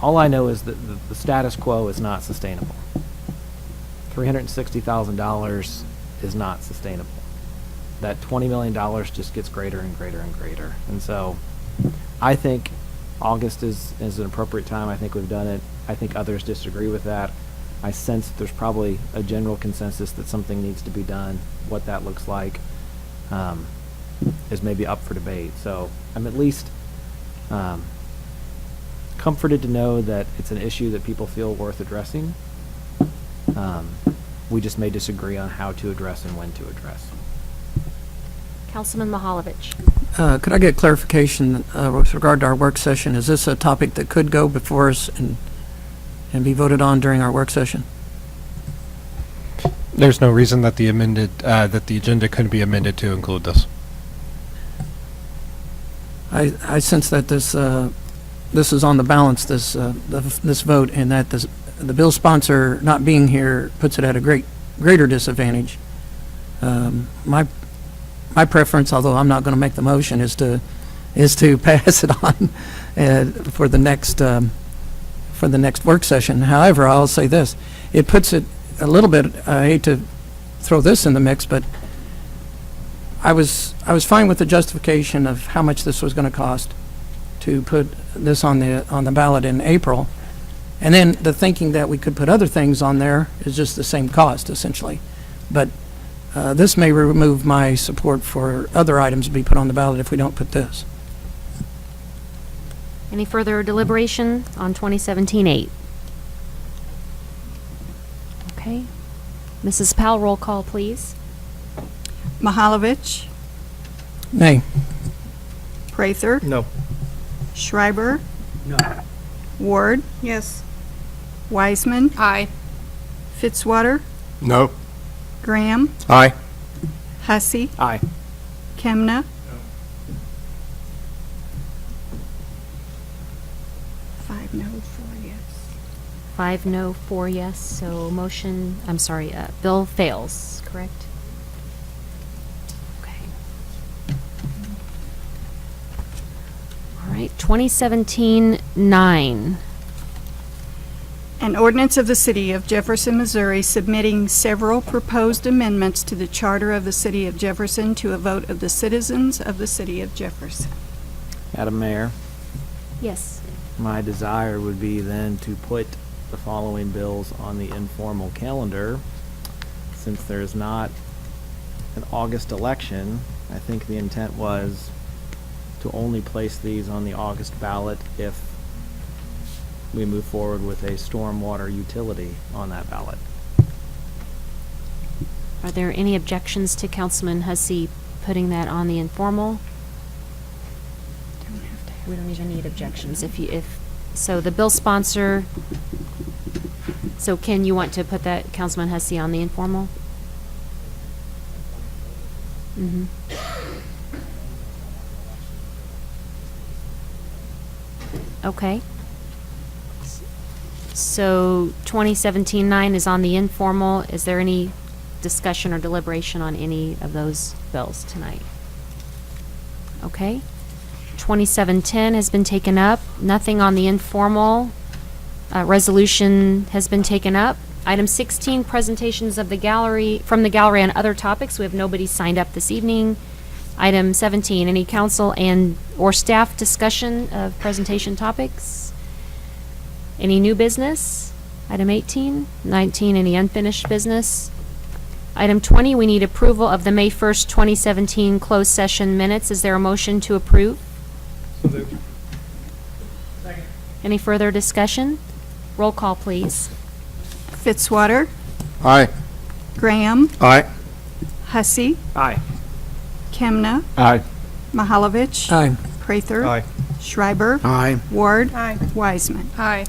All I know is that the status quo is not sustainable. $360,000 is not sustainable. That $20 million just gets greater and greater and greater. And so I think August is an appropriate time. I think we've done it. I think others disagree with that. I sense there's probably a general consensus that something needs to be done. What that looks like is maybe up for debate. So I'm at least comforted to know that it's an issue that people feel worth addressing. We just may disagree on how to address and when to address. Councilman Mahalovich. Could I get clarification with regard to our work session? Is this a topic that could go before us and be voted on during our work session? There's no reason that the agenda couldn't be amended to include this. I sense that this is on the balance, this vote, and that the bill sponsor not being here puts it at a greater disadvantage. My preference, although I'm not going to make the motion, is to pass it on for the next work session. However, I'll say this: it puts it a little bit. I hate to throw this in the mix, but I was fine with the justification of how much this was going to cost to put this on the ballot in April, and then the thinking that we could put other things on there is just the same cost essentially, but. This may remove my support for other items to be put on the ballot if we don't put this. Any further deliberation on 2017-8? Okay. Mrs. Powell, roll call, please. Mahalovich, Nay. Prather, No. Schreiber, No. Ward, Yes. Wiseman, Aye. Fitzwater, No. Graham, Aye. Hussey, Aye. Kemna. Five no, 4 yes. 5 no, 4 yes, so bill fails, correct? Okay. All right, 2017-9. An ordinance of the City of Jefferson, Missouri, submitting several proposed amendments to the Charter of the City of Jefferson to a vote of the citizens of the City of Jefferson. Madam Mayor, Yes. my desire would be then to put the following bills on the informal calendar. Since there's not an August election, I think the intent was to only place these on the August ballot if we move forward with a stormwater utility on that ballot. Are there any objections to Councilman Hussey putting that on the informal? We don't even need objections. So the bill sponsor, so Ken, you want to put that, Councilman Hussey, on the informal? Mm-hmm. Okay. So 2017-9 is on the informal. Is there any discussion or deliberation on any of those bills tonight? Okay. 2710 has been taken up. Nothing on the informal. Resolution has been taken up. Item 16, presentations of the gallery, from the gallery on other topics. We have nobody signed up this evening. Item 17, any council or staff discussion of presentation topics? Any new business? Item 18. 19, any unfinished business? Item 20, we need approval of the May 1st, 2017 closed session minutes. Is there a motion to approve? Any further discussion? Roll call, please. Fitzwater, Aye. Graham, Aye. Hussey, Aye. Kemna, Aye. Mahalovich. Aye. Prather. Aye. Schreiber. Aye. Ward. Aye. Wiseman. Aye.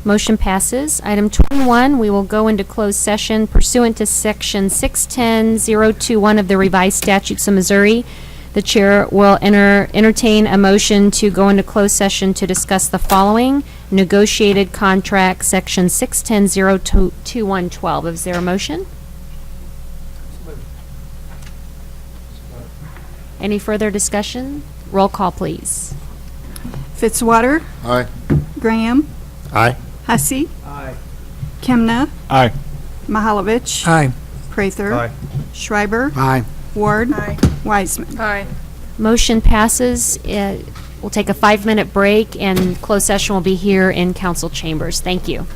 Motion passes. Item 21, we will go into closed session pursuant to Section 610-021 of the revised statutes of Missouri. The chair will entertain a motion to go into closed session to discuss the following: negotiated contract, Section 610-02112. Is there a motion? Any further discussion? Roll call, please. Fitzwater, Aye. Graham, Aye. Hussey, Aye. Kemna, Aye. Mahalovich. Aye. Prather. Aye. Schreiber. Aye. Ward. Aye. Wiseman. Aye. Motion passes. We'll take a 5-minute break, and closed session will be here in council chambers. Thank you.